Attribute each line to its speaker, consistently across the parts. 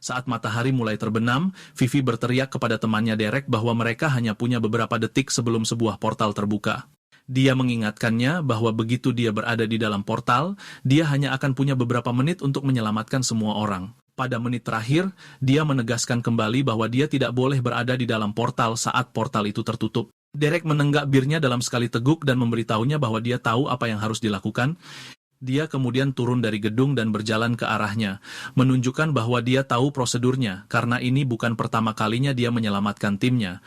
Speaker 1: Saat matahari mulai terbenam, Vivi berteriak kepada temannya Derek bahwa mereka hanya punya beberapa detik sebelum sebuah portal terbuka. Dia mengingatkannya bahwa begitu dia berada di dalam portal, dia hanya akan punya beberapa menit untuk menyelamatkan semua orang. Pada menit terakhir, dia menegaskan kembali bahwa dia tidak boleh berada di dalam portal saat portal itu tertutup. Derek menenggak birnya dalam sekali teguk dan memberitahunya bahwa dia tahu apa yang harus dilakukan. Dia kemudian turun dari gedung dan berjalan ke arahnya, menunjukkan bahwa dia tahu prosedurnya, karena ini bukan pertama kalinya dia menyelamatkan timnya.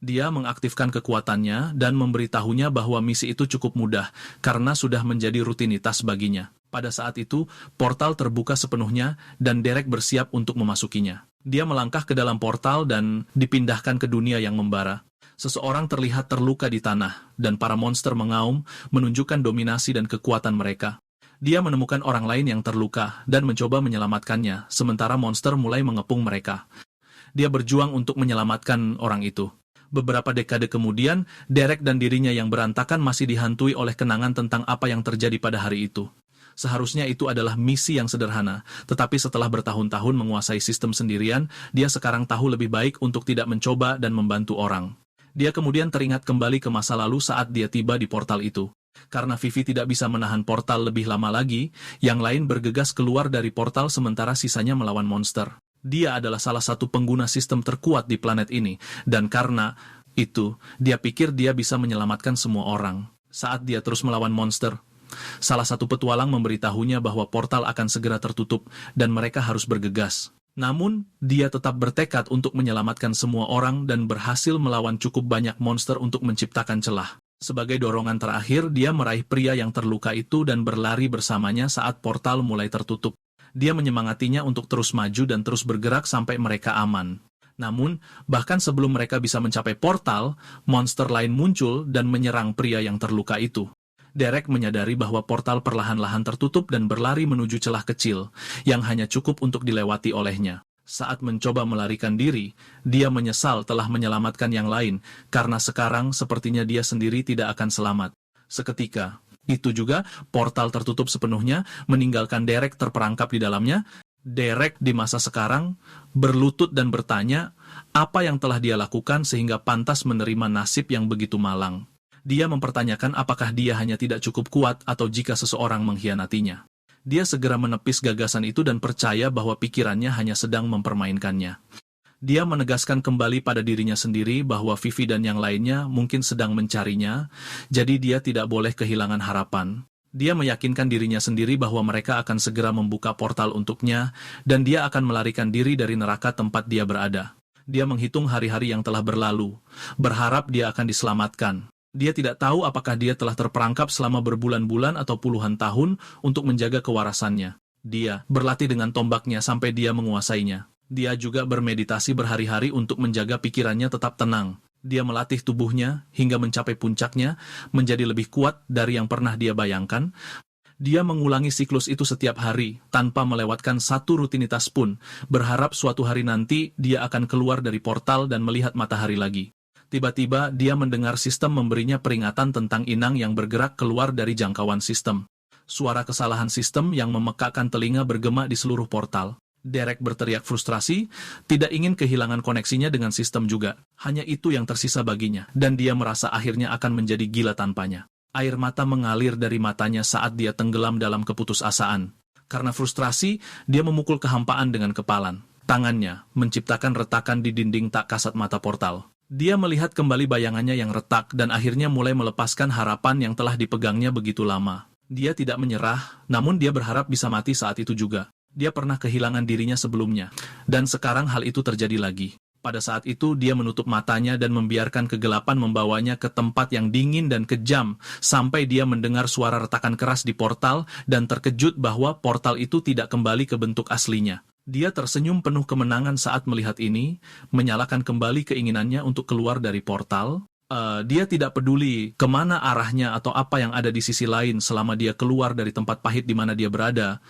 Speaker 1: Dia mengaktifkan kekuatannya dan memberitahunya bahwa misi itu cukup mudah, karena sudah menjadi rutinitas baginya. Pada saat itu, portal terbuka sepenuhnya, dan Derek bersiap untuk memasukinya. Dia melangkah ke dalam portal dan dipindahkan ke dunia yang membara. Seseorang terlihat terluka di tanah, dan para monster mengaum, menunjukkan dominasi dan kekuatan mereka. Dia menemukan orang lain yang terluka dan mencoba menyelamatkannya, sementara monster mulai mengepung mereka. Dia berjuang untuk menyelamatkan orang itu. Beberapa dekade kemudian, Derek dan dirinya yang berantakan masih dihantui oleh kenangan tentang apa yang terjadi pada hari itu. Seharusnya itu adalah misi yang sederhana, tetapi setelah bertahun-tahun menguasai sistem sendirian, dia sekarang tahu lebih baik untuk tidak mencoba dan membantu orang. Dia kemudian teringat kembali ke masa lalu saat dia tiba di portal itu. Karena Vivi tidak bisa menahan portal lebih lama lagi, yang lain bergegas keluar dari portal sementara sisanya melawan monster. Dia adalah salah satu pengguna sistem terkuat di planet ini, dan karena itu, dia pikir dia bisa menyelamatkan semua orang. Saat dia terus melawan monster, salah satu petualang memberitahunya bahwa portal akan segera tertutup, dan mereka harus bergegas. Namun, dia tetap bertekad untuk menyelamatkan semua orang dan berhasil melawan cukup banyak monster untuk menciptakan celah. Sebagai dorongan terakhir, dia meraih pria yang terluka itu dan berlari bersamanya saat portal mulai tertutup. Dia menyemangatinya untuk terus maju dan terus bergerak sampai mereka aman. Namun, bahkan sebelum mereka bisa mencapai portal, monster lain muncul dan menyerang pria yang terluka itu. Derek menyadari bahwa portal perlahan-lahan tertutup dan berlari menuju celah kecil, yang hanya cukup untuk dilewati olehnya. Saat mencoba melarikan diri, dia menyesal telah menyelamatkan yang lain, karena sekarang sepertinya dia sendiri tidak akan selamat. Seketika, itu juga, portal tertutup sepenuhnya, meninggalkan Derek terperangkap di dalamnya. Derek di masa sekarang, berlutut dan bertanya, apa yang telah dia lakukan sehingga pantas menerima nasib yang begitu malang. Dia mempertanyakan apakah dia hanya tidak cukup kuat atau jika seseorang mengkhianatinya. Dia segera menepis gagasan itu dan percaya bahwa pikirannya hanya sedang mempermainkannya. Dia menegaskan kembali pada dirinya sendiri bahwa Vivi dan yang lainnya mungkin sedang mencarinya, jadi dia tidak boleh kehilangan harapan. Dia meyakinkan dirinya sendiri bahwa mereka akan segera membuka portal untuknya, dan dia akan melarikan diri dari neraka tempat dia berada. Dia menghitung hari-hari yang telah berlalu, berharap dia akan diselamatkan. Dia tidak tahu apakah dia telah terperangkap selama berbulan-bulan atau puluhan tahun untuk menjaga kewarasannya. Dia berlatih dengan tombaknya sampai dia menguasainya. Dia juga bermeditasi berhari-hari untuk menjaga pikirannya tetap tenang. Dia melatih tubuhnya hingga mencapai puncaknya, menjadi lebih kuat dari yang pernah dia bayangkan. Dia mengulangi siklus itu setiap hari, tanpa melewatkan satu rutinitas pun, berharap suatu hari nanti dia akan keluar dari portal dan melihat matahari lagi. Tiba-tiba dia mendengar sistem memberinya peringatan tentang inang yang bergerak keluar dari jangkauan sistem. Suara kesalahan sistem yang memekakkan telinga bergema di seluruh portal. Derek berteriak frustrasi, tidak ingin kehilangan koneksinya dengan sistem juga. Hanya itu yang tersisa baginya, dan dia merasa akhirnya akan menjadi gila tanpanya. Air mata mengalir dari matanya saat dia tenggelam dalam keputusasaan. Karena frustrasi, dia memukul kehampaan dengan kepalan. Tangannya menciptakan retakan di dinding tak kasat mata portal. Dia melihat kembali bayangannya yang retak dan akhirnya mulai melepaskan harapan yang telah dipegangnya begitu lama. Dia tidak menyerah, namun dia berharap bisa mati saat itu juga. Dia pernah kehilangan dirinya sebelumnya, dan sekarang hal itu terjadi lagi. Pada saat itu dia menutup matanya dan membiarkan kegelapan membawanya ke tempat yang dingin dan kejam, sampai dia mendengar suara retakan keras di portal dan terkejut bahwa portal itu tidak kembali ke bentuk aslinya. Dia tersenyum penuh kemenangan saat melihat ini, menyalakan kembali keinginannya untuk keluar dari portal. Dia tidak peduli kemana arahnya atau apa yang ada di sisi lain selama dia keluar dari tempat pahit di mana dia berada.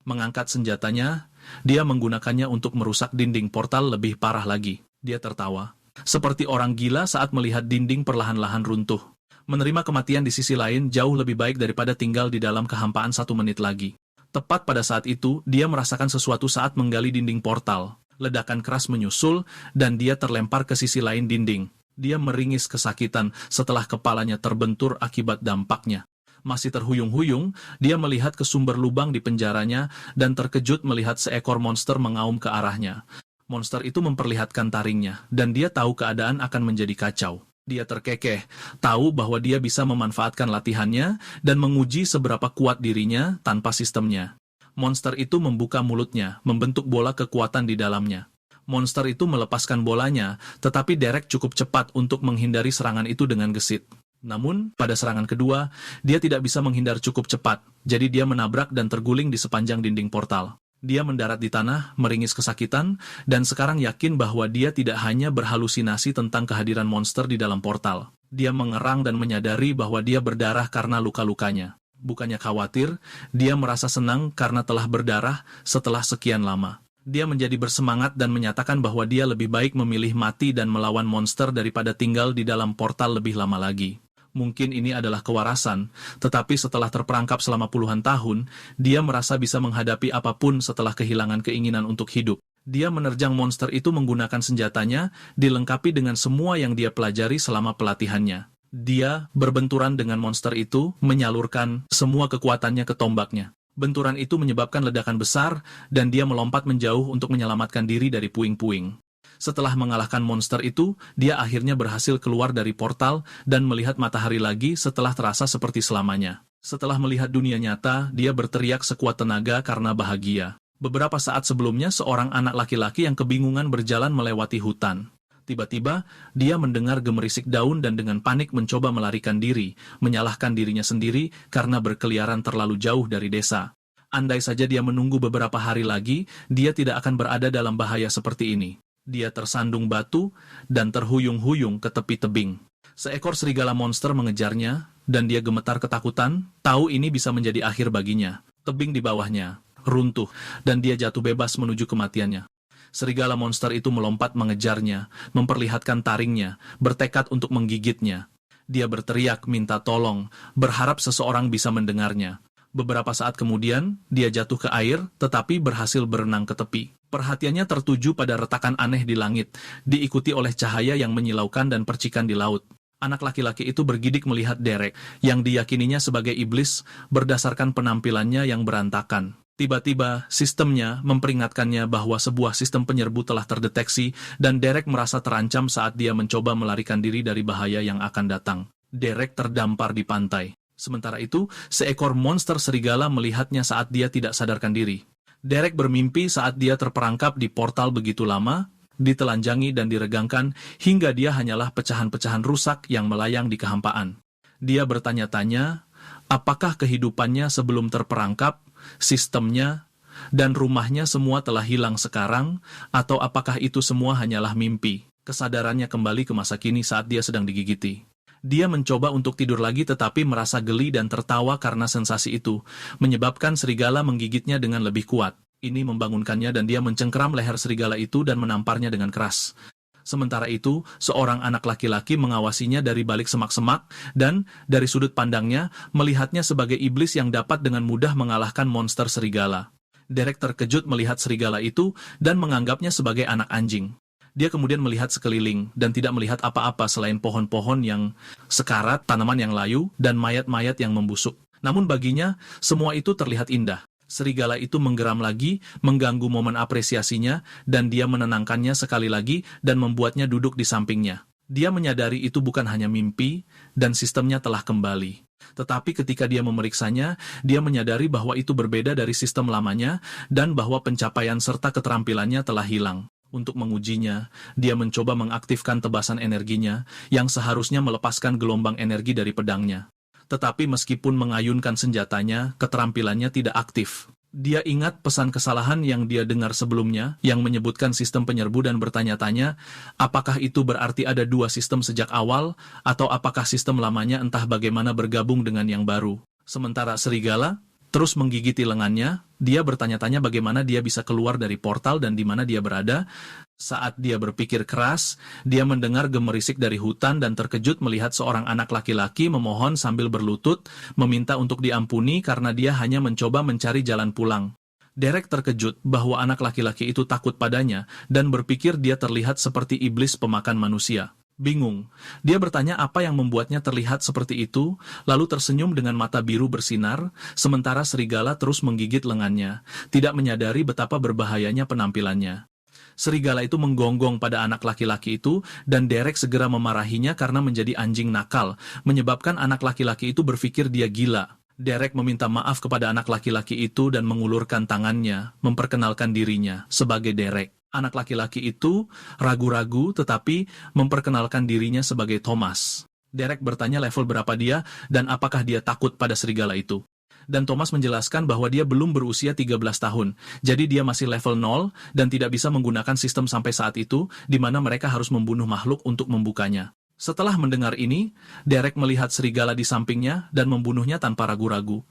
Speaker 1: Mengangkat senjatanya, dia menggunakannya untuk merusak dinding portal lebih parah lagi. Dia tertawa, seperti orang gila saat melihat dinding perlahan-lahan runtuh. Menerima kematian di sisi lain jauh lebih baik daripada tinggal di dalam kehampaan 1 menit lagi. Tepat pada saat itu, dia merasakan sesuatu saat menggali dinding portal. Ledakan keras menyusul, dan dia terlempar ke sisi lain dinding. Dia meringis kesakitan setelah kepalanya terbentur akibat dampaknya. Masih terhuyung-huyung, dia melihat ke sumber lubang di penjaranya dan terkejut melihat seekor monster mengaum ke arahnya. Monster itu memperlihatkan taringnya, dan dia tahu keadaan akan menjadi kacau. Dia terkekeh, tahu bahwa dia bisa memanfaatkan latihannya dan menguji seberapa kuat dirinya tanpa sistemnya. Monster itu membuka mulutnya, membentuk bola kekuatan di dalamnya. Monster itu melepaskan bolanya, tetapi Derek cukup cepat untuk menghindari serangan itu dengan gesit. Namun, pada serangan kedua, dia tidak bisa menghindar cukup cepat, jadi dia menabrak dan terguling di sepanjang dinding portal. Dia mendarat di tanah, meringis kesakitan, dan sekarang yakin bahwa dia tidak hanya berhalusinasi tentang kehadiran monster di dalam portal. Dia mengerang dan menyadari bahwa dia berdarah karena luka-lukanya. Bukannya khawatir, dia merasa senang karena telah berdarah setelah sekian lama. Dia menjadi bersemangat dan menyatakan bahwa dia lebih baik memilih mati dan melawan monster daripada tinggal di dalam portal lebih lama lagi. Mungkin ini adalah kewarasan, tetapi setelah terperangkap selama puluhan tahun, dia merasa bisa menghadapi apapun setelah kehilangan keinginan untuk hidup. Dia menerjang monster itu menggunakan senjatanya, dilengkapi dengan semua yang dia pelajari selama pelatihannya. Dia berbenturan dengan monster itu, menyalurkan semua kekuatannya ke tombaknya. Benturan itu menyebabkan ledakan besar, dan dia melompat menjauh untuk menyelamatkan diri dari puing-puing. Setelah mengalahkan monster itu, dia akhirnya berhasil keluar dari portal dan melihat matahari lagi setelah terasa seperti selamanya. Setelah melihat dunia nyata, dia berteriak sekuat tenaga karena bahagia. Beberapa saat sebelumnya, seorang anak laki-laki yang kebingungan berjalan melewati hutan. Tiba-tiba, dia mendengar gemerisik daun dan dengan panik mencoba melarikan diri, menyalahkan dirinya sendiri karena berkeliaran terlalu jauh dari desa. Andai saja dia menunggu beberapa hari lagi, dia tidak akan berada dalam bahaya seperti ini. Dia tersandung batu dan terhuyung-huyung ke tepi tebing. Seekor serigala monster mengejarnya, dan dia gemetar ketakutan, tahu ini bisa menjadi akhir baginya. Tebing di bawahnya runtuh, dan dia jatuh bebas menuju kematiannya. Serigala monster itu melompat mengejarnya, memperlihatkan taringnya, bertekad untuk menggigitnya. Dia berteriak minta tolong, berharap seseorang bisa mendengarnya. Beberapa saat kemudian, dia jatuh ke air, tetapi berhasil berenang ke tepi. Perhatiannya tertuju pada retakan aneh di langit, diikuti oleh cahaya yang menyilaukan dan percikan di laut. Anak laki-laki itu bergidik melihat Derek, yang diyakininya sebagai iblis berdasarkan penampilannya yang berantakan. Tiba-tiba, sistemnya memperingatkannya bahwa sebuah sistem penyerbu telah terdeteksi, dan Derek merasa terancam saat dia mencoba melarikan diri dari bahaya yang akan datang. Derek terdampar di pantai. Sementara itu, seekor monster serigala melihatnya saat dia tidak sadarkan diri. Derek bermimpi saat dia terperangkap di portal begitu lama, ditelanjangi dan diregangkan, hingga dia hanyalah pecahan-pecahan rusak yang melayang di kehampaan. Dia bertanya-tanya, apakah kehidupannya sebelum terperangkap, sistemnya, dan rumahnya semua telah hilang sekarang, atau apakah itu semua hanyalah mimpi? Kesadarannya kembali ke masa kini saat dia sedang digigiti. Dia mencoba untuk tidur lagi tetapi merasa geli dan tertawa karena sensasi itu, menyebabkan serigala menggigitnya dengan lebih kuat. Ini membangunkannya dan dia mencengkeram leher serigala itu dan menamparnya dengan keras. Sementara itu, seorang anak laki-laki mengawasinya dari balik semak-semak dan, dari sudut pandangnya, melihatnya sebagai iblis yang dapat dengan mudah mengalahkan monster serigala. Derek terkejut melihat serigala itu dan menganggapnya sebagai anak anjing. Dia kemudian melihat sekeliling dan tidak melihat apa-apa selain pohon-pohon yang sekarat, tanaman yang layu, dan mayat-mayat yang membusuk. Namun baginya, semua itu terlihat indah. Serigala itu menggeram lagi, mengganggu momen apresiasinya, dan dia menenangkannya sekali lagi dan membuatnya duduk di sampingnya. Dia menyadari itu bukan hanya mimpi, dan sistemnya telah kembali. Tetapi ketika dia memeriksanya, dia menyadari bahwa itu berbeda dari sistem lamanya, dan bahwa pencapaian serta keterampilannya telah hilang. Untuk mengujinya, dia mencoba mengaktifkan tebasan energinya, yang seharusnya melepaskan gelombang energi dari pedangnya. Tetapi meskipun mengayunkan senjatanya, keterampilannya tidak aktif. Dia ingat pesan kesalahan yang dia dengar sebelumnya, yang menyebutkan sistem penyerbu dan bertanya-tanya, apakah itu berarti ada dua sistem sejak awal, atau apakah sistem lamanya entah bagaimana bergabung dengan yang baru. Sementara serigala, terus menggigiti lengannya. Dia bertanya-tanya bagaimana dia bisa keluar dari portal dan di mana dia berada. Saat dia berpikir keras, dia mendengar gemerisik dari hutan dan terkejut melihat seorang anak laki-laki memohon sambil berlutut, meminta untuk diampuni karena dia hanya mencoba mencari jalan pulang. Derek terkejut bahwa anak laki-laki itu takut padanya dan berpikir dia terlihat seperti iblis pemakan manusia. Bingung, dia bertanya apa yang membuatnya terlihat seperti itu, lalu tersenyum dengan mata biru bersinar, sementara serigala terus menggigit lengannya, tidak menyadari betapa berbahayanya penampilannya. Serigala itu menggonggong pada anak laki-laki itu, dan Derek segera memarahinya karena menjadi anjing nakal, menyebabkan anak laki-laki itu berpikir dia gila. Derek meminta maaf kepada anak laki-laki itu dan mengulurkan tangannya, memperkenalkan dirinya sebagai Derek. Anak laki-laki itu ragu-ragu tetapi memperkenalkan dirinya sebagai Thomas. Derek bertanya level berapa dia dan apakah dia takut pada serigala itu. Dan Thomas menjelaskan bahwa dia belum berusia 13 tahun, jadi dia masih level 0 dan tidak bisa menggunakan sistem sampai saat itu, di mana mereka harus membunuh makhluk untuk membukanya. Setelah mendengar ini, Derek melihat serigala di sampingnya dan membunuhnya tanpa ragu-ragu.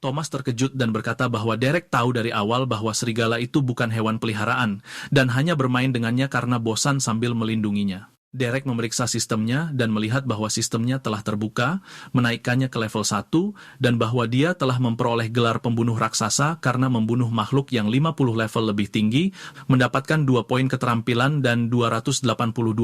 Speaker 1: Thomas terkejut dan berkata bahwa Derek tahu dari awal bahwa serigala itu bukan hewan peliharaan dan hanya bermain dengannya karena bosan sambil melindunginya. Derek memeriksa sistemnya dan melihat bahwa sistemnya telah terbuka, menaikkannya ke level 1, dan bahwa dia telah memperoleh gelar pembunuh raksasa karena membunuh makhluk yang 50 level lebih tinggi, mendapatkan 2 poin keterampilan dan 282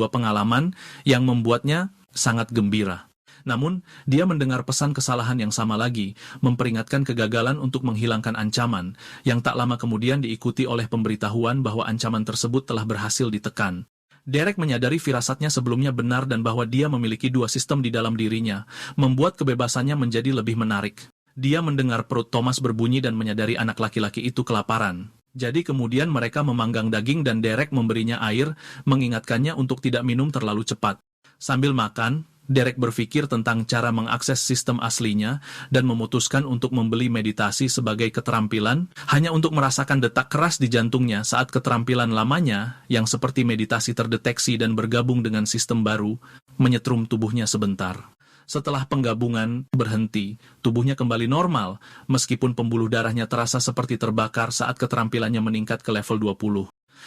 Speaker 1: pengalaman yang membuatnya sangat gembira. Namun, dia mendengar pesan kesalahan yang sama lagi, memperingatkan kegagalan untuk menghilangkan ancaman, yang tak lama kemudian diikuti oleh pemberitahuan bahwa ancaman tersebut telah berhasil ditekan. Derek menyadari firasatnya sebelumnya benar dan bahwa dia memiliki 2 sistem di dalam dirinya, membuat kebebasannya menjadi lebih menarik. Dia mendengar perut Thomas berbunyi dan menyadari anak laki-laki itu kelaparan. Jadi kemudian mereka memanggang daging dan Derek memberinya air, mengingatkannya untuk tidak minum terlalu cepat. Sambil makan, Derek berpikir tentang cara mengakses sistem aslinya dan memutuskan untuk membeli meditasi sebagai keterampilan hanya untuk merasakan detak keras di jantungnya saat keterampilan lamanya yang seperti meditasi terdeteksi dan bergabung dengan sistem baru menyetrum tubuhnya sebentar. Setelah penggabungan berhenti, tubuhnya kembali normal meskipun pembuluh darahnya terasa seperti terbakar saat keterampilannya meningkat ke level 20.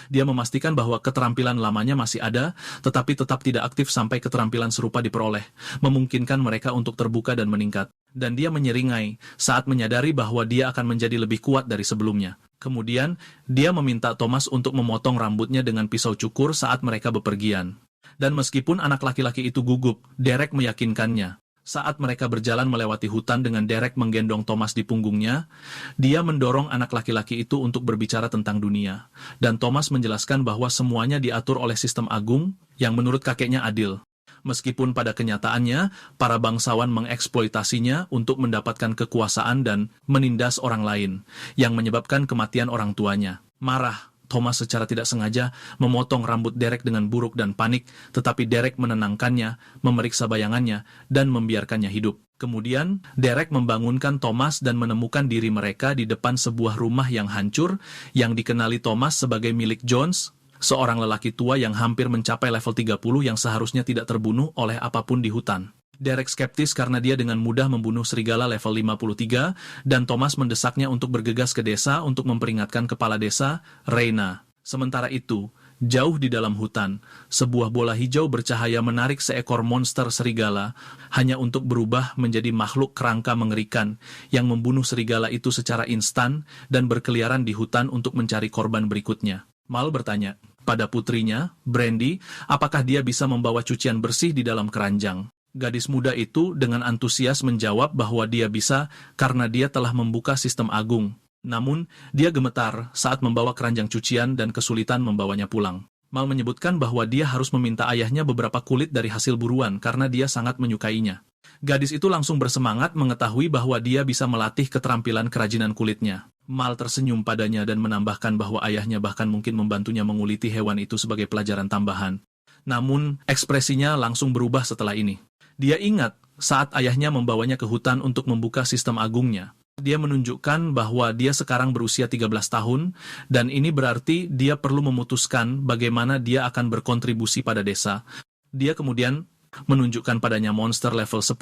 Speaker 1: Dia memastikan bahwa keterampilan lamanya masih ada, tetapi tetap tidak aktif sampai keterampilan serupa diperoleh, memungkinkan mereka untuk terbuka dan meningkat. Dan dia menyeringai saat menyadari bahwa dia akan menjadi lebih kuat dari sebelumnya. Kemudian, dia meminta Thomas untuk memotong rambutnya dengan pisau cukur saat mereka bepergian. Dan meskipun anak laki-laki itu gugup, Derek meyakinkannya. Saat mereka berjalan melewati hutan dengan Derek menggendong Thomas di punggungnya, dia mendorong anak laki-laki itu untuk berbicara tentang dunia. Dan Thomas menjelaskan bahwa semuanya diatur oleh sistem agung yang menurut kakeknya adil. Meskipun pada kenyataannya, para bangsawan mengeksploitasinya untuk mendapatkan kekuasaan dan menindas orang lain, yang menyebabkan kematian orang tuanya. Marah, Thomas secara tidak sengaja memotong rambut Derek dengan buruk dan panik, tetapi Derek menenangkannya, memeriksa bayangannya, dan membiarkannya hidup. Kemudian, Derek membangunkan Thomas dan menemukan diri mereka di depan sebuah rumah yang hancur, yang dikenali Thomas sebagai milik Jones, seorang lelaki tua yang hampir mencapai level 30 yang seharusnya tidak terbunuh oleh apapun di hutan. Derek skeptis karena dia dengan mudah membunuh serigala level 53, dan Thomas mendesaknya untuk bergegas ke desa untuk memperingatkan kepala desa, Reina. Sementara itu, jauh di dalam hutan, sebuah bola hijau bercahaya menarik seekor monster serigala, hanya untuk berubah menjadi makhluk kerangka mengerikan, yang membunuh serigala itu secara instan, dan berkeliaran di hutan untuk mencari korban berikutnya. Mal bertanya pada putrinya, Brandy, apakah dia bisa membawa cucian bersih di dalam keranjang. Gadis muda itu dengan antusias menjawab bahwa dia bisa karena dia telah membuka sistem agung. Namun, dia gemetar saat membawa keranjang cucian dan kesulitan membawanya pulang. Mal menyebutkan bahwa dia harus meminta ayahnya beberapa kulit dari hasil buruan karena dia sangat menyukainya. Gadis itu langsung bersemangat mengetahui bahwa dia bisa melatih keterampilan kerajinan kulitnya. Mal tersenyum padanya dan menambahkan bahwa ayahnya bahkan mungkin membantunya menguliti hewan itu sebagai pelajaran tambahan. Namun, ekspresinya langsung berubah setelah ini. Dia ingat saat ayahnya membawanya ke hutan untuk membuka sistem agungnya. Dia menunjukkan bahwa dia sekarang berusia 13 tahun, dan ini berarti dia perlu memutuskan bagaimana dia akan berkontribusi pada desa. Dia kemudian menunjukkan padanya monster level 10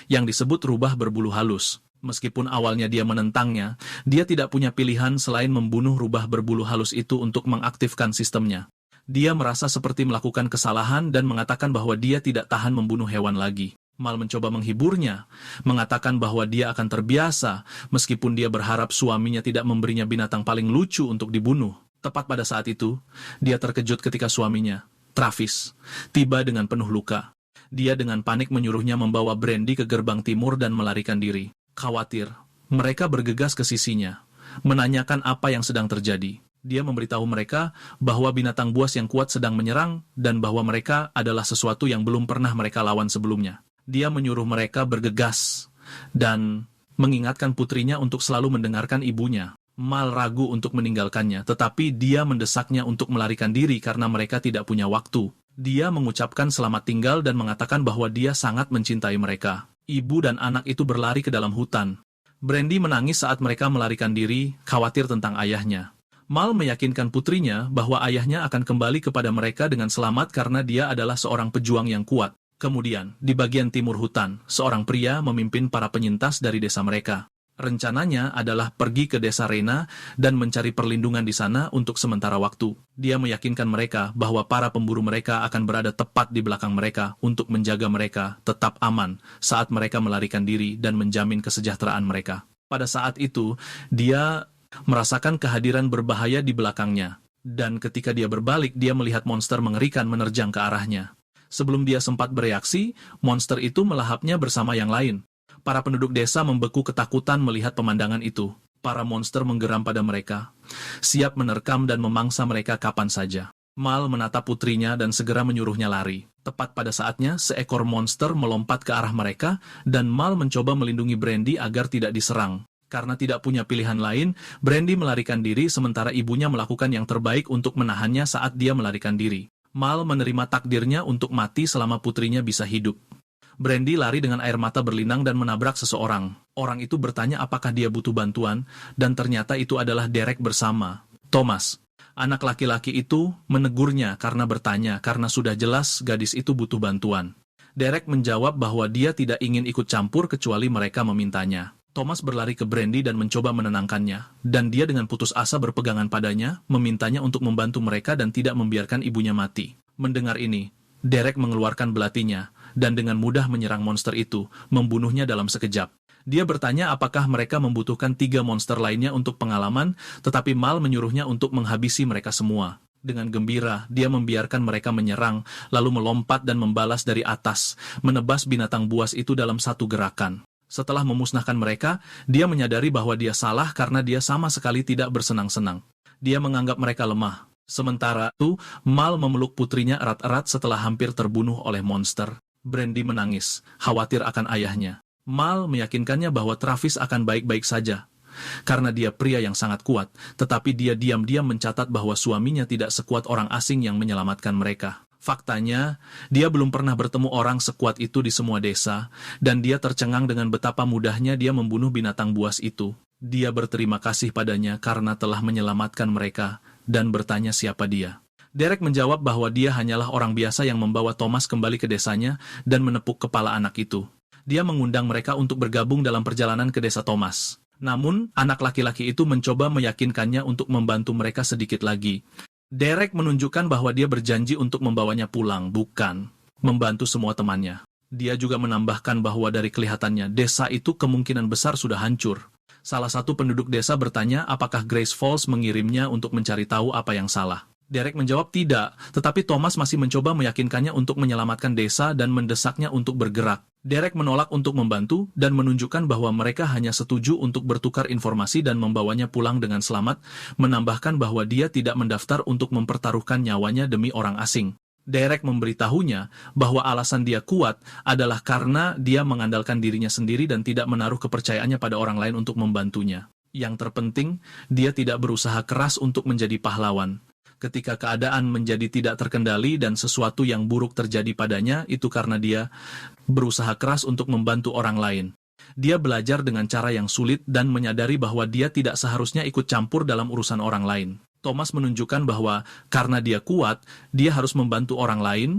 Speaker 1: yang disebut rubah berbulu halus. Meskipun awalnya dia menentangnya, dia tidak punya pilihan selain membunuh rubah berbulu halus itu untuk mengaktifkan sistemnya. Dia merasa seperti melakukan kesalahan dan mengatakan bahwa dia tidak tahan membunuh hewan lagi. Mal mencoba menghiburnya, mengatakan bahwa dia akan terbiasa, meskipun dia berharap suaminya tidak memberinya binatang paling lucu untuk dibunuh. Tepat pada saat itu, dia terkejut ketika suaminya, Travis, tiba dengan penuh luka. Dia dengan panik menyuruhnya membawa Brandy ke gerbang timur dan melarikan diri. Khawatir, mereka bergegas ke sisinya, menanyakan apa yang sedang terjadi. Dia memberitahu mereka bahwa binatang buas yang kuat sedang menyerang dan bahwa mereka adalah sesuatu yang belum pernah mereka lawan sebelumnya. Dia menyuruh mereka bergegas dan mengingatkan putrinya untuk selalu mendengarkan ibunya. Mal ragu untuk meninggalkannya, tetapi dia mendesaknya untuk melarikan diri karena mereka tidak punya waktu. Dia mengucapkan selamat tinggal dan mengatakan bahwa dia sangat mencintai mereka. Ibu dan anak itu berlari ke dalam hutan. Brandy menangis saat mereka melarikan diri, khawatir tentang ayahnya. Mal meyakinkan putrinya bahwa ayahnya akan kembali kepada mereka dengan selamat karena dia adalah seorang pejuang yang kuat. Kemudian, di bagian timur hutan, seorang pria memimpin para penyintas dari desa mereka. Rencananya adalah pergi ke desa Rena dan mencari perlindungan di sana untuk sementara waktu. Dia meyakinkan mereka bahwa para pemburu mereka akan berada tepat di belakang mereka untuk menjaga mereka tetap aman saat mereka melarikan diri dan menjamin kesejahteraan mereka. Pada saat itu, dia merasakan kehadiran berbahaya di belakangnya. Dan ketika dia berbalik, dia melihat monster mengerikan menerjang ke arahnya. Sebelum dia sempat bereaksi, monster itu melahapnya bersama yang lain. Para penduduk desa membeku ketakutan melihat pemandangan itu. Para monster menggeram pada mereka, siap menerkam dan memangsa mereka kapan saja. Mal menatap putrinya dan segera menyuruhnya lari. Tepat pada saatnya, seekor monster melompat ke arah mereka, dan Mal mencoba melindungi Brandy agar tidak diserang. Karena tidak punya pilihan lain, Brandy melarikan diri sementara ibunya melakukan yang terbaik untuk menahannya saat dia melarikan diri. Mal menerima takdirnya untuk mati selama putrinya bisa hidup. Brandy lari dengan air mata berlinang dan menabrak seseorang. Orang itu bertanya apakah dia butuh bantuan, dan ternyata itu adalah Derek bersama Thomas. Anak laki-laki itu menegurnya karena bertanya karena sudah jelas gadis itu butuh bantuan. Derek menjawab bahwa dia tidak ingin ikut campur kecuali mereka memintanya. Thomas berlari ke Brandy dan mencoba menenangkannya, dan dia dengan putus asa berpegangan padanya, memintanya untuk membantu mereka dan tidak membiarkan ibunya mati. Mendengar ini, Derek mengeluarkan belatinya, dan dengan mudah menyerang monster itu, membunuhnya dalam sekejap. Dia bertanya apakah mereka membutuhkan 3 monster lainnya untuk pengalaman, tetapi Mal menyuruhnya untuk menghabisi mereka semua. Dengan gembira, dia membiarkan mereka menyerang, lalu melompat dan membalas dari atas, menebas binatang buas itu dalam satu gerakan. Setelah memusnahkan mereka, dia menyadari bahwa dia salah karena dia sama sekali tidak bersenang-senang. Dia menganggap mereka lemah. Sementara itu, Mal memeluk putrinya erat-erat setelah hampir terbunuh oleh monster. Brandy menangis, khawatir akan ayahnya. Mal meyakinkannya bahwa Travis akan baik-baik saja. Karena dia pria yang sangat kuat, tetapi dia diam-diam mencatat bahwa suaminya tidak sekuat orang asing yang menyelamatkan mereka. Faktanya, dia belum pernah bertemu orang sekuat itu di semua desa, dan dia tercengang dengan betapa mudahnya dia membunuh binatang buas itu. Dia berterima kasih padanya karena telah menyelamatkan mereka, dan bertanya siapa dia. Derek menjawab bahwa dia hanyalah orang biasa yang membawa Thomas kembali ke desanya dan menepuk kepala anak itu. Dia mengundang mereka untuk bergabung dalam perjalanan ke desa Thomas. Namun, anak laki-laki itu mencoba meyakinkannya untuk membantu mereka sedikit lagi. Derek menunjukkan bahwa dia berjanji untuk membawanya pulang, bukan membantu semua temannya. Dia juga menambahkan bahwa dari kelihatannya, desa itu kemungkinan besar sudah hancur. Salah satu penduduk desa bertanya apakah Grace Falls mengirimnya untuk mencari tahu apa yang salah. Derek menjawab tidak, tetapi Thomas masih mencoba meyakinkannya untuk menyelamatkan desa dan mendesaknya untuk bergerak. Derek menolak untuk membantu dan menunjukkan bahwa mereka hanya setuju untuk bertukar informasi dan membawanya pulang dengan selamat, menambahkan bahwa dia tidak mendaftar untuk mempertaruhkan nyawanya demi orang asing. Derek memberitahunya bahwa alasan dia kuat adalah karena dia mengandalkan dirinya sendiri dan tidak menaruh kepercayaannya pada orang lain untuk membantunya. Yang terpenting, dia tidak berusaha keras untuk menjadi pahlawan. Ketika keadaan menjadi tidak terkendali dan sesuatu yang buruk terjadi padanya, itu karena dia berusaha keras untuk membantu orang lain. Dia belajar dengan cara yang sulit dan menyadari bahwa dia tidak seharusnya ikut campur dalam urusan orang lain. Thomas menunjukkan bahwa karena dia kuat, dia harus membantu orang lain.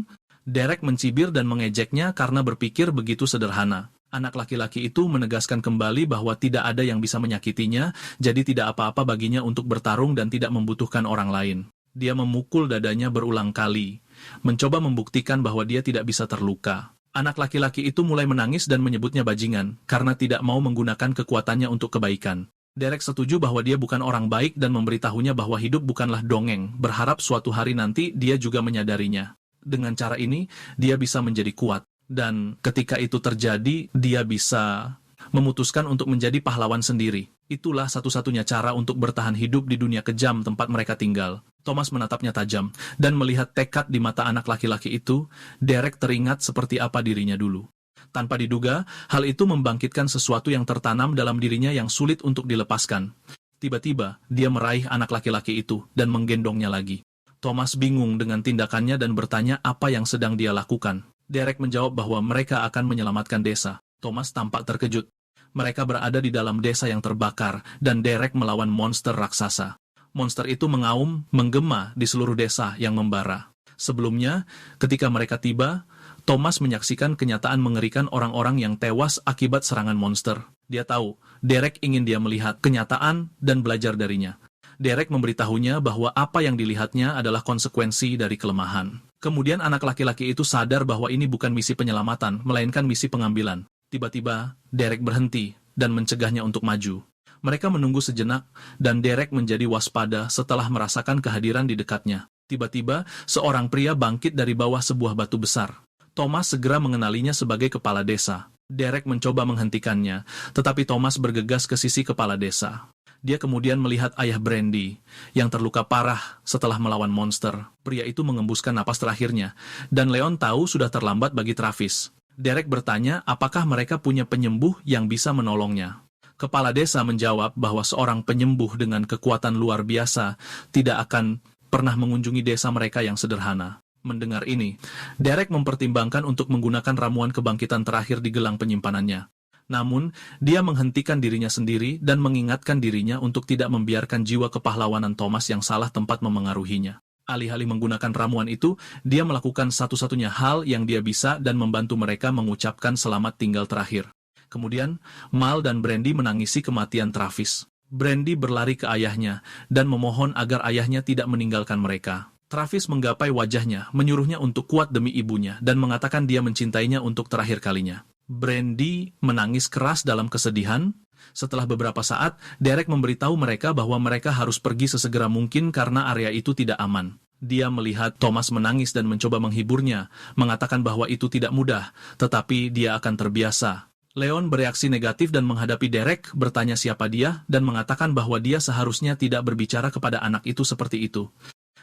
Speaker 1: Derek mencibir dan mengejeknya karena berpikir begitu sederhana. Anak laki-laki itu menegaskan kembali bahwa tidak ada yang bisa menyakitinya, jadi tidak apa-apa baginya untuk bertarung dan tidak membutuhkan orang lain. Dia memukul dadanya berulang kali, mencoba membuktikan bahwa dia tidak bisa terluka. Anak laki-laki itu mulai menangis dan menyebutnya bajingan, karena tidak mau menggunakan kekuatannya untuk kebaikan. Derek setuju bahwa dia bukan orang baik dan memberitahunya bahwa hidup bukanlah dongeng, berharap suatu hari nanti dia juga menyadarinya. Dengan cara ini, dia bisa menjadi kuat. Dan ketika itu terjadi, dia bisa memutuskan untuk menjadi pahlawan sendiri. Itulah satu-satunya cara untuk bertahan hidup di dunia kejam tempat mereka tinggal. Thomas menatapnya tajam, dan melihat tekad di mata anak laki-laki itu, Derek teringat seperti apa dirinya dulu. Tanpa diduga, hal itu membangkitkan sesuatu yang tertanam dalam dirinya yang sulit untuk dilepaskan. Tiba-tiba, dia meraih anak laki-laki itu dan menggendongnya lagi. Thomas bingung dengan tindakannya dan bertanya apa yang sedang dia lakukan. Derek menjawab bahwa mereka akan menyelamatkan desa. Thomas tampak terkejut. Mereka berada di dalam desa yang terbakar, dan Derek melawan monster raksasa. Monster itu mengaum, menggema di seluruh desa yang membara. Sebelumnya, ketika mereka tiba, Thomas menyaksikan kenyataan mengerikan orang-orang yang tewas akibat serangan monster. Dia tahu, Derek ingin dia melihat kenyataan dan belajar darinya. Derek memberitahunya bahwa apa yang dilihatnya adalah konsekuensi dari kelemahan. Kemudian anak laki-laki itu sadar bahwa ini bukan misi penyelamatan, melainkan misi pengambilan. Tiba-tiba, Derek berhenti dan mencegahnya untuk maju. Mereka menunggu sejenak, dan Derek menjadi waspada setelah merasakan kehadiran di dekatnya. Tiba-tiba, seorang pria bangkit dari bawah sebuah batu besar. Thomas segera mengenalinya sebagai kepala desa. Derek mencoba menghentikannya, tetapi Thomas bergegas ke sisi kepala desa. Dia kemudian melihat ayah Brandy, yang terluka parah setelah melawan monster. Pria itu mengembuskan napas terakhirnya, dan Leon tahu sudah terlambat bagi Travis. Derek bertanya apakah mereka punya penyembuh yang bisa menolongnya. Kepala desa menjawab bahwa seorang penyembuh dengan kekuatan luar biasa tidak akan pernah mengunjungi desa mereka yang sederhana. Mendengar ini, Derek mempertimbangkan untuk menggunakan ramuan kebangkitan terakhir di gelang penyimpanannya. Namun, dia menghentikan dirinya sendiri dan mengingatkan dirinya untuk tidak membiarkan jiwa kepahlawanan Thomas yang salah tempat memengaruhinya. Alih-alih menggunakan ramuan itu, dia melakukan satu-satunya hal yang dia bisa dan membantu mereka mengucapkan selamat tinggal terakhir. Kemudian, Mal dan Brandy menangisi kematian Travis. Brandy berlari ke ayahnya dan memohon agar ayahnya tidak meninggalkan mereka. Travis menggapai wajahnya, menyuruhnya untuk kuat demi ibunya, dan mengatakan dia mencintainya untuk terakhir kalinya. Brandy menangis keras dalam kesedihan. Setelah beberapa saat, Derek memberitahu mereka bahwa mereka harus pergi sesegera mungkin karena area itu tidak aman. Dia melihat Thomas menangis dan mencoba menghiburnya, mengatakan bahwa itu tidak mudah, tetapi dia akan terbiasa. Leon bereaksi negatif dan menghadapi Derek, bertanya siapa dia, dan mengatakan bahwa dia seharusnya tidak berbicara kepada anak itu seperti itu.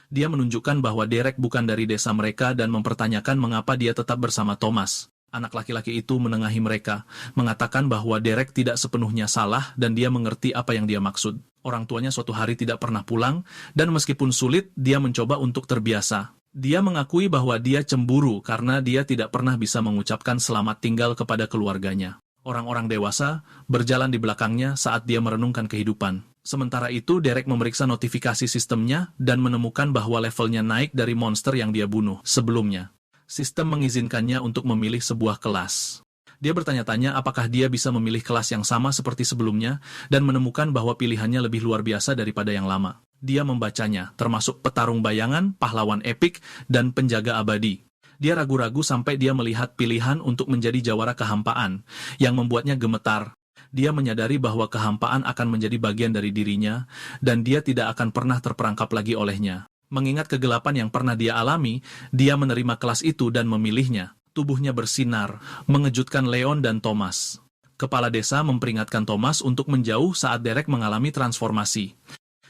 Speaker 1: Dia menunjukkan bahwa Derek bukan dari desa mereka dan mempertanyakan mengapa dia tetap bersama Thomas. Anak laki-laki itu menengahi mereka, mengatakan bahwa Derek tidak sepenuhnya salah dan dia mengerti apa yang dia maksud. Orang tuanya suatu hari tidak pernah pulang, dan meskipun sulit, dia mencoba untuk terbiasa. Dia mengakui bahwa dia cemburu karena dia tidak pernah bisa mengucapkan selamat tinggal kepada keluarganya. Orang-orang dewasa berjalan di belakangnya saat dia merenungkan kehidupan. Sementara itu, Derek memeriksa notifikasi sistemnya dan menemukan bahwa levelnya naik dari monster yang dia bunuh sebelumnya. Sistem mengizinkannya untuk memilih sebuah kelas. Dia bertanya-tanya apakah dia bisa memilih kelas yang sama seperti sebelumnya dan menemukan bahwa pilihannya lebih luar biasa daripada yang lama. Dia membacanya, termasuk petarung bayangan, pahlawan epik, dan penjaga abadi. Dia ragu-ragu sampai dia melihat pilihan untuk menjadi jawara kehampaan, yang membuatnya gemetar. Dia menyadari bahwa kehampaan akan menjadi bagian dari dirinya, dan dia tidak akan pernah terperangkap lagi olehnya. Mengingat kegelapan yang pernah dia alami, dia menerima kelas itu dan memilihnya. Tubuhnya bersinar, mengejutkan Leon dan Thomas. Kepala desa memperingatkan Thomas untuk menjauh saat Derek mengalami transformasi.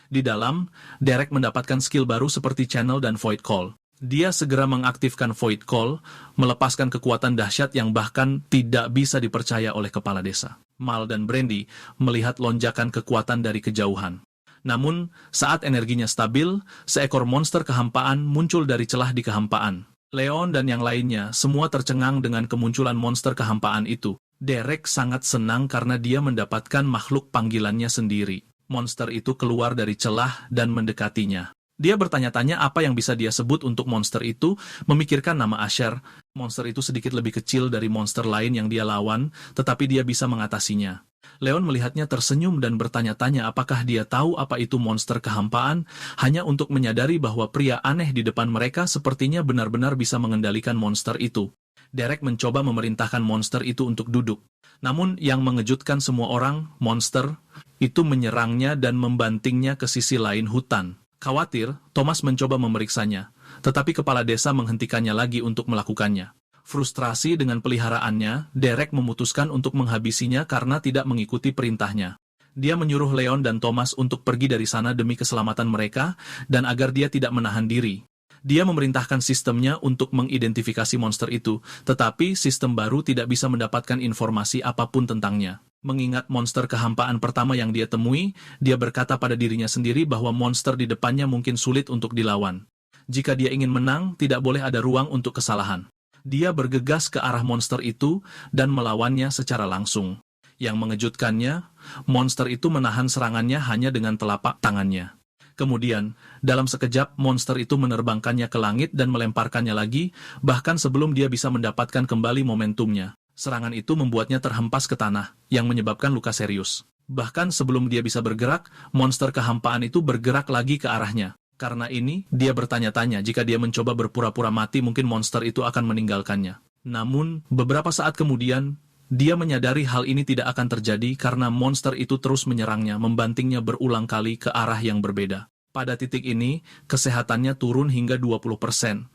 Speaker 1: Di dalam, Derek mendapatkan skill baru seperti Channel dan Void Call. Dia segera mengaktifkan Void Call, melepaskan kekuatan dahsyat yang bahkan tidak bisa dipercaya oleh kepala desa. Mal dan Brandy melihat lonjakan kekuatan dari kejauhan. Namun, saat energinya stabil, seekor monster kehampaan muncul dari celah di kehampaan. Leon dan yang lainnya semua tercengang dengan kemunculan monster kehampaan itu. Derek sangat senang karena dia mendapatkan makhluk panggilannya sendiri. Monster itu keluar dari celah dan mendekatinya. Dia bertanya-tanya apa yang bisa dia sebut untuk monster itu, memikirkan nama Asher. Monster itu sedikit lebih kecil dari monster lain yang dia lawan, tetapi dia bisa mengatasinya. Leon melihatnya tersenyum dan bertanya-tanya apakah dia tahu apa itu monster kehampaan, hanya untuk menyadari bahwa pria aneh di depan mereka sepertinya benar-benar bisa mengendalikan monster itu. Derek mencoba memerintahkan monster itu untuk duduk. Namun yang mengejutkan semua orang, monster itu menyerangnya dan membantingnya ke sisi lain hutan. Khawatir, Thomas mencoba memeriksanya, tetapi kepala desa menghentikannya lagi untuk melakukannya. Frustrasi dengan peliharaannya, Derek memutuskan untuk menghabisinya karena tidak mengikuti perintahnya. Dia menyuruh Leon dan Thomas untuk pergi dari sana demi keselamatan mereka, dan agar dia tidak menahan diri. Dia memerintahkan sistemnya untuk mengidentifikasi monster itu, tetapi sistem baru tidak bisa mendapatkan informasi apapun tentangnya. Mengingat monster kehampaan pertama yang dia temui, dia berkata pada dirinya sendiri bahwa monster di depannya mungkin sulit untuk dilawan. Jika dia ingin menang, tidak boleh ada ruang untuk kesalahan. Dia bergegas ke arah monster itu dan melawannya secara langsung. Yang mengejutkannya, monster itu menahan serangannya hanya dengan telapak tangannya. Kemudian, dalam sekejap, monster itu menerbangkannya ke langit dan melemparkannya lagi, bahkan sebelum dia bisa mendapatkan kembali momentumnya. Serangan itu membuatnya terhempas ke tanah, yang menyebabkan luka serius. Bahkan sebelum dia bisa bergerak, monster kehampaan itu bergerak lagi ke arahnya. Karena ini, dia bertanya-tanya jika dia mencoba berpura-pura mati mungkin monster itu akan meninggalkannya. Namun, beberapa saat kemudian, dia menyadari hal ini tidak akan terjadi karena monster itu terus menyerangnya, membantingnya berulang kali ke arah yang berbeda. Pada titik ini, kesehatannya turun hingga 20%,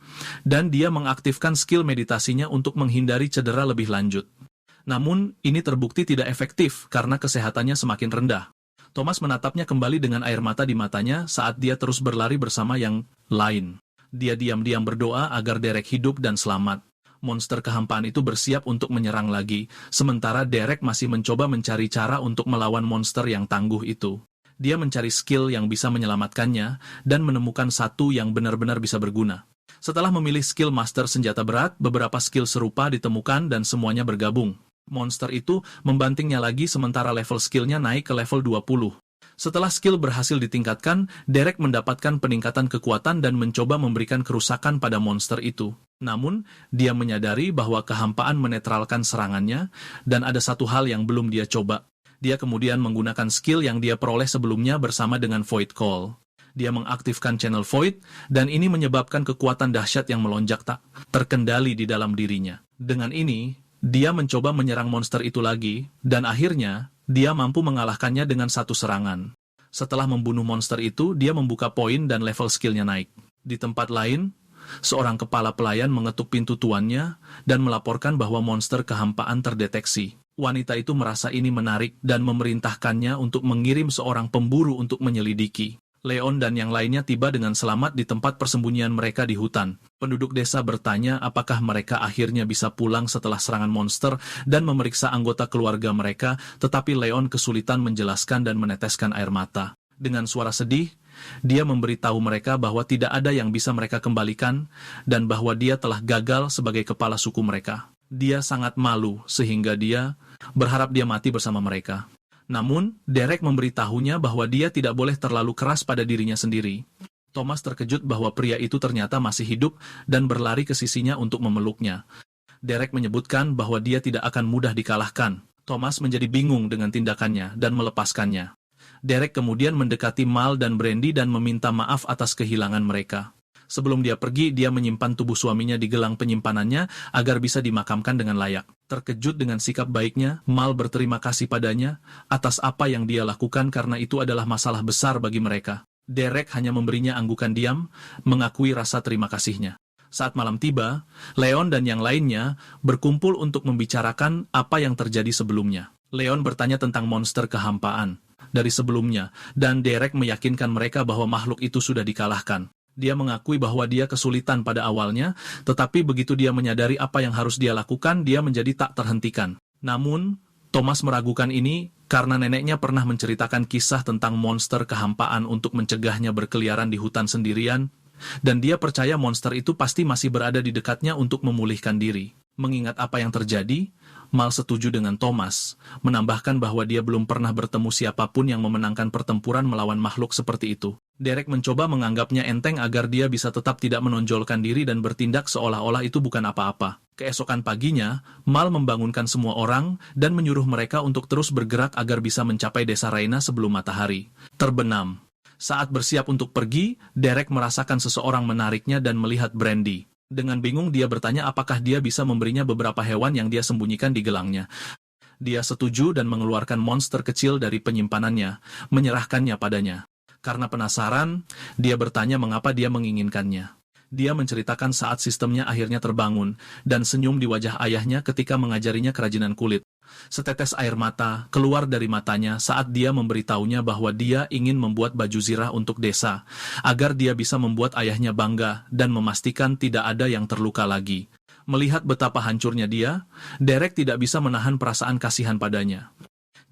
Speaker 1: dan dia mengaktifkan skill meditasinya untuk menghindari cedera lebih lanjut. Namun, ini terbukti tidak efektif karena kesehatannya semakin rendah. Thomas menatapnya kembali dengan air mata di matanya saat dia terus berlari bersama yang lain. Dia diam-diam berdoa agar Derek hidup dan selamat. Monster kehampaan itu bersiap untuk menyerang lagi, sementara Derek masih mencoba mencari cara untuk melawan monster yang tangguh itu. Dia mencari skill yang bisa menyelamatkannya, dan menemukan satu yang benar-benar bisa berguna. Setelah memilih skill master senjata berat, beberapa skill serupa ditemukan dan semuanya bergabung. Monster itu membantingnya lagi sementara level skillnya naik ke level 20. Setelah skill berhasil ditingkatkan, Derek mendapatkan peningkatan kekuatan dan mencoba memberikan kerusakan pada monster itu. Namun, dia menyadari bahwa kehampaan menetralkan serangannya, dan ada satu hal yang belum dia coba. Dia kemudian menggunakan skill yang dia peroleh sebelumnya bersama dengan Void Call. Dia mengaktifkan channel Void, dan ini menyebabkan kekuatan dahsyat yang melonjak tak terkendali di dalam dirinya. Dengan ini, dia mencoba menyerang monster itu lagi, dan akhirnya, dia mampu mengalahkannya dengan satu serangan. Setelah membunuh monster itu, dia membuka poin dan level skillnya naik. Di tempat lain, seorang kepala pelayan mengetuk pintu tuannya, dan melaporkan bahwa monster kehampaan terdeteksi. Wanita itu merasa ini menarik dan memerintahkannya untuk mengirim seorang pemburu untuk menyelidiki. Leon dan yang lainnya tiba dengan selamat di tempat persembunyian mereka di hutan. Penduduk desa bertanya apakah mereka akhirnya bisa pulang setelah serangan monster dan memeriksa anggota keluarga mereka, tetapi Leon kesulitan menjelaskan dan meneteskan air mata. Dengan suara sedih, dia memberitahu mereka bahwa tidak ada yang bisa mereka kembalikan dan bahwa dia telah gagal sebagai kepala suku mereka. Dia sangat malu sehingga dia berharap dia mati bersama mereka. Namun, Derek memberitahunya bahwa dia tidak boleh terlalu keras pada dirinya sendiri. Thomas terkejut bahwa pria itu ternyata masih hidup dan berlari ke sisinya untuk memeluknya. Derek menyebutkan bahwa dia tidak akan mudah dikalahkan. Thomas menjadi bingung dengan tindakannya dan melepaskannya. Derek kemudian mendekati Mal dan Brandy dan meminta maaf atas kehilangan mereka. Sebelum dia pergi, dia menyimpan tubuh suaminya di gelang penyimpanannya agar bisa dimakamkan dengan layak. Terkejut dengan sikap baiknya, Mal berterima kasih padanya atas apa yang dia lakukan karena itu adalah masalah besar bagi mereka. Derek hanya memberinya anggukan diam, mengakui rasa terima kasihnya. Saat malam tiba, Leon dan yang lainnya berkumpul untuk membicarakan apa yang terjadi sebelumnya. Leon bertanya tentang monster kehampaan dari sebelumnya, dan Derek meyakinkan mereka bahwa makhluk itu sudah dikalahkan. Dia mengakui bahwa dia kesulitan pada awalnya, tetapi begitu dia menyadari apa yang harus dia lakukan, dia menjadi tak terhentikan. Namun, Thomas meragukan ini karena neneknya pernah menceritakan kisah tentang monster kehampaan untuk mencegahnya berkeliaran di hutan sendirian, dan dia percaya monster itu pasti masih berada di dekatnya untuk memulihkan diri. Mengingat apa yang terjadi, Mal setuju dengan Thomas, menambahkan bahwa dia belum pernah bertemu siapapun yang memenangkan pertempuran melawan makhluk seperti itu. Derek mencoba menganggapnya enteng agar dia bisa tetap tidak menonjolkan diri dan bertindak seolah-olah itu bukan apa-apa. Keesokan paginya, Mal membangunkan semua orang dan menyuruh mereka untuk terus bergerak agar bisa mencapai desa Raina sebelum matahari terbenam. Saat bersiap untuk pergi, Derek merasakan seseorang menariknya dan melihat Brandy. Dengan bingung dia bertanya apakah dia bisa memberinya beberapa hewan yang dia sembunyikan di gelangnya. Dia setuju dan mengeluarkan monster kecil dari penyimpanannya, menyerahkannya padanya. Karena penasaran, dia bertanya mengapa dia menginginkannya. Dia menceritakan saat sistemnya akhirnya terbangun, dan senyum di wajah ayahnya ketika mengajarinya kerajinan kulit. Setetes air mata keluar dari matanya saat dia memberitahunya bahwa dia ingin membuat baju zirah untuk desa, agar dia bisa membuat ayahnya bangga dan memastikan tidak ada yang terluka lagi. Melihat betapa hancurnya dia, Derek tidak bisa menahan perasaan kasihan padanya.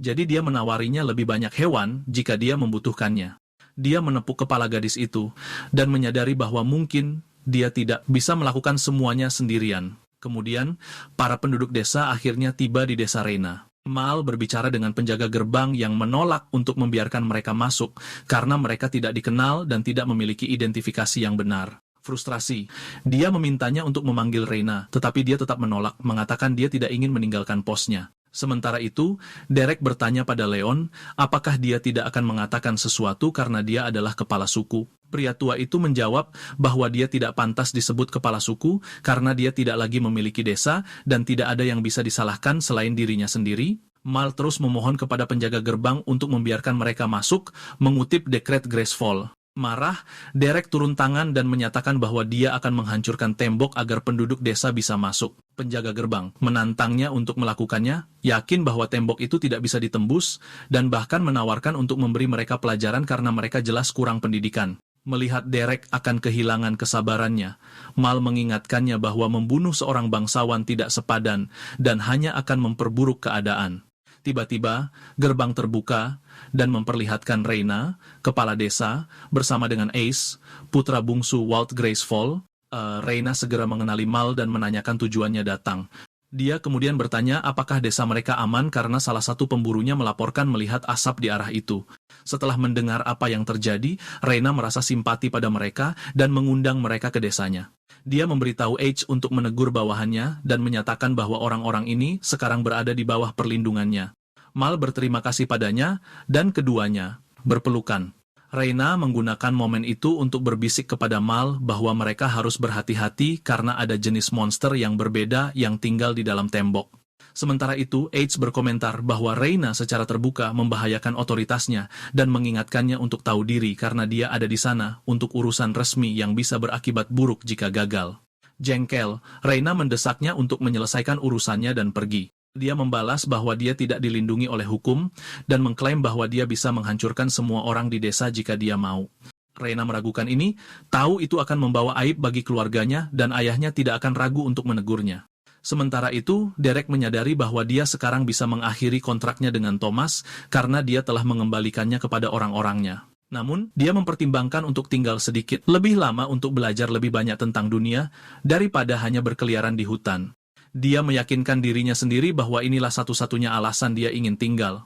Speaker 1: Jadi dia menawarinya lebih banyak hewan jika dia membutuhkannya. Dia menepuk kepala gadis itu, dan menyadari bahwa mungkin dia tidak bisa melakukan semuanya sendirian. Kemudian, para penduduk desa akhirnya tiba di desa Raina. Mal berbicara dengan penjaga gerbang yang menolak untuk membiarkan mereka masuk, karena mereka tidak dikenal dan tidak memiliki identifikasi yang benar. Frustrasi, dia memintanya untuk memanggil Raina, tetapi dia tetap menolak, mengatakan dia tidak ingin meninggalkan posnya. Sementara itu, Derek bertanya pada Leon, apakah dia tidak akan mengatakan sesuatu karena dia adalah kepala suku. Pria tua itu menjawab bahwa dia tidak pantas disebut kepala suku karena dia tidak lagi memiliki desa dan tidak ada yang bisa disalahkan selain dirinya sendiri. Mal terus memohon kepada penjaga gerbang untuk membiarkan mereka masuk, mengutip dekret Graceful. Marah, Derek turun tangan dan menyatakan bahwa dia akan menghancurkan tembok agar penduduk desa bisa masuk. Penjaga gerbang menantangnya untuk melakukannya, yakin bahwa tembok itu tidak bisa ditembus, dan bahkan menawarkan untuk memberi mereka pelajaran karena mereka jelas kurang pendidikan. Melihat Derek akan kehilangan kesabarannya, Mal mengingatkannya bahwa membunuh seorang bangsawan tidak sepadan dan hanya akan memperburuk keadaan. Tiba-tiba, gerbang terbuka dan memperlihatkan Raina, kepala desa, bersama dengan Ace, putra bungsu Walt Graceful. Raina segera mengenali Mal dan menanyakan tujuannya datang. Dia kemudian bertanya apakah desa mereka aman karena salah satu pemburunya melaporkan melihat asap di arah itu. Setelah mendengar apa yang terjadi, Raina merasa simpati pada mereka dan mengundang mereka ke desanya. Dia memberitahu H untuk menegur bawahannya dan menyatakan bahwa orang-orang ini sekarang berada di bawah perlindungannya. Mal berterima kasih padanya dan keduanya berpelukan. Raina menggunakan momen itu untuk berbisik kepada Mal bahwa mereka harus berhati-hati karena ada jenis monster yang berbeda yang tinggal di dalam tembok. Sementara itu, H berkomentar bahwa Raina secara terbuka membahayakan otoritasnya dan mengingatkannya untuk tahu diri karena dia ada di sana untuk urusan resmi yang bisa berakibat buruk jika gagal. Jengkel, Raina mendesaknya untuk menyelesaikan urusannya dan pergi. Dia membalas bahwa dia tidak dilindungi oleh hukum dan mengklaim bahwa dia bisa menghancurkan semua orang di desa jika dia mau. Raina meragukan ini, tahu itu akan membawa aib bagi keluarganya dan ayahnya tidak akan ragu untuk menegurnya. Sementara itu, Derek menyadari bahwa dia sekarang bisa mengakhiri kontraknya dengan Thomas karena dia telah mengembalikannya kepada orang-orangnya. Namun, dia mempertimbangkan untuk tinggal sedikit lebih lama untuk belajar lebih banyak tentang dunia daripada hanya berkeliaran di hutan. Dia meyakinkan dirinya sendiri bahwa inilah satu-satunya alasan dia ingin tinggal.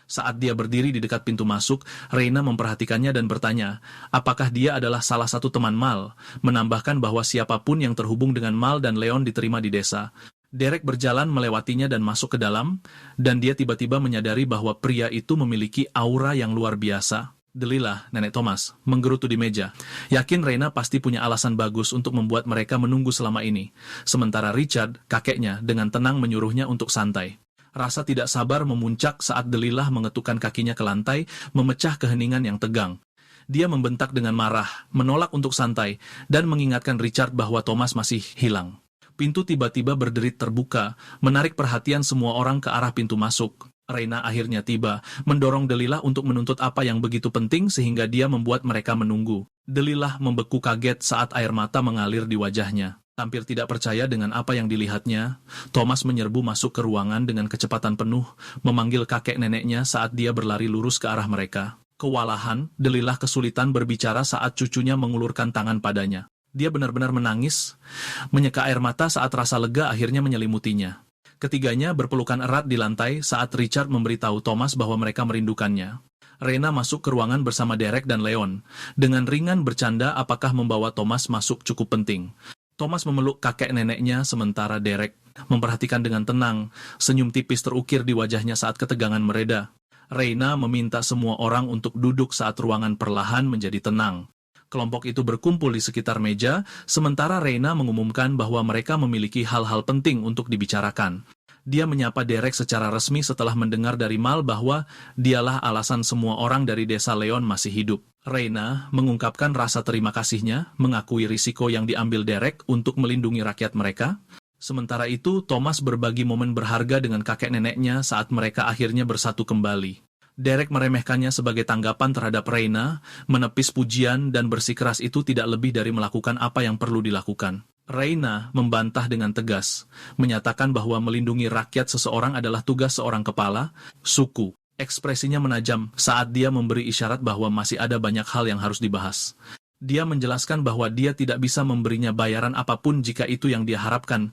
Speaker 1: Saat dia berdiri di dekat pintu masuk, Raina memperhatikannya dan bertanya, apakah dia adalah salah satu teman Mal, menambahkan bahwa siapapun yang terhubung dengan Mal dan Leon diterima di desa. Derek berjalan melewatinya dan masuk ke dalam, dan dia tiba-tiba menyadari bahwa pria itu memiliki aura yang luar biasa. Delilah, nenek Thomas, menggerutu di meja. Yakin Raina pasti punya alasan bagus untuk membuat mereka menunggu selama ini. Sementara Richard, kakeknya, dengan tenang menyuruhnya untuk santai. Rasa tidak sabar memuncak saat Delilah mengetukkan kakinya ke lantai, memecah keheningan yang tegang. Dia membentak dengan marah, menolak untuk santai, dan mengingatkan Richard bahwa Thomas masih hilang. Pintu tiba-tiba berderit terbuka, menarik perhatian semua orang ke arah pintu masuk. Raina akhirnya tiba, mendorong Delilah untuk menuntut apa yang begitu penting sehingga dia membuat mereka menunggu. Delilah membeku kaget saat air mata mengalir di wajahnya. Tampil tidak percaya dengan apa yang dilihatnya, Thomas menyerbu masuk ke ruangan dengan kecepatan penuh, memanggil kakek neneknya saat dia berlari lurus ke arah mereka. Kewalahan, Delilah kesulitan berbicara saat cucunya mengulurkan tangan padanya. Dia benar-benar menangis, menyeka air mata saat rasa lega akhirnya menyelimutinya. Ketiganya berpelukan erat di lantai saat Richard memberitahu Thomas bahwa mereka merindukannya. Reina masuk ke ruangan bersama Derek dan Leon. Dengan ringan bercanda apakah membawa Thomas masuk cukup penting. Thomas memeluk kakek neneknya sementara Derek memperhatikan dengan tenang, senyum tipis terukir di wajahnya saat ketegangan mereda. Reina meminta semua orang untuk duduk saat ruangan perlahan menjadi tenang. Kelompok itu berkumpul di sekitar meja, sementara Reina mengumumkan bahwa mereka memiliki hal-hal penting untuk dibicarakan. Dia menyapa Derek secara resmi setelah mendengar dari Mal bahwa dialah alasan semua orang dari desa Leon masih hidup. Reina mengungkapkan rasa terima kasihnya, mengakui risiko yang diambil Derek untuk melindungi rakyat mereka. Sementara itu, Thomas berbagi momen berharga dengan kakek neneknya saat mereka akhirnya bersatu kembali. Derek meremehkannya sebagai tanggapan terhadap Reina, menepis pujian dan bersikeras itu tidak lebih dari melakukan apa yang perlu dilakukan. Reina membantah dengan tegas, menyatakan bahwa melindungi rakyat seseorang adalah tugas seorang kepala suku. Ekspresinya menajam saat dia memberi isyarat bahwa masih ada banyak hal yang harus dibahas. Dia menjelaskan bahwa dia tidak bisa memberinya bayaran apapun jika itu yang dia harapkan.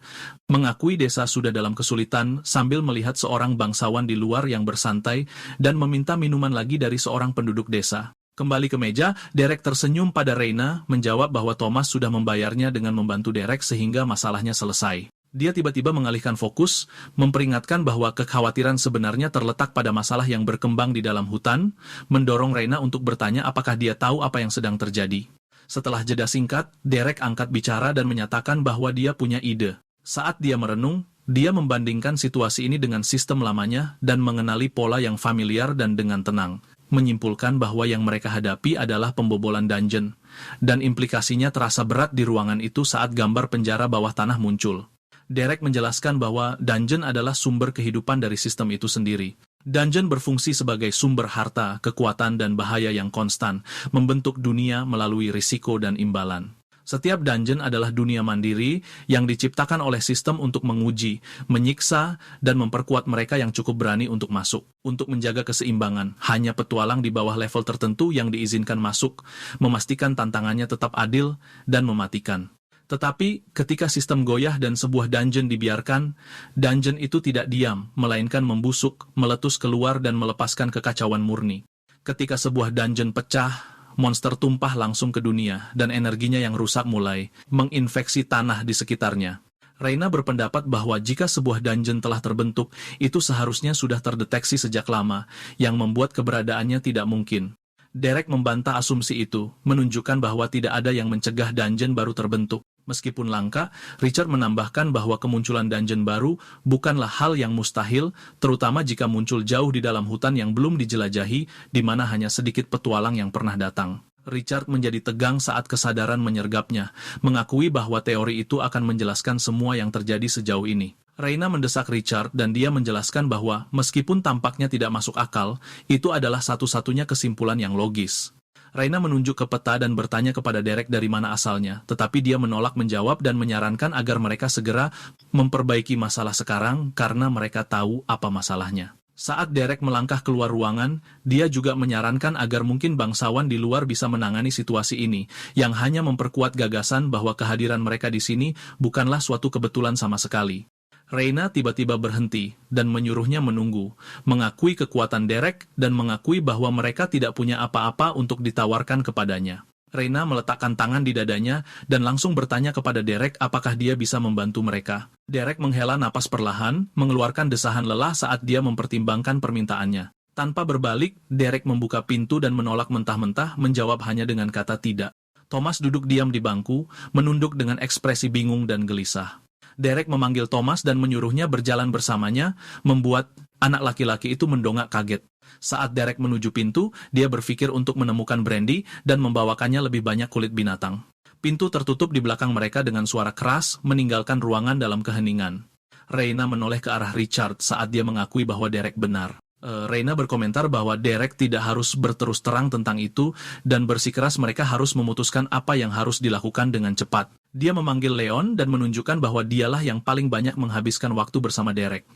Speaker 1: Mengakui desa sudah dalam kesulitan sambil melihat seorang bangsawan di luar yang bersantai dan meminta minuman lagi dari seorang penduduk desa. Kembali ke meja, Derek tersenyum pada Reina, menjawab bahwa Thomas sudah membayarnya dengan membantu Derek sehingga masalahnya selesai. Dia tiba-tiba mengalihkan fokus, memperingatkan bahwa kekhawatiran sebenarnya terletak pada masalah yang berkembang di dalam hutan, mendorong Reina untuk bertanya apakah dia tahu apa yang sedang terjadi. Setelah jeda singkat, Derek angkat bicara dan menyatakan bahwa dia punya ide. Saat dia merenung, dia membandingkan situasi ini dengan sistem lamanya dan mengenali pola yang familiar dan dengan tenang. Menyimpulkan bahwa yang mereka hadapi adalah pembobolan dungeon, dan implikasinya terasa berat di ruangan itu saat gambar penjara bawah tanah muncul. Derek menjelaskan bahwa dungeon adalah sumber kehidupan dari sistem itu sendiri. Dungeon berfungsi sebagai sumber harta, kekuatan, dan bahaya yang konstan, membentuk dunia melalui risiko dan imbalan. Setiap dungeon adalah dunia mandiri yang diciptakan oleh sistem untuk menguji, menyiksa, dan memperkuat mereka yang cukup berani untuk masuk. Untuk menjaga keseimbangan, hanya petualang di bawah level tertentu yang diizinkan masuk, memastikan tantangannya tetap adil dan mematikan. Tetapi, ketika sistem goyah dan sebuah dungeon dibiarkan, dungeon itu tidak diam, melainkan membusuk, meletus keluar dan melepaskan kekacauan murni. Ketika sebuah dungeon pecah, monster tumpah langsung ke dunia, dan energinya yang rusak mulai menginfeksi tanah di sekitarnya. Reina berpendapat bahwa jika sebuah dungeon telah terbentuk, itu seharusnya sudah terdeteksi sejak lama, yang membuat keberadaannya tidak mungkin. Derek membantah asumsi itu, menunjukkan bahwa tidak ada yang mencegah dungeon baru terbentuk. Meskipun langka, Richard menambahkan bahwa kemunculan dungeon baru bukanlah hal yang mustahil, terutama jika muncul jauh di dalam hutan yang belum dijelajahi, di mana hanya sedikit petualang yang pernah datang. Richard menjadi tegang saat kesadaran menyergapnya, mengakui bahwa teori itu akan menjelaskan semua yang terjadi sejauh ini. Reina mendesak Richard dan dia menjelaskan bahwa meskipun tampaknya tidak masuk akal, itu adalah satu-satunya kesimpulan yang logis. Reina menunjuk ke peta dan bertanya kepada Derek dari mana asalnya, tetapi dia menolak menjawab dan menyarankan agar mereka segera memperbaiki masalah sekarang karena mereka tahu apa masalahnya. Saat Derek melangkah keluar ruangan, dia juga menyarankan agar mungkin bangsawan di luar bisa menangani situasi ini, yang hanya memperkuat gagasan bahwa kehadiran mereka di sini bukanlah suatu kebetulan sama sekali. Reina tiba-tiba berhenti dan menyuruhnya menunggu, mengakui kekuatan Derek dan mengakui bahwa mereka tidak punya apa-apa untuk ditawarkan kepadanya. Reina meletakkan tangan di dadanya dan langsung bertanya kepada Derek apakah dia bisa membantu mereka. Derek menghela napas perlahan, mengeluarkan desahan lelah saat dia mempertimbangkan permintaannya. Tanpa berbalik, Derek membuka pintu dan menolak mentah-mentah, menjawab hanya dengan kata tidak. Thomas duduk diam di bangku, menunduk dengan ekspresi bingung dan gelisah. Derek memanggil Thomas dan menyuruhnya berjalan bersamanya, membuat anak laki-laki itu mendongak kaget. Saat Derek menuju pintu, dia berpikir untuk menemukan brandy dan membawakannya lebih banyak kulit binatang. Pintu tertutup di belakang mereka dengan suara keras, meninggalkan ruangan dalam keheningan. Reina menoleh ke arah Richard saat dia mengakui bahwa Derek benar. Reina berkomentar bahwa Derek tidak harus berterus terang tentang itu dan bersikeras mereka harus memutuskan apa yang harus dilakukan dengan cepat. Dia memanggil Leon dan menunjukkan bahwa dialah yang paling banyak menghabiskan waktu bersama Derek.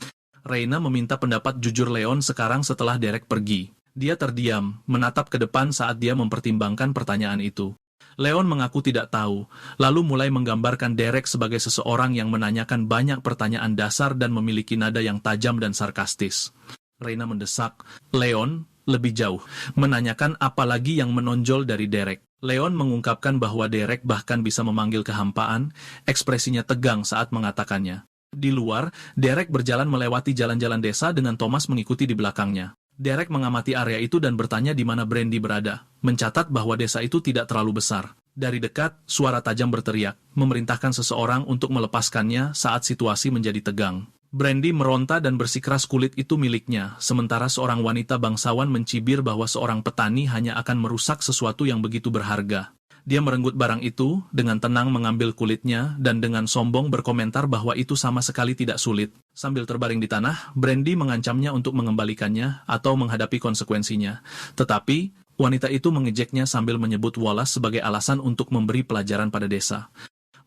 Speaker 1: Reina meminta pendapat jujur Leon sekarang setelah Derek pergi. Dia terdiam, menatap ke depan saat dia mempertimbangkan pertanyaan itu. Leon mengaku tidak tahu, lalu mulai menggambarkan Derek sebagai seseorang yang menanyakan banyak pertanyaan dasar dan memiliki nada yang tajam dan sarkastis. Reina mendesak, "Leon, lebih jauh, menanyakan apa lagi yang menonjol dari Derek. Leon mengungkapkan bahwa Derek bahkan bisa memanggil kehampaan, ekspresinya tegang saat mengatakannya. Di luar, Derek berjalan melewati jalan-jalan desa dengan Thomas mengikuti di belakangnya. Derek mengamati area itu dan bertanya di mana Brandy berada, mencatat bahwa desa itu tidak terlalu besar. Dari dekat, suara tajam berteriak, memerintahkan seseorang untuk melepaskannya saat situasi menjadi tegang. Brandy meronta dan bersikeras kulit itu miliknya, sementara seorang wanita bangsawan mencibir bahwa seorang petani hanya akan merusak sesuatu yang begitu berharga. Dia merenggut barang itu, dengan tenang mengambil kulitnya, dan dengan sombong berkomentar bahwa itu sama sekali tidak sulit. Sambil terbaring di tanah, Brandy mengancamnya untuk mengembalikannya atau menghadapi konsekuensinya. Tetapi, wanita itu mengejeknya sambil menyebut Wallace sebagai alasan untuk memberi pelajaran pada desa.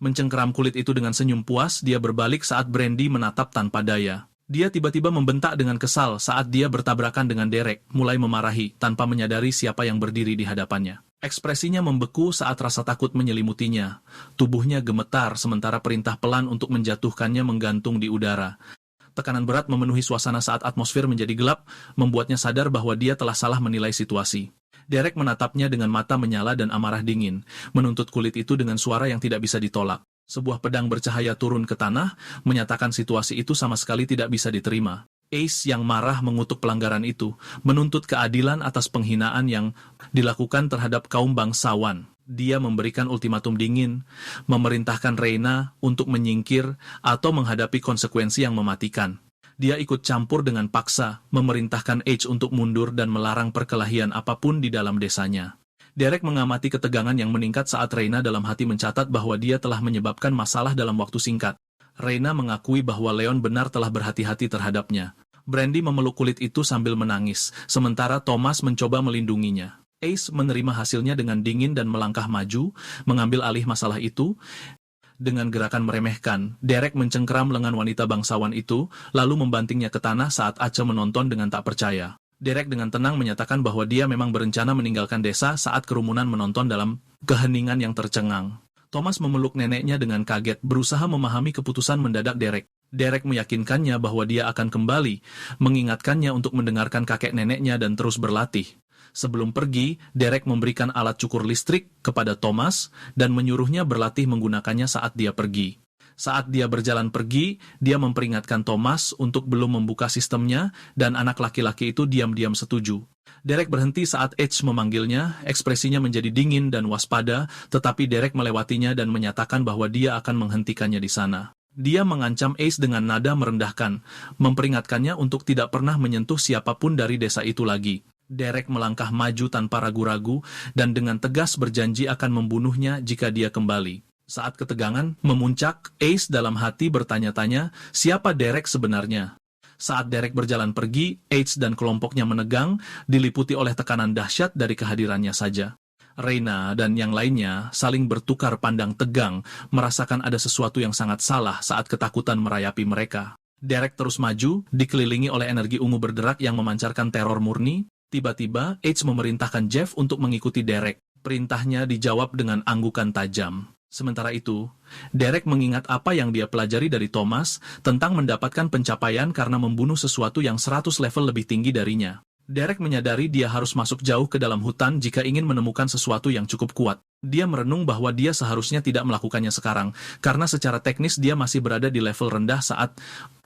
Speaker 1: Mencengkeram kulit itu dengan senyum puas, dia berbalik saat Brandy menatap tanpa daya. Dia tiba-tiba membentak dengan kesal saat dia bertabrakan dengan Derek, mulai memarahi tanpa menyadari siapa yang berdiri di hadapannya. Ekspresinya membeku saat rasa takut menyelimutinya. Tubuhnya gemetar sementara perintah pelan untuk menjatuhkannya menggantung di udara. Tekanan berat memenuhi suasana saat atmosfer menjadi gelap, membuatnya sadar bahwa dia telah salah menilai situasi. Derek menatapnya dengan mata menyala dan amarah dingin, menuntut kulit itu dengan suara yang tidak bisa ditolak. Sebuah pedang bercahaya turun ke tanah, menyatakan situasi itu sama sekali tidak bisa diterima. Ace yang marah mengutuk pelanggaran itu, menuntut keadilan atas penghinaan yang dilakukan terhadap kaum bangsawan. Dia memberikan ultimatum dingin, memerintahkan Reina untuk menyingkir atau menghadapi konsekuensi yang mematikan. Dia ikut campur dengan paksa, memerintahkan Ace untuk mundur dan melarang perkelahian apapun di dalam desanya. Derek mengamati ketegangan yang meningkat saat Reina dalam hati mencatat bahwa dia telah menyebabkan masalah dalam waktu singkat. Reina mengakui bahwa Leon benar telah berhati-hati terhadapnya. Brandy memeluk kulit itu sambil menangis, sementara Thomas mencoba melindunginya. Ace menerima hasilnya dengan dingin dan melangkah maju, mengambil alih masalah itu. Dengan gerakan meremehkan, Derek mencengkeram lengan wanita bangsawan itu, lalu membantingnya ke tanah saat Ace menonton dengan tak percaya. Derek dengan tenang menyatakan bahwa dia memang berencana meninggalkan desa saat kerumunan menonton dalam keheningan yang tercengang. Thomas memeluk neneknya dengan kaget, berusaha memahami keputusan mendadak Derek. Derek meyakinkannya bahwa dia akan kembali, mengingatkannya untuk mendengarkan kakek neneknya dan terus berlatih. Sebelum pergi, Derek memberikan alat cukur listrik kepada Thomas dan menyuruhnya berlatih menggunakannya saat dia pergi. Saat dia berjalan pergi, dia memperingatkan Thomas untuk belum membuka sistemnya dan anak laki-laki itu diam-diam setuju. Derek berhenti saat Ace memanggilnya, ekspresinya menjadi dingin dan waspada, tetapi Derek melewatinya dan menyatakan bahwa dia akan menghentikannya di sana. Dia mengancam Ace dengan nada merendahkan, memperingatkannya untuk tidak pernah menyentuh siapapun dari desa itu lagi. Derek melangkah maju tanpa ragu-ragu dan dengan tegas berjanji akan membunuhnya jika dia kembali. Saat ketegangan memuncak, Ace dalam hati bertanya-tanya, siapa Derek sebenarnya? Saat Derek berjalan pergi, Ace dan kelompoknya menegang, diliputi oleh tekanan dahsyat dari kehadirannya saja. Reina dan yang lainnya saling bertukar pandang tegang, merasakan ada sesuatu yang sangat salah saat ketakutan merayapi mereka. Derek terus maju, dikelilingi oleh energi ungu berderak yang memancarkan teror murni. Tiba-tiba, Ace memerintahkan Jeff untuk mengikuti Derek. Perintahnya dijawab dengan anggukan tajam. Sementara itu, Derek mengingat apa yang dia pelajari dari Thomas tentang mendapatkan pencapaian karena membunuh sesuatu yang 100 level lebih tinggi darinya. Derek menyadari dia harus masuk jauh ke dalam hutan jika ingin menemukan sesuatu yang cukup kuat. Dia merenung bahwa dia seharusnya tidak melakukannya sekarang, karena secara teknis dia masih berada di level rendah saat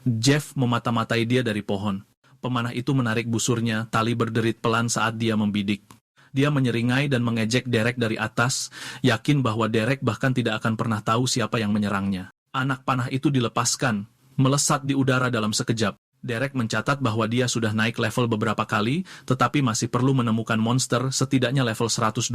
Speaker 1: Jeff memata-matai dia dari pohon. Pemanah itu menarik busurnya, tali berderit pelan saat dia membidik. Dia menyeringai dan mengejek Derek dari atas, yakin bahwa Derek bahkan tidak akan pernah tahu siapa yang menyerangnya. Anak panah itu dilepaskan, melesat di udara dalam sekejap. Derek mencatat bahwa dia sudah naik level beberapa kali, tetapi masih perlu menemukan monster setidaknya level 112.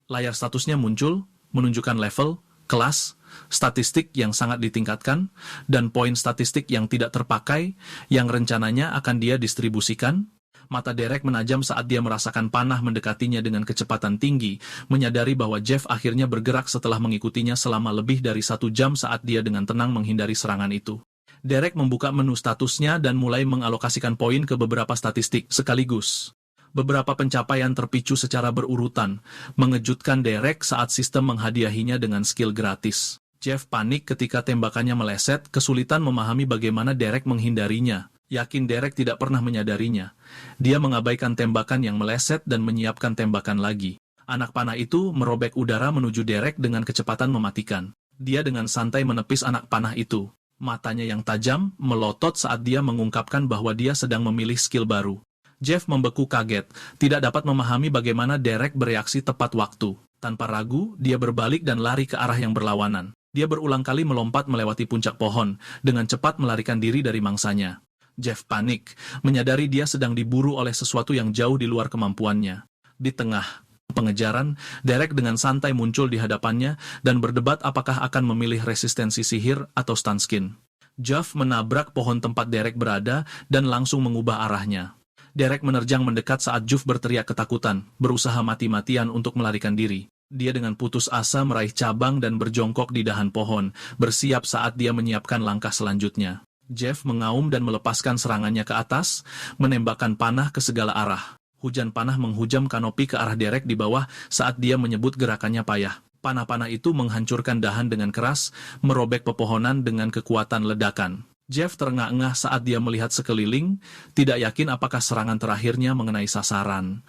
Speaker 1: Layar statusnya muncul, menunjukkan level, kelas, statistik yang sangat ditingkatkan, dan poin statistik yang tidak terpakai, yang rencananya akan dia distribusikan. Mata Derek menajam saat dia merasakan panah mendekatinya dengan kecepatan tinggi, menyadari bahwa Jeff akhirnya bergerak setelah mengikutinya selama lebih dari 1 jam saat dia dengan tenang menghindari serangan itu. Derek membuka menu statusnya dan mulai mengalokasikan poin ke beberapa statistik sekaligus. Beberapa pencapaian terpicu secara berurutan, mengejutkan Derek saat sistem menghadiahinya dengan skill gratis. Jeff panik ketika tembakannya meleset, kesulitan memahami bagaimana Derek menghindarinya. Yakin Derek tidak pernah menyadarinya. Dia mengabaikan tembakan yang meleset dan menyiapkan tembakan lagi. Anak panah itu merobek udara menuju Derek dengan kecepatan mematikan. Dia dengan santai menepis anak panah itu. Matanya yang tajam melotot saat dia mengungkapkan bahwa dia sedang memilih skill baru. Jeff membeku kaget, tidak dapat memahami bagaimana Derek bereaksi tepat waktu. Tanpa ragu, dia berbalik dan lari ke arah yang berlawanan. Dia berulang kali melompat melewati puncak pohon, dengan cepat melarikan diri dari mangsanya. Jeff panik, menyadari dia sedang diburu oleh sesuatu yang jauh di luar kemampuannya. Di tengah pengejaran, Derek dengan santai muncul di hadapannya dan berdebat apakah akan memilih resistensi sihir atau stun skin. Jeff menabrak pohon tempat Derek berada dan langsung mengubah arahnya. Derek menerjang mendekat saat Jeff berteriak ketakutan, berusaha mati-matian untuk melarikan diri. Dia dengan putus asa meraih cabang dan berjongkok di dahan pohon, bersiap saat dia menyiapkan langkah selanjutnya. Jeff mengaum dan melepaskan serangannya ke atas, menembakkan panah ke segala arah. Hujan panah menghujam kanopi ke arah Derek di bawah saat dia menyebut gerakannya payah. Panah-panah itu menghancurkan dahan dengan keras, merobek pepohonan dengan kekuatan ledakan. Jeff terengah-engah saat dia melihat sekeliling, tidak yakin apakah serangan terakhirnya mengenai sasaran.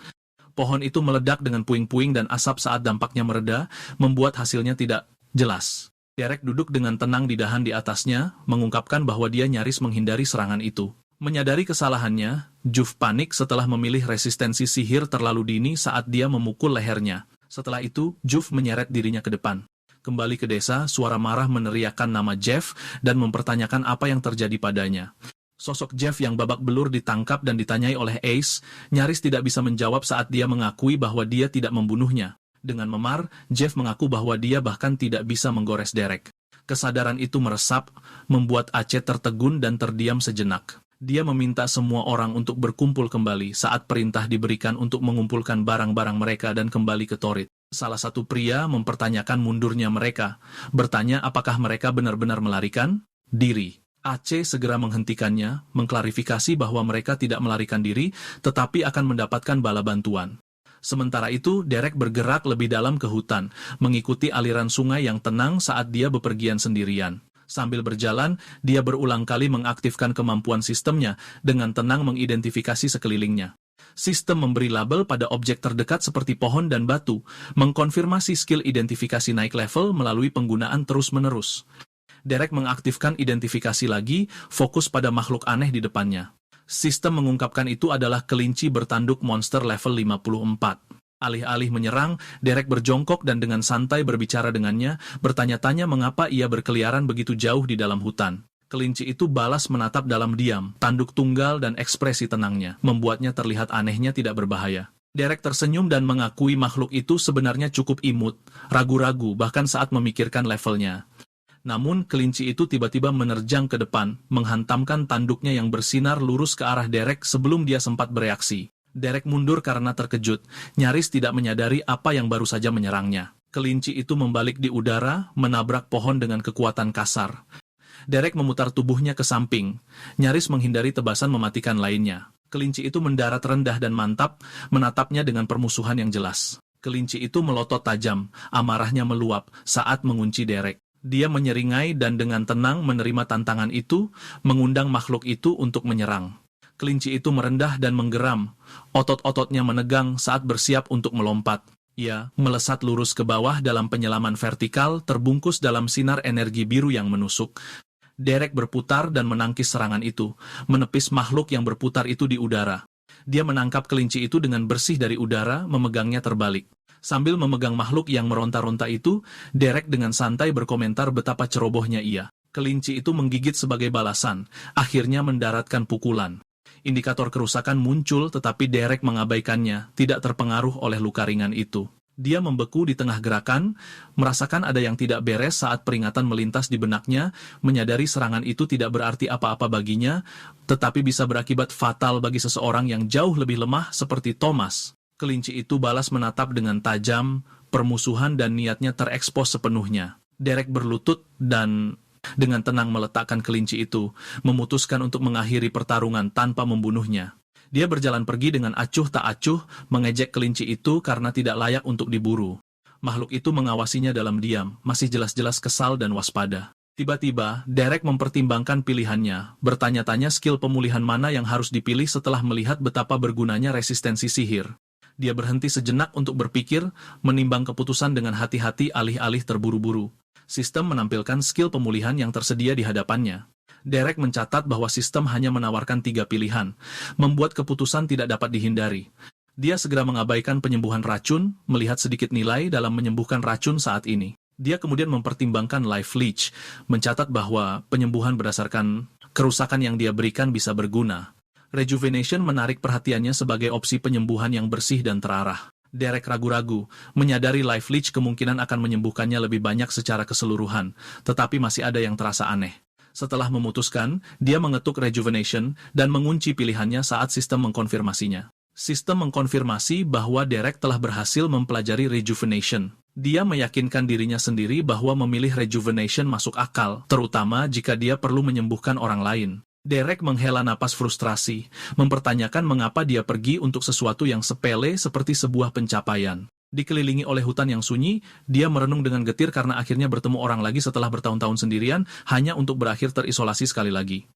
Speaker 1: Pohon itu meledak dengan puing-puing dan asap saat dampaknya mereda, membuat hasilnya tidak jelas. Derek duduk dengan tenang di dahan di atasnya, mengungkapkan bahwa dia nyaris menghindari serangan itu. Menyadari kesalahannya, Jeff panik setelah memilih resistensi sihir terlalu dini saat dia memukul lehernya. Setelah itu, Jeff menyeret dirinya ke depan. Kembali ke desa, suara marah meneriakkan nama Jeff dan mempertanyakan apa yang terjadi padanya. Sosok Jeff yang babak belur ditangkap dan ditanyai oleh Ace, nyaris tidak bisa menjawab saat dia mengakui bahwa dia tidak membunuhnya. Dengan memar, Jeff mengaku bahwa dia bahkan tidak bisa menggores Derek. Kesadaran itu meresap, membuat Aceh tertegun dan terdiam sejenak. Dia meminta semua orang untuk berkumpul kembali saat perintah diberikan untuk mengumpulkan barang-barang mereka dan kembali ke Torit. Salah satu pria mempertanyakan mundurnya mereka, bertanya apakah mereka benar-benar melarikan diri. Aceh segera menghentikannya, mengklarifikasi bahwa mereka tidak melarikan diri, tetapi akan mendapatkan bala bantuan. Sementara itu, Derek bergerak lebih dalam ke hutan, mengikuti aliran sungai yang tenang saat dia bepergian sendirian. Sambil berjalan, dia berulang kali mengaktifkan kemampuan sistemnya dengan tenang mengidentifikasi sekelilingnya. Sistem memberi label pada objek terdekat seperti pohon dan batu, mengkonfirmasi skill identifikasi naik level melalui penggunaan terus-menerus. Derek mengaktifkan identifikasi lagi, fokus pada makhluk aneh di depannya. Sistem mengungkapkan itu adalah kelinci bertanduk monster level 54. Alih-alih menyerang, Derek berjongkok dan dengan santai berbicara dengannya, bertanya-tanya mengapa ia berkeliaran begitu jauh di dalam hutan. Kelinci itu balas menatap dalam diam, tanduk tunggal dan ekspresi tenangnya, membuatnya terlihat anehnya tidak berbahaya. Derek tersenyum dan mengakui makhluk itu sebenarnya cukup imut, ragu-ragu bahkan saat memikirkan levelnya. Namun, kelinci itu tiba-tiba menerjang ke depan, menghantamkan tanduknya yang bersinar lurus ke arah Derek sebelum dia sempat bereaksi. Derek mundur karena terkejut, nyaris tidak menyadari apa yang baru saja menyerangnya. Kelinci itu membalik di udara, menabrak pohon dengan kekuatan kasar. Derek memutar tubuhnya ke samping, nyaris menghindari tebasan mematikan lainnya. Kelinci itu mendarat rendah dan mantap, menatapnya dengan permusuhan yang jelas. Kelinci itu melotot tajam, amarahnya meluap saat mengunci Derek. Dia menyeringai dan dengan tenang menerima tantangan itu, mengundang makhluk itu untuk menyerang. Kelinci itu merendah dan menggeram, otot-ototnya menegang saat bersiap untuk melompat. Ia melesat lurus ke bawah dalam penyelaman vertikal terbungkus dalam sinar energi biru yang menusuk. Derek berputar dan menangkis serangan itu, menepis makhluk yang berputar itu di udara. Dia menangkap kelinci itu dengan bersih dari udara, memegangnya terbalik. Sambil memegang makhluk yang meronta-ronta itu, Derek dengan santai berkomentar betapa cerobohnya ia. Kelinci itu menggigit sebagai balasan, akhirnya mendaratkan pukulan. Indikator kerusakan muncul tetapi Derek mengabaikannya, tidak terpengaruh oleh luka ringan itu. Dia membeku di tengah gerakan, merasakan ada yang tidak beres saat peringatan melintas di benaknya, menyadari serangan itu tidak berarti apa-apa baginya, tetapi bisa berakibat fatal bagi seseorang yang jauh lebih lemah seperti Thomas. Kelinci itu balas menatap dengan tajam, permusuhan dan niatnya terekspos sepenuhnya. Derek berlutut dan dengan tenang meletakkan kelinci itu, memutuskan untuk mengakhiri pertarungan tanpa membunuhnya. Dia berjalan pergi dengan acuh tak acuh, mengejek kelinci itu karena tidak layak untuk diburu. Makhluk itu mengawasinya dalam diam, masih jelas-jelas kesal dan waspada. Tiba-tiba, Derek mempertimbangkan pilihannya, bertanya-tanya skill pemulihan mana yang harus dipilih setelah melihat betapa bergunanya resistensi sihir. Dia berhenti sejenak untuk berpikir, menimbang keputusan dengan hati-hati alih-alih terburu-buru. Sistem menampilkan skill pemulihan yang tersedia di hadapannya. Derek mencatat bahwa sistem hanya menawarkan 3 pilihan, membuat keputusan tidak dapat dihindari. Dia segera mengabaikan penyembuhan racun, melihat sedikit nilai dalam menyembuhkan racun saat ini. Dia kemudian mempertimbangkan Life Leech, mencatat bahwa penyembuhan berdasarkan kerusakan yang dia berikan bisa berguna. Rejuvenation menarik perhatiannya sebagai opsi penyembuhan yang bersih dan terarah. Derek ragu-ragu, menyadari Life Leech kemungkinan akan menyembuhkannya lebih banyak secara keseluruhan, tetapi masih ada yang terasa aneh. Setelah memutuskan, dia mengetuk Rejuvenation dan mengunci pilihannya saat sistem mengkonfirmasinya. Sistem mengkonfirmasi bahwa Derek telah berhasil mempelajari Rejuvenation. Dia meyakinkan dirinya sendiri bahwa memilih Rejuvenation masuk akal, terutama jika dia perlu menyembuhkan orang lain. Derek menghela napas frustrasi, mempertanyakan mengapa dia pergi untuk sesuatu yang sepele seperti sebuah pencapaian. Dikelilingi oleh hutan yang sunyi, dia merenung dengan getir karena akhirnya bertemu orang lagi setelah bertahun-tahun sendirian, hanya untuk berakhir terisolasi sekali lagi.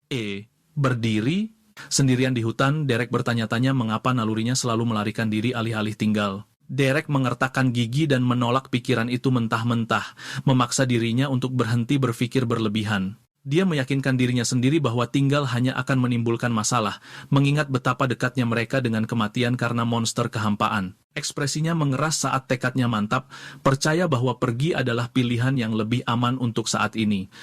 Speaker 1: Berdiri sendirian di hutan, Derek bertanya-tanya mengapa nalurinya selalu melarikan diri alih-alih tinggal. Derek mengertakkan gigi dan menolak pikiran itu mentah-mentah, memaksa dirinya untuk berhenti berpikir berlebihan. Dia meyakinkan dirinya sendiri bahwa tinggal hanya akan menimbulkan masalah, mengingat betapa dekatnya mereka dengan kematian karena monster kehampaan. Ekspresinya mengeras saat tekadnya mantap, percaya bahwa pergi adalah pilihan yang lebih aman untuk saat ini.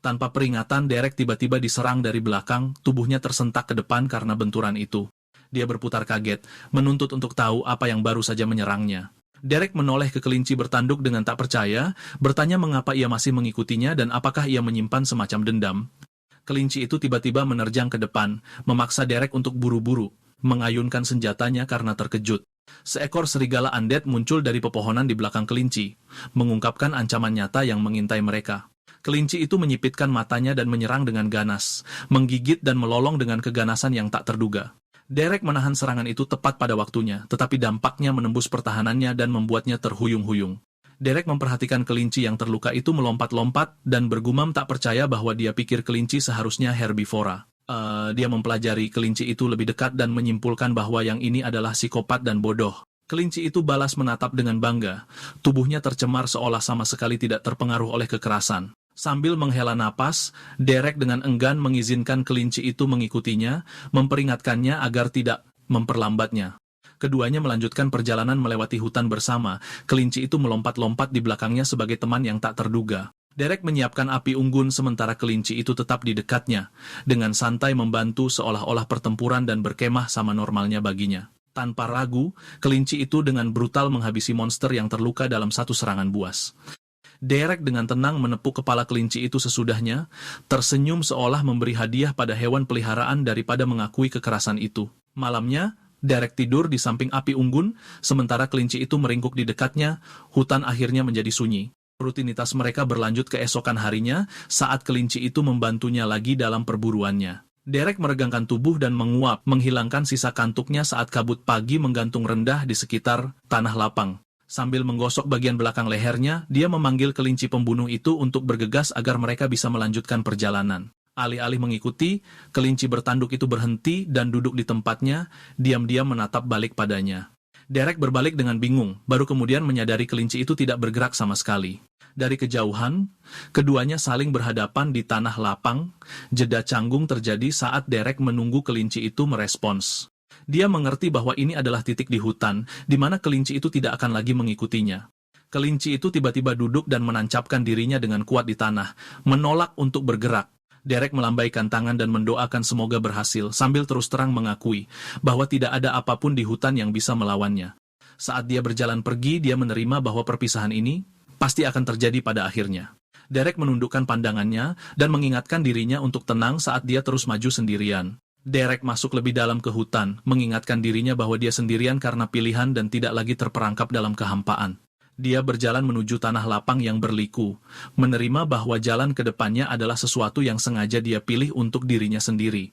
Speaker 1: Tanpa peringatan, Derek tiba-tiba diserang dari belakang, tubuhnya tersentak ke depan karena benturan itu. Dia berputar kaget, menuntut untuk tahu apa yang baru saja menyerangnya. Derek menoleh ke kelinci bertanduk dengan tak percaya, bertanya mengapa ia masih mengikutinya dan apakah ia menyimpan semacam dendam. Kelinci itu tiba-tiba menerjang ke depan, memaksa Derek untuk buru-buru, mengayunkan senjatanya karena terkejut. Seekor serigala undead muncul dari pepohonan di belakang kelinci, mengungkapkan ancaman nyata yang mengintai mereka. Kelinci itu menyipitkan matanya dan menyerang dengan ganas, menggigit dan melolong dengan keganasan yang tak terduga. Derek menahan serangan itu tepat pada waktunya, tetapi dampaknya menembus pertahanannya dan membuatnya terhuyung-huyung. Derek memperhatikan kelinci yang terluka itu melompat-lompat dan bergumam tak percaya bahwa dia pikir kelinci seharusnya herbivora. Dia mempelajari kelinci itu lebih dekat dan menyimpulkan bahwa yang ini adalah psikopat dan bodoh. Kelinci itu balas menatap dengan bangga, tubuhnya tercemar seolah sama sekali tidak terpengaruh oleh kekerasan. Sambil menghela napas, Derek dengan enggan mengizinkan kelinci itu mengikutinya, memperingatkannya agar tidak memperlambatnya. Keduanya melanjutkan perjalanan melewati hutan bersama, kelinci itu melompat-lompat di belakangnya sebagai teman yang tak terduga. Derek menyiapkan api unggun sementara kelinci itu tetap di dekatnya, dengan santai membantu seolah-olah pertempuran dan berkemah sama normalnya baginya. Tanpa ragu, kelinci itu dengan brutal menghabisi monster yang terluka dalam satu serangan buas. Derek dengan tenang menepuk kepala kelinci itu sesudahnya, tersenyum seolah memberi hadiah pada hewan peliharaan daripada mengakui kekerasan itu. Malamnya, Derek tidur di samping api unggun, sementara kelinci itu meringkuk di dekatnya, hutan akhirnya menjadi sunyi. Rutinitas mereka berlanjut keesokan harinya, saat kelinci itu membantunya lagi dalam perburuannya. Derek meregangkan tubuh dan menguap, menghilangkan sisa kantuknya saat kabut pagi menggantung rendah di sekitar tanah lapang. Sambil menggosok bagian belakang lehernya, dia memanggil kelinci pembunuh itu untuk bergegas agar mereka bisa melanjutkan perjalanan. Alih-alih mengikuti, kelinci bertanduk itu berhenti dan duduk di tempatnya, diam-diam menatap balik padanya. Derek berbalik dengan bingung, baru kemudian menyadari kelinci itu tidak bergerak sama sekali. Dari kejauhan, keduanya saling berhadapan di tanah lapang, jeda canggung terjadi saat Derek menunggu kelinci itu merespons. Dia mengerti bahwa ini adalah titik di hutan, di mana kelinci itu tidak akan lagi mengikutinya. Kelinci itu tiba-tiba duduk dan menancapkan dirinya dengan kuat di tanah, menolak untuk bergerak. Derek melambaikan tangan dan mendoakan semoga berhasil, sambil terus terang mengakui bahwa tidak ada apapun di hutan yang bisa melawannya. Saat dia berjalan pergi, dia menerima bahwa perpisahan ini pasti akan terjadi pada akhirnya. Derek menundukkan pandangannya dan mengingatkan dirinya untuk tenang saat dia terus maju sendirian. Derek masuk lebih dalam ke hutan, mengingatkan dirinya bahwa dia sendirian karena pilihan dan tidak lagi terperangkap dalam kehampaan. Dia berjalan menuju tanah lapang yang berliku, menerima bahwa jalan ke depannya adalah sesuatu yang sengaja dia pilih untuk dirinya sendiri.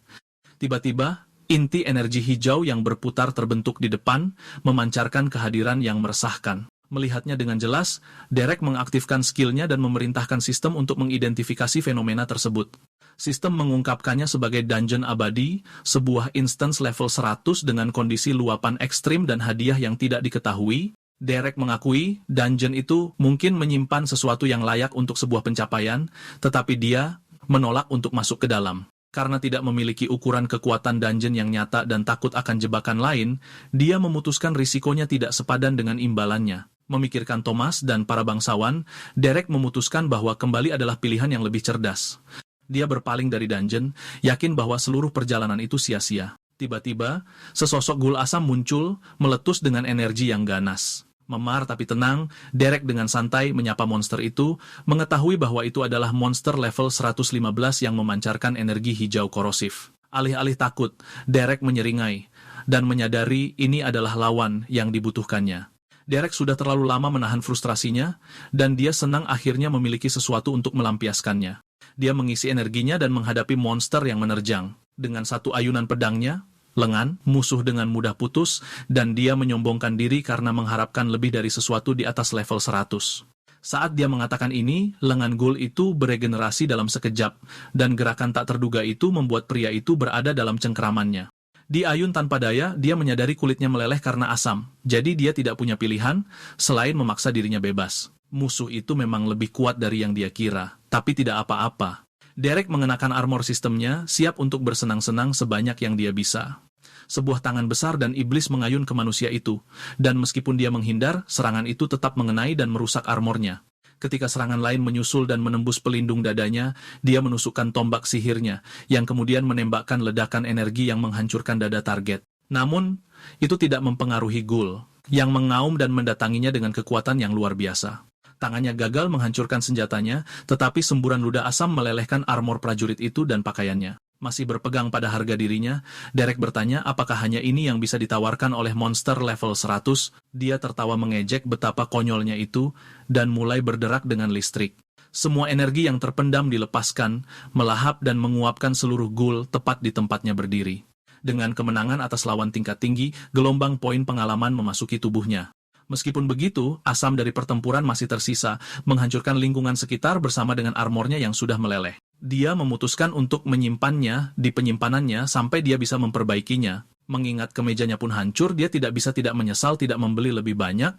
Speaker 1: Tiba-tiba, inti energi hijau yang berputar terbentuk di depan, memancarkan kehadiran yang meresahkan. Melihatnya dengan jelas, Derek mengaktifkan skillnya dan memerintahkan sistem untuk mengidentifikasi fenomena tersebut. Sistem mengungkapkannya sebagai dungeon abadi, sebuah instance level 100 dengan kondisi luapan ekstrim dan hadiah yang tidak diketahui. Derek mengakui dungeon itu mungkin menyimpan sesuatu yang layak untuk sebuah pencapaian, tetapi dia menolak untuk masuk ke dalam. Karena tidak memiliki ukuran kekuatan dungeon yang nyata dan takut akan jebakan lain, dia memutuskan risikonya tidak sepadan dengan imbalannya. Memikirkan Thomas dan para bangsawan, Derek memutuskan bahwa kembali adalah pilihan yang lebih cerdas. Dia berpaling dari dungeon, yakin bahwa seluruh perjalanan itu sia-sia. Tiba-tiba, sesosok ghoul asam muncul, meletus dengan energi yang ganas. Memar tapi tenang, Derek dengan santai menyapa monster itu, mengetahui bahwa itu adalah monster level 115 yang memancarkan energi hijau korosif. Alih-alih takut, Derek menyeringai, dan menyadari ini adalah lawan yang dibutuhkannya. Derek sudah terlalu lama menahan frustrasinya, dan dia senang akhirnya memiliki sesuatu untuk melampiaskannya. Dia mengisi energinya dan menghadapi monster yang menerjang. Dengan satu ayunan pedangnya, lengan, musuh dengan mudah putus, dan dia menyombongkan diri karena mengharapkan lebih dari sesuatu di atas level 100. Saat dia mengatakan ini, lengan ghoul itu beregenerasi dalam sekejap, dan gerakan tak terduga itu membuat pria itu berada dalam cengkeramannya. Di ayun tanpa daya, dia menyadari kulitnya meleleh karena asam, jadi dia tidak punya pilihan selain memaksa dirinya bebas. Musuh itu memang lebih kuat dari yang dia kira, tapi tidak apa-apa. Derek mengenakan armor sistemnya, siap untuk bersenang-senang sebanyak yang dia bisa. Sebuah tangan besar dan iblis mengayun ke manusia itu, dan meskipun dia menghindar, serangan itu tetap mengenai dan merusak armornya. Ketika serangan lain menyusul dan menembus pelindung dadanya, dia menusukkan tombak sihirnya, yang kemudian menembakkan ledakan energi yang menghancurkan dada target. Namun, itu tidak mempengaruhi ghoul, yang mengaum dan mendatanginya dengan kekuatan yang luar biasa. Tangannya gagal menghancurkan senjatanya, tetapi semburan ludah asam melelehkan armor prajurit itu dan pakaiannya. Masih berpegang pada harga dirinya, Derek bertanya apakah hanya ini yang bisa ditawarkan oleh monster level 100. Dia tertawa mengejek betapa konyolnya itu, dan mulai berderak dengan listrik. Semua energi yang terpendam dilepaskan, melahap dan menguapkan seluruh ghoul tepat di tempatnya berdiri. Dengan kemenangan atas lawan tingkat tinggi, gelombang poin pengalaman memasuki tubuhnya. Meskipun begitu, asam dari pertempuran masih tersisa, menghancurkan lingkungan sekitar bersama dengan armornya yang sudah meleleh. Dia memutuskan untuk menyimpannya di penyimpanannya sampai dia bisa memperbaikinya. Mengingat kemejanya pun hancur, dia tidak bisa tidak menyesal tidak membeli lebih banyak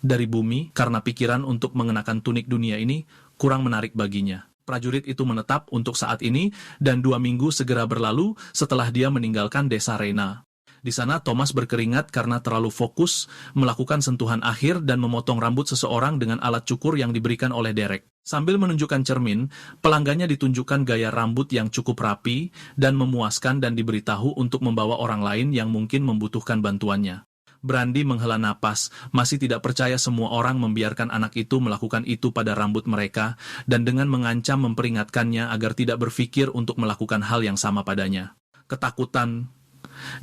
Speaker 1: dari bumi karena pikiran untuk mengenakan tunik dunia ini kurang menarik baginya. Prajurit itu menetap untuk saat ini, dan 2 minggu segera berlalu setelah dia meninggalkan desa Reina. Di sana, Thomas berkeringat karena terlalu fokus melakukan sentuhan akhir dan memotong rambut seseorang dengan alat cukur yang diberikan oleh Derek. Sambil menunjukkan cermin, pelanggannya ditunjukkan gaya rambut yang cukup rapi dan memuaskan dan diberitahu untuk membawa orang lain yang mungkin membutuhkan bantuannya. Brandy menghela napas, masih tidak percaya semua orang membiarkan anak itu melakukan itu pada rambut mereka, dan dengan mengancam memperingatkannya agar tidak berpikir untuk melakukan hal yang sama padanya. Ketakutan.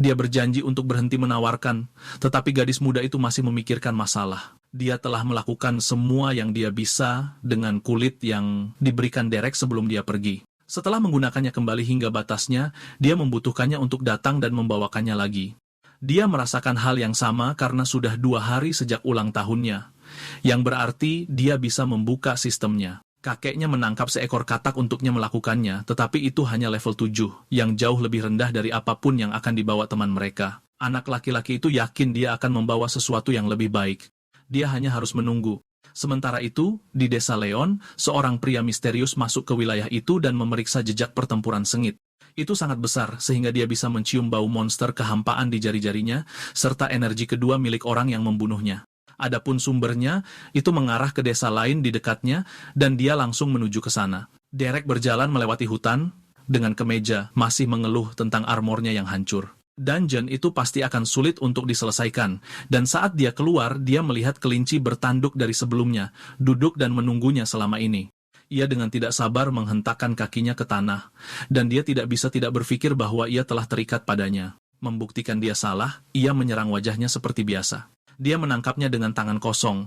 Speaker 1: Dia berjanji untuk berhenti menawarkan, tetapi gadis muda itu masih memikirkan masalah. Dia telah melakukan semua yang dia bisa dengan kulit yang diberikan Derek sebelum dia pergi. Setelah menggunakannya kembali hingga batasnya, dia membutuhkannya untuk datang dan membawakannya lagi. Dia merasakan hal yang sama karena sudah 2 hari sejak ulang tahunnya, yang berarti dia bisa membuka sistemnya. Kakeknya menangkap seekor katak untuknya melakukannya, tetapi itu hanya level 7, yang jauh lebih rendah dari apapun yang akan dibawa teman mereka. Anak laki-laki itu yakin dia akan membawa sesuatu yang lebih baik. Dia hanya harus menunggu. Sementara itu, di desa Leon, seorang pria misterius masuk ke wilayah itu dan memeriksa jejak pertempuran sengit. Itu sangat besar, sehingga dia bisa mencium bau monster kehampaan di jari-jarinya, serta energi kedua milik orang yang membunuhnya. Adapun sumbernya, itu mengarah ke desa lain di dekatnya, dan dia langsung menuju ke sana. Derek berjalan melewati hutan, dengan kemeja, masih mengeluh tentang armornya yang hancur. Dungeon itu pasti akan sulit untuk diselesaikan, dan saat dia keluar, dia melihat kelinci bertanduk dari sebelumnya, duduk dan menunggunya selama ini. Ia dengan tidak sabar menghentakkan kakinya ke tanah, dan dia tidak bisa tidak berpikir bahwa ia telah terikat padanya. Membuktikan dia salah, ia menyerang wajahnya seperti biasa. Dia menangkapnya dengan tangan kosong.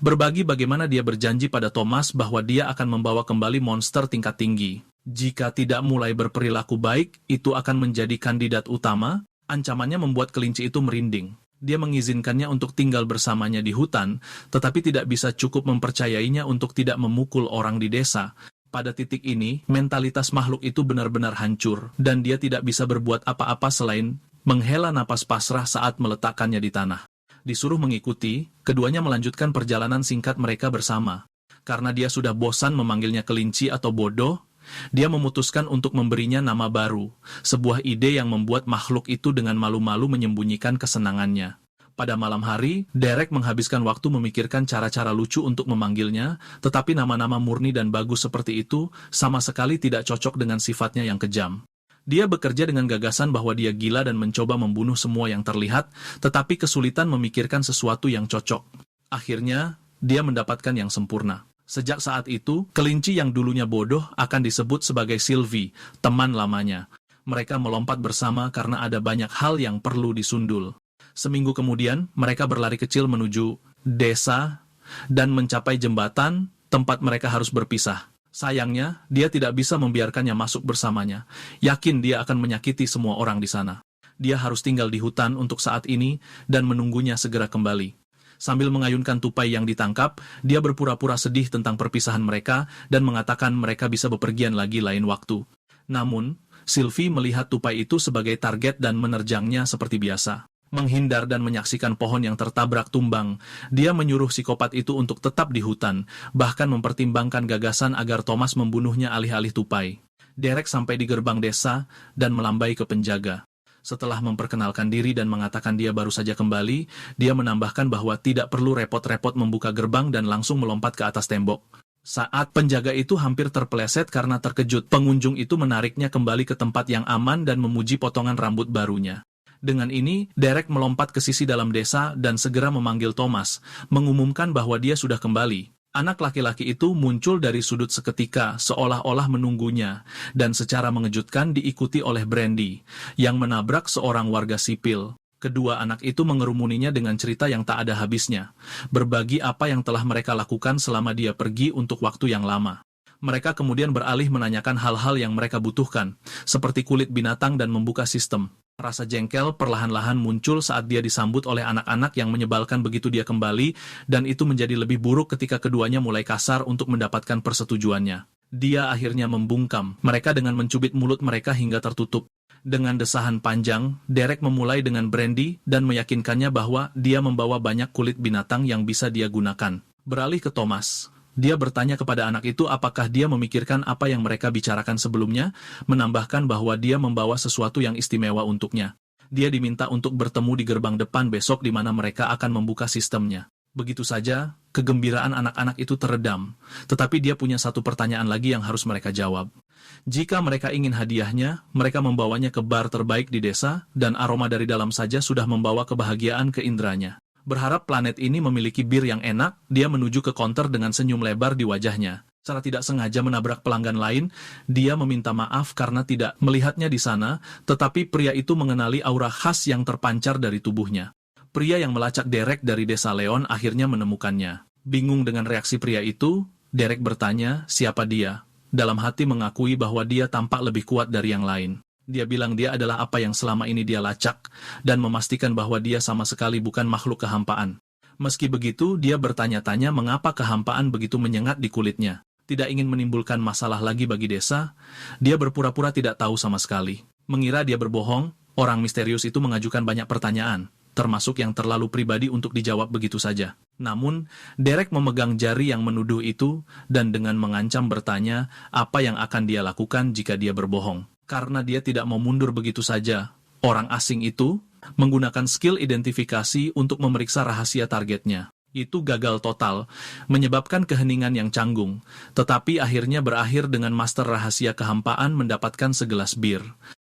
Speaker 1: Berbagi bagaimana dia berjanji pada Thomas bahwa dia akan membawa kembali monster tingkat tinggi. Jika tidak mulai berperilaku baik, itu akan menjadi kandidat utama. Ancamannya membuat kelinci itu merinding. Dia mengizinkannya untuk tinggal bersamanya di hutan, tetapi tidak bisa cukup mempercayainya untuk tidak memukul orang di desa. Pada titik ini, mentalitas makhluk itu benar-benar hancur, dan dia tidak bisa berbuat apa-apa selain menghela napas pasrah saat meletakkannya di tanah. Disuruh mengikuti, keduanya melanjutkan perjalanan singkat mereka bersama. Karena dia sudah bosan memanggilnya kelinci atau bodoh, dia memutuskan untuk memberinya nama baru, sebuah ide yang membuat makhluk itu dengan malu-malu menyembunyikan kesenangannya. Pada malam hari, Derek menghabiskan waktu memikirkan cara-cara lucu untuk memanggilnya, tetapi nama-nama murni dan bagus seperti itu sama sekali tidak cocok dengan sifatnya yang kejam. Dia bekerja dengan gagasan bahwa dia gila dan mencoba membunuh semua yang terlihat, tetapi kesulitan memikirkan sesuatu yang cocok. Akhirnya, dia mendapatkan yang sempurna. Sejak saat itu, kelinci yang dulunya bodoh akan disebut sebagai Sylvie, teman lamanya. Mereka melompat bersama karena ada banyak hal yang perlu disundul. Seminggu kemudian, mereka berlari kecil menuju desa dan mencapai jembatan tempat mereka harus berpisah. Sayangnya, dia tidak bisa membiarkannya masuk bersamanya. Yakin dia akan menyakiti semua orang di sana. Dia harus tinggal di hutan untuk saat ini dan menunggunya segera kembali. Sambil mengayunkan tupai yang ditangkap, dia berpura-pura sedih tentang perpisahan mereka dan mengatakan mereka bisa bepergian lagi lain waktu. Namun, Sylvie melihat tupai itu sebagai target dan menerjangnya seperti biasa. Menghindar dan menyaksikan pohon yang tertabrak tumbang, dia menyuruh psikopat itu untuk tetap di hutan, bahkan mempertimbangkan gagasan agar Thomas membunuhnya alih-alih tupai. Derek sampai di gerbang desa dan melambai ke penjaga. Setelah memperkenalkan diri dan mengatakan dia baru saja kembali, dia menambahkan bahwa tidak perlu repot-repot membuka gerbang dan langsung melompat ke atas tembok. Saat penjaga itu hampir terpeleset karena terkejut, pengunjung itu menariknya kembali ke tempat yang aman dan memuji potongan rambut barunya. Dengan ini, Derek melompat ke sisi dalam desa dan segera memanggil Thomas, mengumumkan bahwa dia sudah kembali. Anak laki-laki itu muncul dari sudut seketika, seolah-olah menunggunya, dan secara mengejutkan diikuti oleh Brandy, yang menabrak seorang warga sipil. Kedua anak itu mengerumuninya dengan cerita yang tak ada habisnya, berbagi apa yang telah mereka lakukan selama dia pergi untuk waktu yang lama. Mereka kemudian beralih menanyakan hal-hal yang mereka butuhkan, seperti kulit binatang dan membuka sistem. Rasa jengkel perlahan-lahan muncul saat dia disambut oleh anak-anak yang menyebalkan begitu dia kembali, dan itu menjadi lebih buruk ketika keduanya mulai kasar untuk mendapatkan persetujuannya. Dia akhirnya membungkam mereka dengan mencubit mulut mereka hingga tertutup. Dengan desahan panjang, Derek memulai dengan Brandy dan meyakinkannya bahwa dia membawa banyak kulit binatang yang bisa dia gunakan. Beralih ke Thomas. Dia bertanya kepada anak itu apakah dia memikirkan apa yang mereka bicarakan sebelumnya, menambahkan bahwa dia membawa sesuatu yang istimewa untuknya. Dia diminta untuk bertemu di gerbang depan besok di mana mereka akan membuka sistemnya. Begitu saja, kegembiraan anak-anak itu teredam, tetapi dia punya satu pertanyaan lagi yang harus mereka jawab. Jika mereka ingin hadiahnya, mereka membawanya ke bar terbaik di desa, dan aroma dari dalam saja sudah membawa kebahagiaan ke indranya. Berharap planet ini memiliki bir yang enak, dia menuju ke konter dengan senyum lebar di wajahnya. Secara tidak sengaja menabrak pelanggan lain, dia meminta maaf karena tidak melihatnya di sana, tetapi pria itu mengenali aura khas yang terpancar dari tubuhnya. Pria yang melacak Derek dari desa Leon akhirnya menemukannya. Bingung dengan reaksi pria itu, Derek bertanya siapa dia. Dalam hati mengakui bahwa dia tampak lebih kuat dari yang lain. Dia bilang dia adalah apa yang selama ini dia lacak, dan memastikan bahwa dia sama sekali bukan makhluk kehampaan. Meski begitu, dia bertanya-tanya mengapa kehampaan begitu menyengat di kulitnya. Tidak ingin menimbulkan masalah lagi bagi desa, dia berpura-pura tidak tahu sama sekali. Mengira dia berbohong, orang misterius itu mengajukan banyak pertanyaan, termasuk yang terlalu pribadi untuk dijawab begitu saja. Namun, Derek memegang jari yang menuduh itu, dan dengan mengancam bertanya apa yang akan dia lakukan jika dia berbohong. Karena dia tidak mau mundur begitu saja, orang asing itu menggunakan skill identifikasi untuk memeriksa rahasia targetnya. Itu gagal total, menyebabkan keheningan yang canggung, tetapi akhirnya berakhir dengan master rahasia kehampaan mendapatkan segelas bir.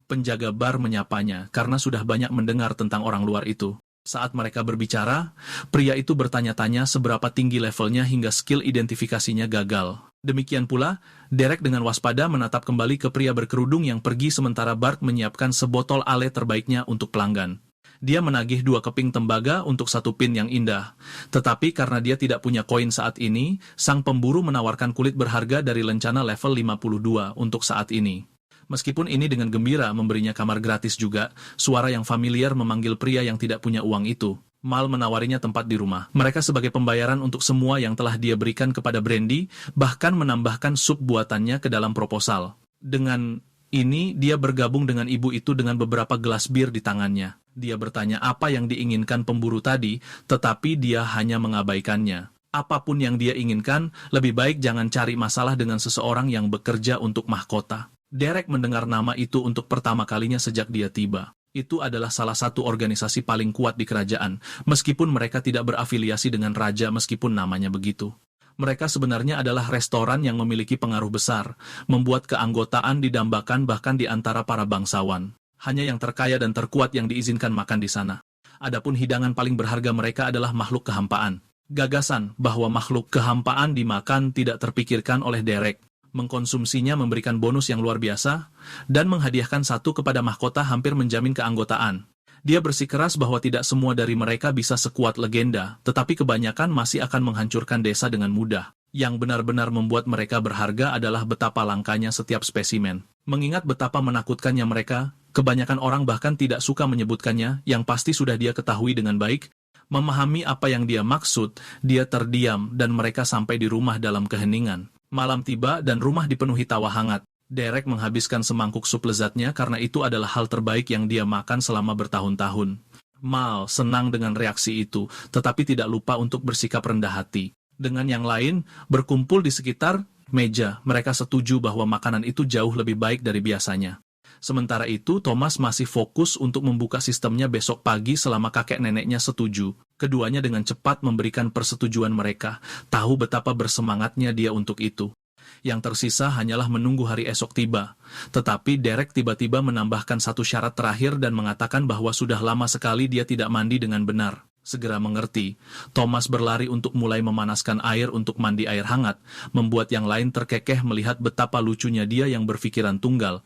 Speaker 1: Penjaga bar menyapanya karena sudah banyak mendengar tentang orang luar itu. Saat mereka berbicara, pria itu bertanya-tanya seberapa tinggi levelnya hingga skill identifikasinya gagal. Demikian pula, Derek dengan waspada menatap kembali ke pria berkerudung yang pergi sementara Bart menyiapkan sebotol ale terbaiknya untuk pelanggan. Dia menagih 2 keping tembaga untuk 1 pin yang indah. Tetapi karena dia tidak punya koin saat ini, sang pemburu menawarkan kulit berharga dari lencana level 52 untuk saat ini. Meskipun ini dengan gembira memberinya kamar gratis juga, suara yang familiar memanggil pria yang tidak punya uang itu. Mal menawarinya tempat di rumah. Mereka sebagai pembayaran untuk semua yang telah dia berikan kepada Brandy, bahkan menambahkan sup buatannya ke dalam proposal. Dengan ini, dia bergabung dengan ibu itu dengan beberapa gelas bir di tangannya. Dia bertanya apa yang diinginkan pemburu tadi, tetapi dia hanya mengabaikannya. Apapun yang dia inginkan, lebih baik jangan cari masalah dengan seseorang yang bekerja untuk mahkota. Derek mendengar nama itu untuk pertama kalinya sejak dia tiba. Itu adalah salah satu organisasi paling kuat di kerajaan, meskipun mereka tidak berafiliasi dengan raja meskipun namanya begitu. Mereka sebenarnya adalah restoran yang memiliki pengaruh besar, membuat keanggotaan didambakan bahkan di antara para bangsawan. Hanya yang terkaya dan terkuat yang diizinkan makan di sana. Adapun hidangan paling berharga mereka adalah makhluk kehampaan. Gagasan bahwa makhluk kehampaan dimakan tidak terpikirkan oleh Derek. Mengkonsumsinya memberikan bonus yang luar biasa, dan menghadiahkan satu kepada mahkota hampir menjamin keanggotaan. Dia bersikeras bahwa tidak semua dari mereka bisa sekuat legenda, tetapi kebanyakan masih akan menghancurkan desa dengan mudah. Yang benar-benar membuat mereka berharga adalah betapa langkanya setiap spesimen. Mengingat betapa menakutkannya mereka, kebanyakan orang bahkan tidak suka menyebutkannya, yang pasti sudah dia ketahui dengan baik. Memahami apa yang dia maksud, dia terdiam dan mereka sampai di rumah dalam keheningan. Malam tiba dan rumah dipenuhi tawa hangat. Derek menghabiskan semangkuk sup lezatnya karena itu adalah hal terbaik yang dia makan selama bertahun-tahun. Mal senang dengan reaksi itu, tetapi tidak lupa untuk bersikap rendah hati. Dengan yang lain, berkumpul di sekitar meja, mereka setuju bahwa makanan itu jauh lebih baik dari biasanya. Sementara itu, Thomas masih fokus untuk membuka sistemnya besok pagi selama kakek neneknya setuju. Keduanya dengan cepat memberikan persetujuan mereka, tahu betapa bersemangatnya dia untuk itu. Yang tersisa hanyalah menunggu hari esok tiba. Tetapi Derek tiba-tiba menambahkan satu syarat terakhir dan mengatakan bahwa sudah lama sekali dia tidak mandi dengan benar. Segera mengerti, Thomas berlari untuk mulai memanaskan air untuk mandi air hangat, membuat yang lain terkekeh melihat betapa lucunya dia yang berpikiran tunggal.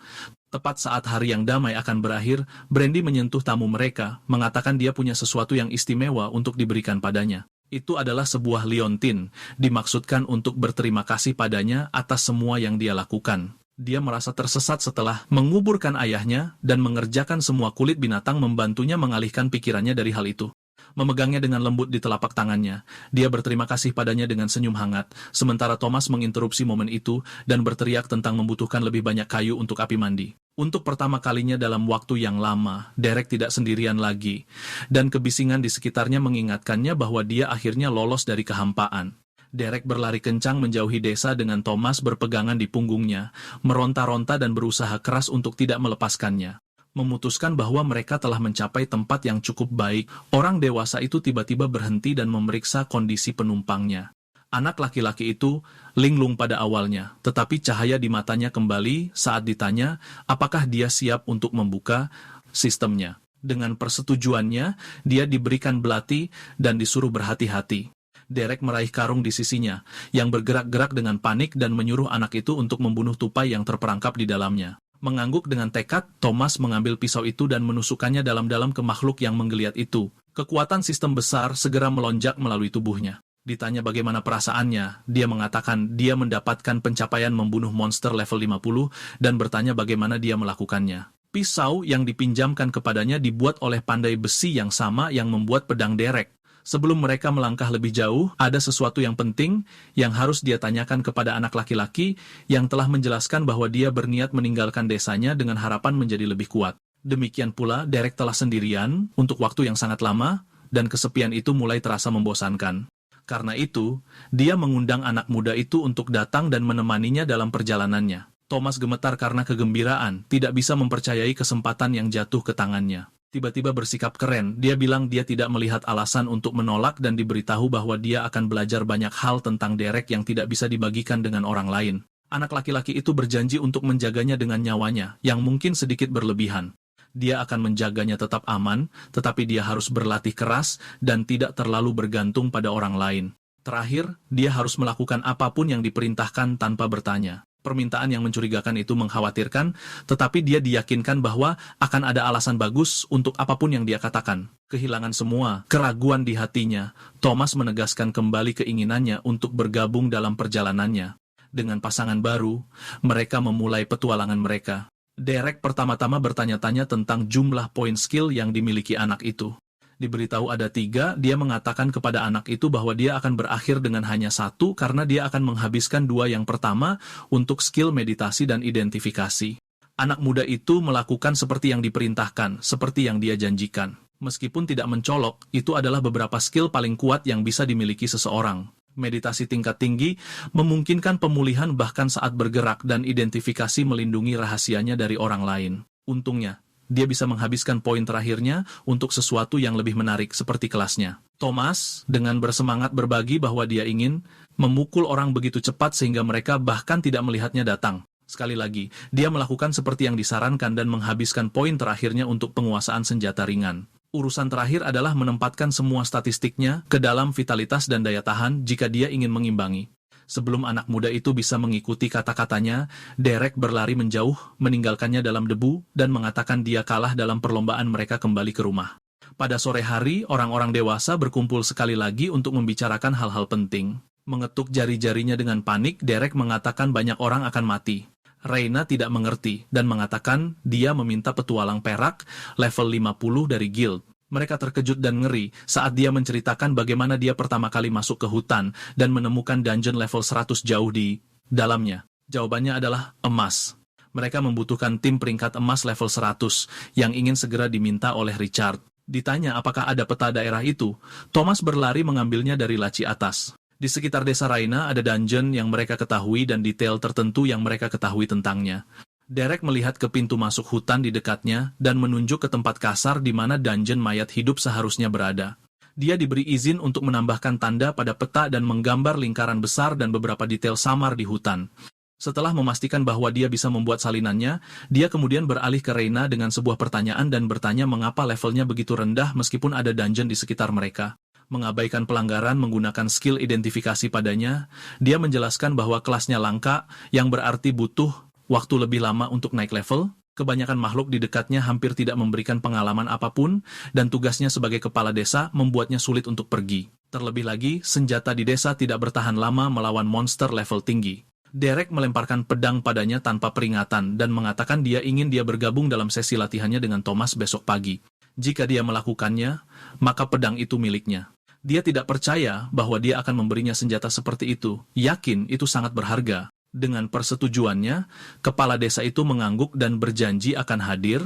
Speaker 1: Tepat saat hari yang damai akan berakhir, Brandy menyentuh tamu mereka, mengatakan dia punya sesuatu yang istimewa untuk diberikan padanya. Itu adalah sebuah liontin, dimaksudkan untuk berterima kasih padanya atas semua yang dia lakukan. Dia merasa tersesat setelah menguburkan ayahnya dan mengerjakan semua kulit binatang membantunya mengalihkan pikirannya dari hal itu. Memegangnya dengan lembut di telapak tangannya, dia berterima kasih padanya dengan senyum hangat, sementara Thomas menginterupsi momen itu dan berteriak tentang membutuhkan lebih banyak kayu untuk api mandi. Untuk pertama kalinya dalam waktu yang lama, Derek tidak sendirian lagi, dan kebisingan di sekitarnya mengingatkannya bahwa dia akhirnya lolos dari kehampaan. Derek berlari kencang menjauhi desa dengan Thomas berpegangan di punggungnya, meronta-ronta dan berusaha keras untuk tidak melepaskannya. Memutuskan bahwa mereka telah mencapai tempat yang cukup baik, orang dewasa itu tiba-tiba berhenti dan memeriksa kondisi penumpangnya. Anak laki-laki itu linglung pada awalnya, tetapi cahaya di matanya kembali saat ditanya apakah dia siap untuk membuka sistemnya. Dengan persetujuannya, dia diberikan belati dan disuruh berhati-hati. Derek meraih karung di sisinya, yang bergerak-gerak dengan panik dan menyuruh anak itu untuk membunuh tupai yang terperangkap di dalamnya. Mengangguk dengan tekad, Thomas mengambil pisau itu dan menusukkannya dalam-dalam ke makhluk yang menggeliat itu. Kekuatan sistem besar segera melonjak melalui tubuhnya. Ditanya bagaimana perasaannya, dia mengatakan dia mendapatkan pencapaian membunuh monster level 50 dan bertanya bagaimana dia melakukannya. Pisau yang dipinjamkan kepadanya dibuat oleh pandai besi yang sama yang membuat pedang Derek. Sebelum mereka melangkah lebih jauh, ada sesuatu yang penting yang harus dia tanyakan kepada anak laki-laki yang telah menjelaskan bahwa dia berniat meninggalkan desanya dengan harapan menjadi lebih kuat. Demikian pula, Derek telah sendirian untuk waktu yang sangat lama, dan kesepian itu mulai terasa membosankan. Karena itu, dia mengundang anak muda itu untuk datang dan menemaninya dalam perjalanannya. Thomas gemetar karena kegembiraan, tidak bisa mempercayai kesempatan yang jatuh ke tangannya. Tiba-tiba bersikap keren, dia bilang dia tidak melihat alasan untuk menolak dan diberitahu bahwa dia akan belajar banyak hal tentang Derek yang tidak bisa dibagikan dengan orang lain. Anak laki-laki itu berjanji untuk menjaganya dengan nyawanya, yang mungkin sedikit berlebihan. Dia akan menjaganya tetap aman, tetapi dia harus berlatih keras dan tidak terlalu bergantung pada orang lain. Terakhir, dia harus melakukan apapun yang diperintahkan tanpa bertanya. Permintaan yang mencurigakan itu mengkhawatirkan, tetapi dia diyakinkan bahwa akan ada alasan bagus untuk apapun yang dia katakan. Kehilangan semua keraguan di hatinya, Thomas menegaskan kembali keinginannya untuk bergabung dalam perjalanannya. Dengan pasangan baru, mereka memulai petualangan mereka. Derek pertama-tama bertanya-tanya tentang jumlah poin skill yang dimiliki anak itu. Diberitahu ada 3, dia mengatakan kepada anak itu bahwa dia akan berakhir dengan hanya 1 karena dia akan menghabiskan 2 yang pertama untuk skill meditasi dan identifikasi. Anak muda itu melakukan seperti yang diperintahkan, seperti yang dia janjikan. Meskipun tidak mencolok, itu adalah beberapa skill paling kuat yang bisa dimiliki seseorang. Meditasi tingkat tinggi memungkinkan pemulihan bahkan saat bergerak dan identifikasi melindungi rahasianya dari orang lain. Untungnya, dia bisa menghabiskan poin terakhirnya untuk sesuatu yang lebih menarik seperti kelasnya. Thomas, dengan bersemangat berbagi bahwa dia ingin memukul orang begitu cepat sehingga mereka bahkan tidak melihatnya datang. Sekali lagi, dia melakukan seperti yang disarankan dan menghabiskan poin terakhirnya untuk penguasaan senjata ringan. Urusan terakhir adalah menempatkan semua statistiknya ke dalam vitalitas dan daya tahan jika dia ingin mengimbangi. Sebelum anak muda itu bisa mengikuti kata-katanya, Derek berlari menjauh, meninggalkannya dalam debu, dan mengatakan dia kalah dalam perlombaan mereka kembali ke rumah. Pada sore hari, orang-orang dewasa berkumpul sekali lagi untuk membicarakan hal-hal penting. Mengetuk jari-jarinya dengan panik, Derek mengatakan banyak orang akan mati. Reina tidak mengerti dan mengatakan dia meminta petualang perak level 50 dari guild. Mereka terkejut dan ngeri saat dia menceritakan bagaimana dia pertama kali masuk ke hutan dan menemukan dungeon level 100 jauh di dalamnya. Jawabannya adalah emas. Mereka membutuhkan tim peringkat emas level 100 yang ingin segera diminta oleh Richard. Ditanya apakah ada peta daerah itu, Thomas berlari mengambilnya dari laci atas. Di sekitar desa Raina ada dungeon yang mereka ketahui dan detail tertentu yang mereka ketahui tentangnya. Derek melihat ke pintu masuk hutan di dekatnya dan menunjuk ke tempat kasar di mana dungeon mayat hidup seharusnya berada. Dia diberi izin untuk menambahkan tanda pada peta dan menggambar lingkaran besar dan beberapa detail samar di hutan. Setelah memastikan bahwa dia bisa membuat salinannya, dia kemudian beralih ke Reina dengan sebuah pertanyaan dan bertanya mengapa levelnya begitu rendah meskipun ada dungeon di sekitar mereka. Mengabaikan pelanggaran menggunakan skill identifikasi padanya, dia menjelaskan bahwa kelasnya langka, yang berarti butuh waktu lebih lama untuk naik level. Kebanyakan makhluk di dekatnya hampir tidak memberikan pengalaman apapun, dan tugasnya sebagai kepala desa membuatnya sulit untuk pergi. Terlebih lagi, senjata di desa tidak bertahan lama melawan monster level tinggi. Derek melemparkan pedang padanya tanpa peringatan dan mengatakan dia ingin dia bergabung dalam sesi latihannya dengan Thomas besok pagi. Jika dia melakukannya, maka pedang itu miliknya. Dia tidak percaya bahwa dia akan memberinya senjata seperti itu, yakin itu sangat berharga. Dengan persetujuannya, kepala desa itu mengangguk dan berjanji akan hadir.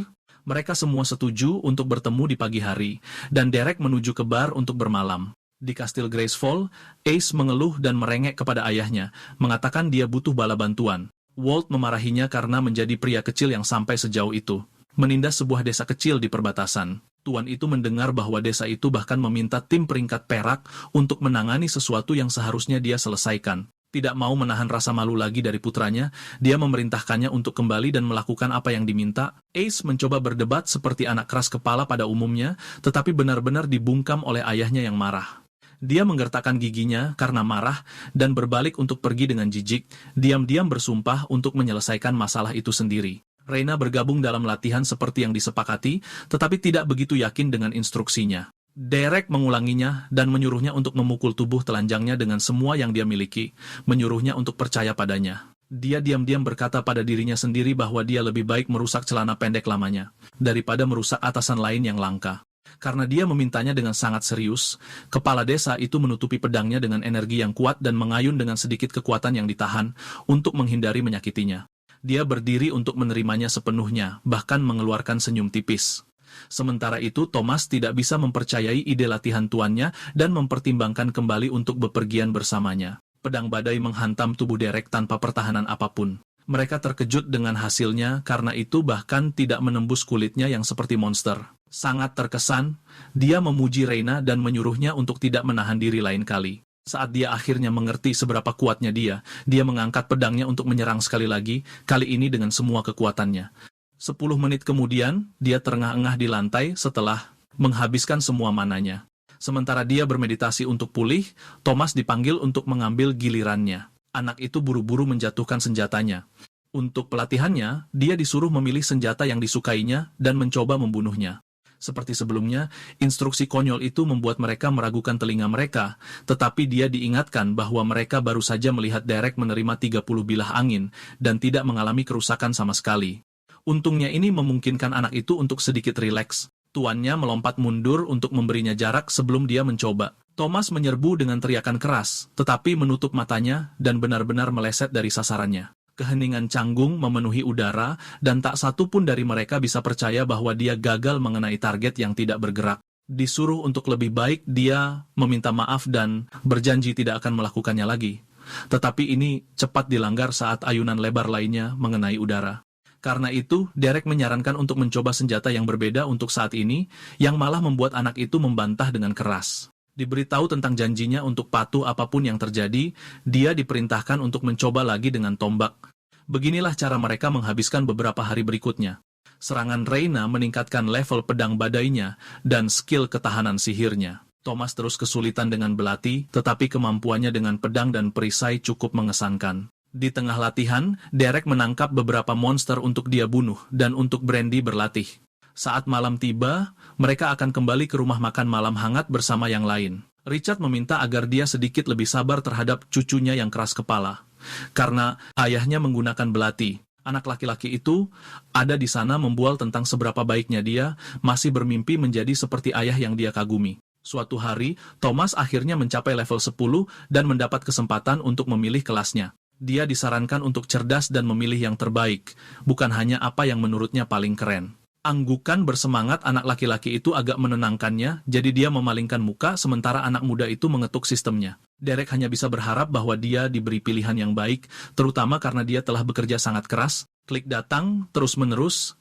Speaker 1: Mereka semua setuju untuk bertemu di pagi hari, dan Derek menuju ke bar untuk bermalam. Di Kastil Gracefall, Ace mengeluh dan merengek kepada ayahnya, mengatakan dia butuh bala bantuan. Walt memarahinya karena menjadi pria kecil yang sampai sejauh itu, menindas sebuah desa kecil di perbatasan. Tuan itu mendengar bahwa desa itu bahkan meminta tim peringkat perak untuk menangani sesuatu yang seharusnya dia selesaikan. Tidak mau menahan rasa malu lagi dari putranya, dia memerintahkannya untuk kembali dan melakukan apa yang diminta. Ace mencoba berdebat seperti anak keras kepala pada umumnya, tetapi benar-benar dibungkam oleh ayahnya yang marah. Dia menggertakkan giginya karena marah dan berbalik untuk pergi dengan jijik, diam-diam bersumpah untuk menyelesaikan masalah itu sendiri. Reina bergabung dalam latihan seperti yang disepakati, tetapi tidak begitu yakin dengan instruksinya. Derek mengulanginya dan menyuruhnya untuk memukul tubuh telanjangnya dengan semua yang dia miliki, menyuruhnya untuk percaya padanya. Dia diam-diam berkata pada dirinya sendiri bahwa dia lebih baik merusak celana pendek lamanya, daripada merusak atasan lain yang langka. Karena dia memintanya dengan sangat serius, kepala desa itu menutupi pedangnya dengan energi yang kuat dan mengayun dengan sedikit kekuatan yang ditahan untuk menghindari menyakitinya. Dia berdiri untuk menerimanya sepenuhnya, bahkan mengeluarkan senyum tipis. Sementara itu, Thomas tidak bisa mempercayai ide latihan tuannya dan mempertimbangkan kembali untuk bepergian bersamanya. Pedang badai menghantam tubuh Derek tanpa pertahanan apapun. Mereka terkejut dengan hasilnya karena itu bahkan tidak menembus kulitnya yang seperti monster. Sangat terkesan, dia memuji Reina dan menyuruhnya untuk tidak menahan diri lain kali. Saat dia akhirnya mengerti seberapa kuatnya dia mengangkat pedangnya untuk menyerang sekali lagi, kali ini dengan semua kekuatannya. 10 menit kemudian, dia terengah-engah di lantai setelah menghabiskan semua mananya. Sementara dia bermeditasi untuk pulih, Thomas dipanggil untuk mengambil gilirannya. Anak itu buru-buru menjatuhkan senjatanya. Untuk pelatihannya, dia disuruh memilih senjata yang disukainya dan mencoba membunuhnya. Seperti sebelumnya, instruksi konyol itu membuat mereka meragukan telinga mereka, tetapi dia diingatkan bahwa mereka baru saja melihat Derek menerima 30 bilah angin dan tidak mengalami kerusakan sama sekali. Untungnya ini memungkinkan anak itu untuk sedikit rileks. Tuannya melompat mundur untuk memberinya jarak sebelum dia mencoba. Thomas menyerbu dengan teriakan keras, tetapi menutup matanya dan benar-benar meleset dari sasarannya. Keheningan canggung memenuhi udara, dan tak satu pun dari mereka bisa percaya bahwa dia gagal mengenai target yang tidak bergerak. Disuruh untuk lebih baik, dia meminta maaf dan berjanji tidak akan melakukannya lagi. Tetapi ini cepat dilanggar saat ayunan lebar lainnya mengenai udara. Karena itu, Derek menyarankan untuk mencoba senjata yang berbeda untuk saat ini, yang malah membuat anak itu membantah dengan keras. Diberitahu tentang janjinya untuk patuh apapun yang terjadi, dia diperintahkan untuk mencoba lagi dengan tombak. Beginilah cara mereka menghabiskan beberapa hari berikutnya. Serangan Reina meningkatkan level pedang badainya dan skill ketahanan sihirnya. Thomas terus kesulitan dengan belati, tetapi kemampuannya dengan pedang dan perisai cukup mengesankan. Di tengah latihan, Derek menangkap beberapa monster untuk dia bunuh dan untuk Brandy berlatih. Saat malam tiba, mereka akan kembali ke rumah makan malam hangat bersama yang lain. Richard meminta agar dia sedikit lebih sabar terhadap cucunya yang keras kepala. Karena ayahnya menggunakan belati, anak laki-laki itu ada di sana membual tentang seberapa baiknya dia masih bermimpi menjadi seperti ayah yang dia kagumi. Suatu hari, Thomas akhirnya mencapai level 10 dan mendapat kesempatan untuk memilih kelasnya. Dia disarankan untuk cerdas dan memilih yang terbaik, bukan hanya apa yang menurutnya paling keren. Anggukan bersemangat anak laki-laki itu agak menenangkannya, jadi dia memalingkan muka sementara anak muda itu mengetuk sistemnya. Derek hanya bisa berharap bahwa dia diberi pilihan yang baik, terutama karena dia telah bekerja sangat keras. Klik datang terus-menerus,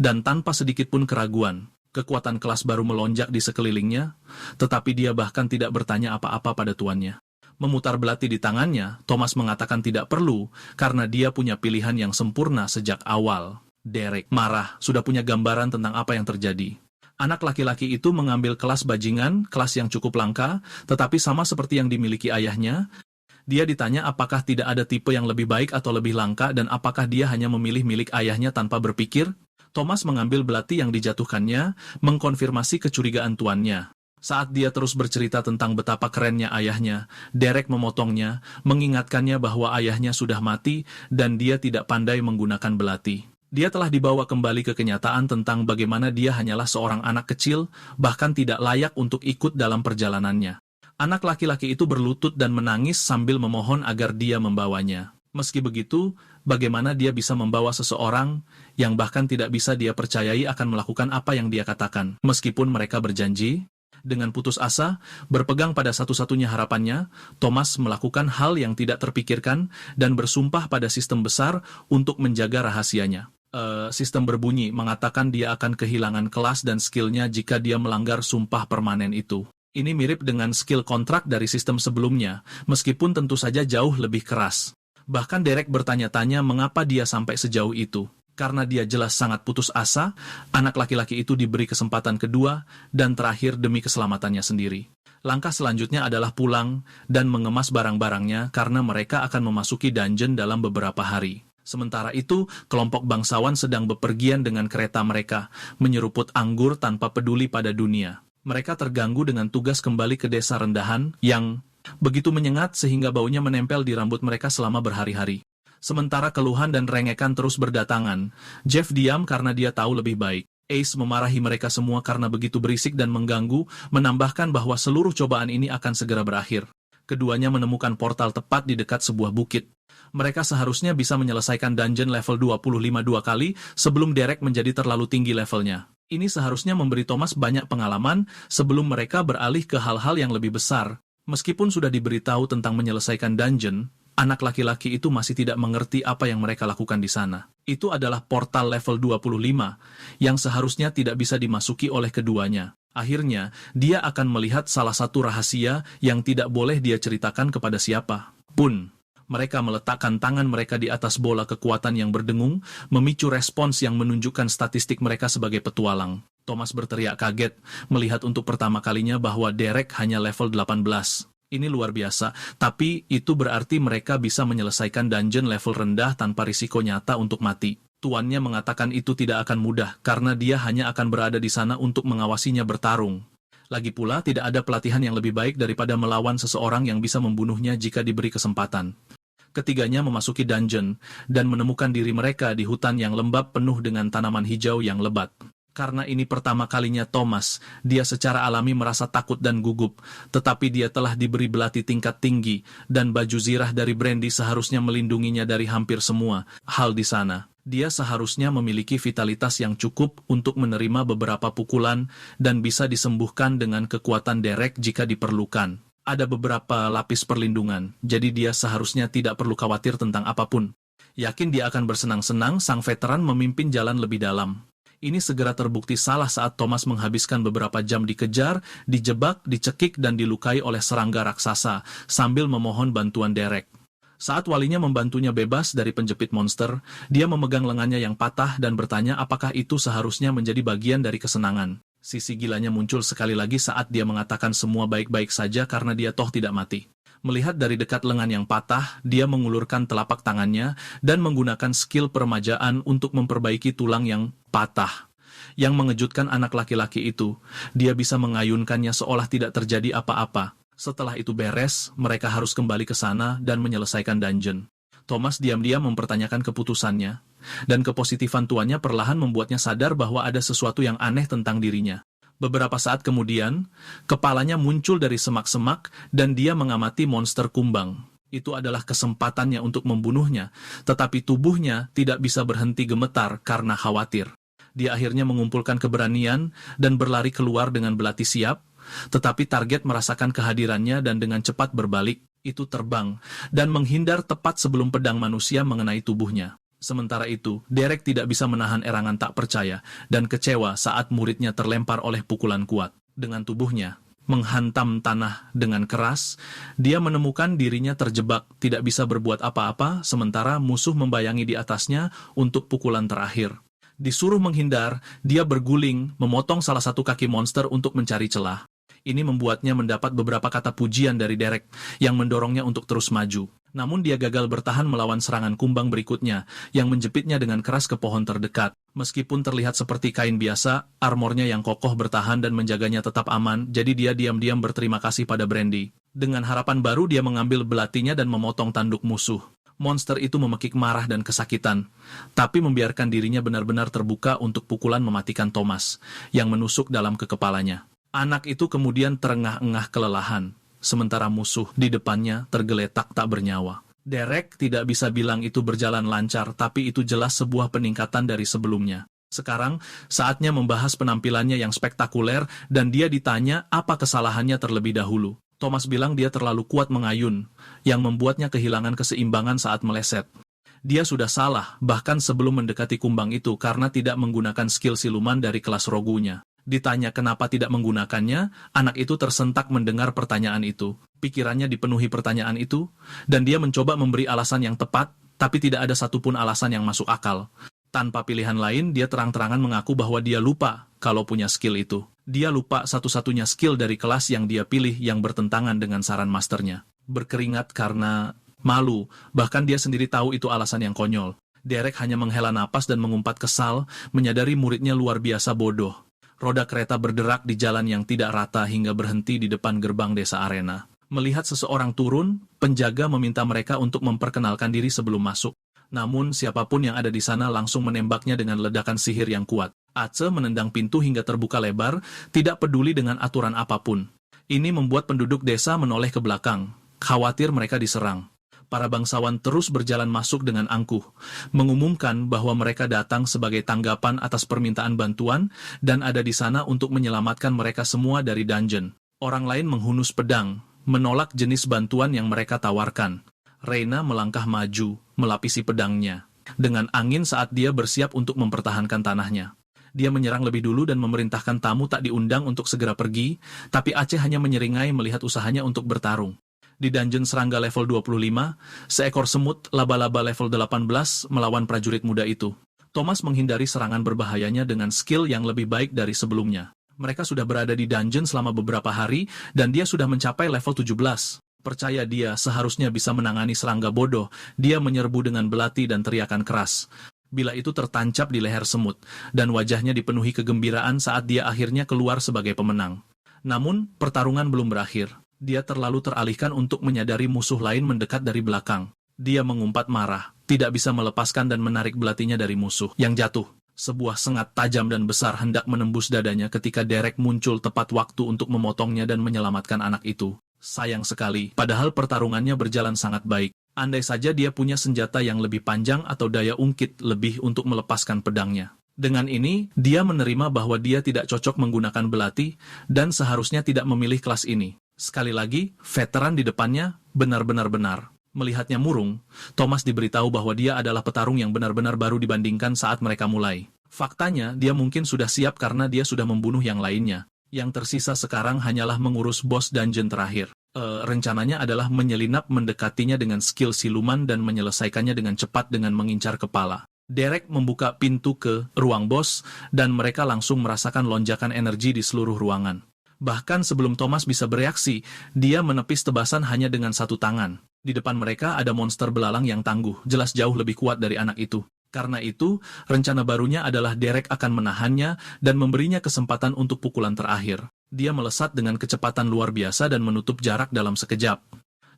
Speaker 1: dan tanpa sedikit pun keraguan. Kekuatan kelas baru melonjak di sekelilingnya, tetapi dia bahkan tidak bertanya apa-apa pada tuannya. Memutar belati di tangannya, Thomas mengatakan tidak perlu, karena dia punya pilihan yang sempurna sejak awal. Derek marah, sudah punya gambaran tentang apa yang terjadi. Anak laki-laki itu mengambil kelas bajingan, kelas yang cukup langka, tetapi sama seperti yang dimiliki ayahnya. Dia ditanya apakah tidak ada tipe yang lebih baik atau lebih langka dan apakah dia hanya memilih milik ayahnya tanpa berpikir. Thomas mengambil belati yang dijatuhkannya, mengkonfirmasi kecurigaan tuannya. Saat dia terus bercerita tentang betapa kerennya ayahnya, Derek memotongnya, mengingatkannya bahwa ayahnya sudah mati dan dia tidak pandai menggunakan belati. Dia telah dibawa kembali ke kenyataan tentang bagaimana dia hanyalah seorang anak kecil, bahkan tidak layak untuk ikut dalam perjalanannya. Anak laki-laki itu berlutut dan menangis sambil memohon agar dia membawanya. Meski begitu, bagaimana dia bisa membawa seseorang yang bahkan tidak bisa dia percayai akan melakukan apa yang dia katakan, meskipun mereka berjanji? Dengan putus asa, berpegang pada satu-satunya harapannya, Thomas melakukan hal yang tidak terpikirkan dan bersumpah pada sistem besar untuk menjaga rahasianya. Sistem berbunyi mengatakan dia akan kehilangan kelas dan skillnya jika dia melanggar sumpah permanen itu. Ini mirip dengan skill kontrak dari sistem sebelumnya, meskipun tentu saja jauh lebih keras. Bahkan Derek bertanya-tanya mengapa dia sampai sejauh itu. Karena dia jelas sangat putus asa, anak laki-laki itu diberi kesempatan kedua dan terakhir demi keselamatannya sendiri. Langkah selanjutnya adalah pulang dan mengemas barang-barangnya karena mereka akan memasuki dungeon dalam beberapa hari. Sementara itu, kelompok bangsawan sedang bepergian dengan kereta mereka, menyeruput anggur tanpa peduli pada dunia. Mereka terganggu dengan tugas kembali ke desa rendahan yang begitu menyengat sehingga baunya menempel di rambut mereka selama berhari-hari. Sementara keluhan dan rengekan terus berdatangan, Jeff diam karena dia tahu lebih baik. Ace memarahi mereka semua karena begitu berisik dan mengganggu, menambahkan bahwa seluruh cobaan ini akan segera berakhir. Keduanya menemukan portal tepat di dekat sebuah bukit. Mereka seharusnya bisa menyelesaikan dungeon level 25 dua kali sebelum Derek menjadi terlalu tinggi levelnya. Ini seharusnya memberi Thomas banyak pengalaman sebelum mereka beralih ke hal-hal yang lebih besar. Meskipun sudah diberitahu tentang menyelesaikan dungeon, anak laki-laki itu masih tidak mengerti apa yang mereka lakukan di sana. Itu adalah portal level 25, yang seharusnya tidak bisa dimasuki oleh keduanya. Akhirnya, dia akan melihat salah satu rahasia yang tidak boleh dia ceritakan kepada siapa pun. Mereka meletakkan tangan mereka di atas bola kekuatan yang berdengung, memicu respons yang menunjukkan statistik mereka sebagai petualang. Thomas berteriak kaget, melihat untuk pertama kalinya bahwa Derek hanya level 18. Ini luar biasa, tapi itu berarti mereka bisa menyelesaikan dungeon level rendah tanpa risiko nyata untuk mati. Tuannya mengatakan itu tidak akan mudah, karena dia hanya akan berada di sana untuk mengawasinya bertarung. Lagi pula, tidak ada pelatihan yang lebih baik daripada melawan seseorang yang bisa membunuhnya jika diberi kesempatan. Ketiganya memasuki dungeon, dan menemukan diri mereka di hutan yang lembab penuh dengan tanaman hijau yang lebat. Karena ini pertama kalinya Thomas, dia secara alami merasa takut dan gugup, tetapi dia telah diberi belati tingkat tinggi, dan baju zirah dari Brandy seharusnya melindunginya dari hampir semua hal di sana. Dia seharusnya memiliki vitalitas yang cukup untuk menerima beberapa pukulan dan bisa disembuhkan dengan kekuatan Derek jika diperlukan. Ada beberapa lapis perlindungan, jadi dia seharusnya tidak perlu khawatir tentang apapun. Yakin dia akan bersenang-senang, sang veteran memimpin jalan lebih dalam. Ini segera terbukti salah saat Thomas menghabiskan beberapa jam dikejar, dijebak, dicekik, dan dilukai oleh serangga raksasa, sambil memohon bantuan Derek. Saat walinya membantunya bebas dari penjepit monster, dia memegang lengannya yang patah dan bertanya apakah itu seharusnya menjadi bagian dari kesenangan. Sisi gilanya muncul sekali lagi saat dia mengatakan semua baik-baik saja karena dia toh tidak mati. Melihat dari dekat lengan yang patah, dia mengulurkan telapak tangannya dan menggunakan skill peremajaan untuk memperbaiki tulang yang patah. Yang mengejutkan anak laki-laki itu, dia bisa mengayunkannya seolah tidak terjadi apa-apa. Setelah itu beres, mereka harus kembali ke sana dan menyelesaikan dungeon. Thomas diam-diam mempertanyakan keputusannya, dan kepositifan tuannya perlahan membuatnya sadar bahwa ada sesuatu yang aneh tentang dirinya. Beberapa saat kemudian, kepalanya muncul dari semak-semak dan dia mengamati monster kumbang. Itu adalah kesempatannya untuk membunuhnya, tetapi tubuhnya tidak bisa berhenti gemetar karena khawatir. Dia akhirnya mengumpulkan keberanian dan berlari keluar dengan belati siap, tetapi target merasakan kehadirannya dan dengan cepat berbalik, itu terbang, dan menghindar tepat sebelum pedang manusia mengenai tubuhnya. Sementara itu, Derek tidak bisa menahan erangan tak percaya dan kecewa saat muridnya terlempar oleh pukulan kuat. Dengan tubuhnya menghantam tanah dengan keras, dia menemukan dirinya terjebak, tidak bisa berbuat apa-apa, sementara musuh membayangi di atasnya untuk pukulan terakhir. Disuruh menghindar, dia berguling, memotong salah satu kaki monster untuk mencari celah. Ini membuatnya mendapat beberapa kata pujian dari Derek, yang mendorongnya untuk terus maju. Namun dia gagal bertahan melawan serangan kumbang berikutnya, yang menjepitnya dengan keras ke pohon terdekat. Meskipun terlihat seperti kain biasa, armornya yang kokoh bertahan dan menjaganya tetap aman, jadi dia diam-diam berterima kasih pada Brandy. Dengan harapan baru dia mengambil belatinya dan memotong tanduk musuh. Monster itu memekik marah dan kesakitan, tapi membiarkan dirinya benar-benar terbuka untuk pukulan mematikan Thomas, yang menusuk dalam ke kepalanya. Anak itu kemudian terengah-engah kelelahan, sementara musuh di depannya tergeletak tak bernyawa. Derek tidak bisa bilang itu berjalan lancar, tapi itu jelas sebuah peningkatan dari sebelumnya. Sekarang, saatnya membahas penampilannya yang spektakuler, dan dia ditanya apa kesalahannya terlebih dahulu. Thomas bilang dia terlalu kuat mengayun, yang membuatnya kehilangan keseimbangan saat meleset. Dia sudah salah, bahkan sebelum mendekati kumbang itu karena tidak menggunakan skill siluman dari kelas rogunya. Ditanya kenapa tidak menggunakannya, anak itu tersentak mendengar pertanyaan itu. Pikirannya dipenuhi pertanyaan itu, dan dia mencoba memberi alasan yang tepat, tapi tidak ada satupun alasan yang masuk akal. Tanpa pilihan lain, dia terang-terangan mengaku bahwa dia lupa kalau punya skill itu. Dia lupa satu-satunya skill dari kelas yang dia pilih yang bertentangan dengan saran masternya. Berkeringat karena malu, bahkan dia sendiri tahu itu alasan yang konyol. Derek hanya menghela napas dan mengumpat kesal, menyadari muridnya luar biasa bodoh. Roda kereta berderak di jalan yang tidak rata hingga berhenti di depan gerbang desa arena. Melihat seseorang turun, penjaga meminta mereka untuk memperkenalkan diri sebelum masuk. Namun siapapun yang ada di sana langsung menembaknya dengan ledakan sihir yang kuat. Ace menendang pintu hingga terbuka lebar, tidak peduli dengan aturan apapun. Ini membuat penduduk desa menoleh ke belakang, khawatir mereka diserang. Para bangsawan terus berjalan masuk dengan angkuh, mengumumkan bahwa mereka datang sebagai tanggapan atas permintaan bantuan dan ada di sana untuk menyelamatkan mereka semua dari dungeon. Orang lain menghunus pedang, menolak jenis bantuan yang mereka tawarkan. Reina melangkah maju, melapisi pedangnya, dengan angin saat dia bersiap untuk mempertahankan tanahnya. Dia menyerang lebih dulu dan memerintahkan tamu tak diundang untuk segera pergi, tapi Aceh hanya menyeringai melihat usahanya untuk bertarung. Di dungeon serangga level 25, seekor semut laba-laba level 18 melawan prajurit muda itu. Thomas menghindari serangan berbahayanya dengan skill yang lebih baik dari sebelumnya. Mereka sudah berada di dungeon selama beberapa hari, dan dia sudah mencapai level 17. Percaya dia seharusnya bisa menangani serangga bodoh, dia menyerbu dengan belati dan teriakan keras. Bila itu tertancap di leher semut, dan wajahnya dipenuhi kegembiraan saat dia akhirnya keluar sebagai pemenang. Namun, pertarungan belum berakhir. Dia terlalu teralihkan untuk menyadari musuh lain mendekat dari belakang. Dia mengumpat marah, tidak bisa melepaskan dan menarik belatinya dari musuh yang jatuh. Sebuah sengat tajam dan besar hendak menembus dadanya ketika Derek muncul tepat waktu untuk memotongnya dan menyelamatkan anak itu. Sayang sekali, padahal pertarungannya berjalan sangat baik. Andai saja dia punya senjata yang lebih panjang atau daya ungkit lebih untuk melepaskan pedangnya. Dengan ini, dia menerima bahwa dia tidak cocok menggunakan belati dan seharusnya tidak memilih kelas ini. Sekali lagi, veteran di depannya benar-benar benar. Melihatnya murung, Thomas diberitahu bahwa dia adalah petarung yang benar-benar baru dibandingkan saat mereka mulai. Faktanya, dia mungkin sudah siap karena dia sudah membunuh yang lainnya. Yang tersisa sekarang hanyalah mengurus bos dungeon terakhir. Rencananya adalah menyelinap mendekatinya dengan skill siluman dan menyelesaikannya dengan cepat dengan mengincar kepala. Derek membuka pintu ke ruang bos, dan mereka langsung merasakan lonjakan energi di seluruh ruangan. Bahkan sebelum Thomas bisa bereaksi, dia menepis tebasan hanya dengan satu tangan. Di depan mereka ada monster belalang yang tangguh, jelas jauh lebih kuat dari anak itu. Karena itu, rencana barunya adalah Derek akan menahannya dan memberinya kesempatan untuk pukulan terakhir. Dia melesat dengan kecepatan luar biasa dan menutup jarak dalam sekejap.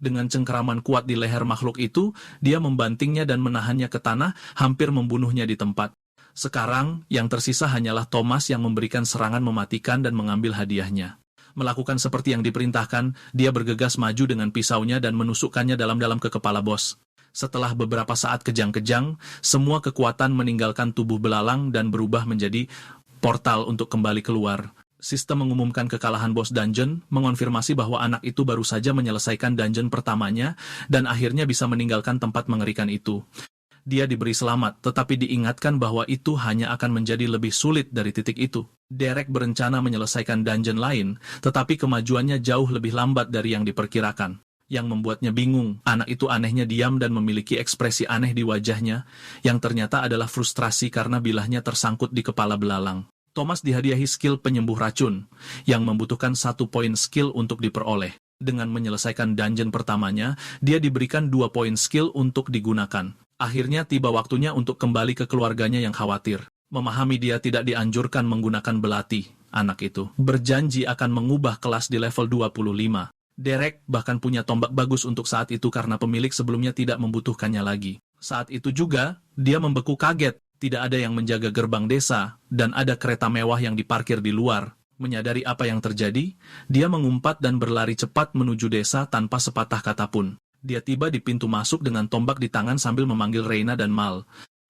Speaker 1: Dengan cengkeraman kuat di leher makhluk itu, dia membantingnya dan menahannya ke tanah, hampir membunuhnya di tempat. Sekarang, yang tersisa hanyalah Thomas yang memberikan serangan mematikan dan mengambil hadiahnya. Melakukan seperti yang diperintahkan, dia bergegas maju dengan pisaunya dan menusukkannya dalam-dalam ke kepala bos. Setelah beberapa saat kejang-kejang, semua kekuatan meninggalkan tubuh belalang dan berubah menjadi portal untuk kembali keluar. Sistem mengumumkan kekalahan bos dungeon, mengonfirmasi bahwa anak itu baru saja menyelesaikan dungeon pertamanya, dan akhirnya bisa meninggalkan tempat mengerikan itu. Dia diberi selamat, tetapi diingatkan bahwa itu hanya akan menjadi lebih sulit dari titik itu. Derek berencana menyelesaikan dungeon lain, tetapi kemajuannya jauh lebih lambat dari yang diperkirakan. Yang membuatnya bingung, anak itu anehnya diam dan memiliki ekspresi aneh di wajahnya, yang ternyata adalah frustrasi karena bilahnya tersangkut di kepala belalang. Thomas dihadiahi skill penyembuh racun, yang membutuhkan 1 poin skill untuk diperoleh. Dengan menyelesaikan dungeon pertamanya, dia diberikan 2 poin skill untuk digunakan. Akhirnya tiba waktunya untuk kembali ke keluarganya yang khawatir. Memahami dia tidak dianjurkan menggunakan belati, anak itu berjanji akan mengubah kelas di level 25. Derek bahkan punya tombak bagus untuk saat itu karena pemilik sebelumnya tidak membutuhkannya lagi. Saat itu juga, dia membeku kaget. Tidak ada yang menjaga gerbang desa, dan ada kereta mewah yang diparkir di luar. Menyadari apa yang terjadi, dia mengumpat dan berlari cepat menuju desa tanpa sepatah kata pun. Dia tiba di pintu masuk dengan tombak di tangan sambil memanggil Reina dan Mal.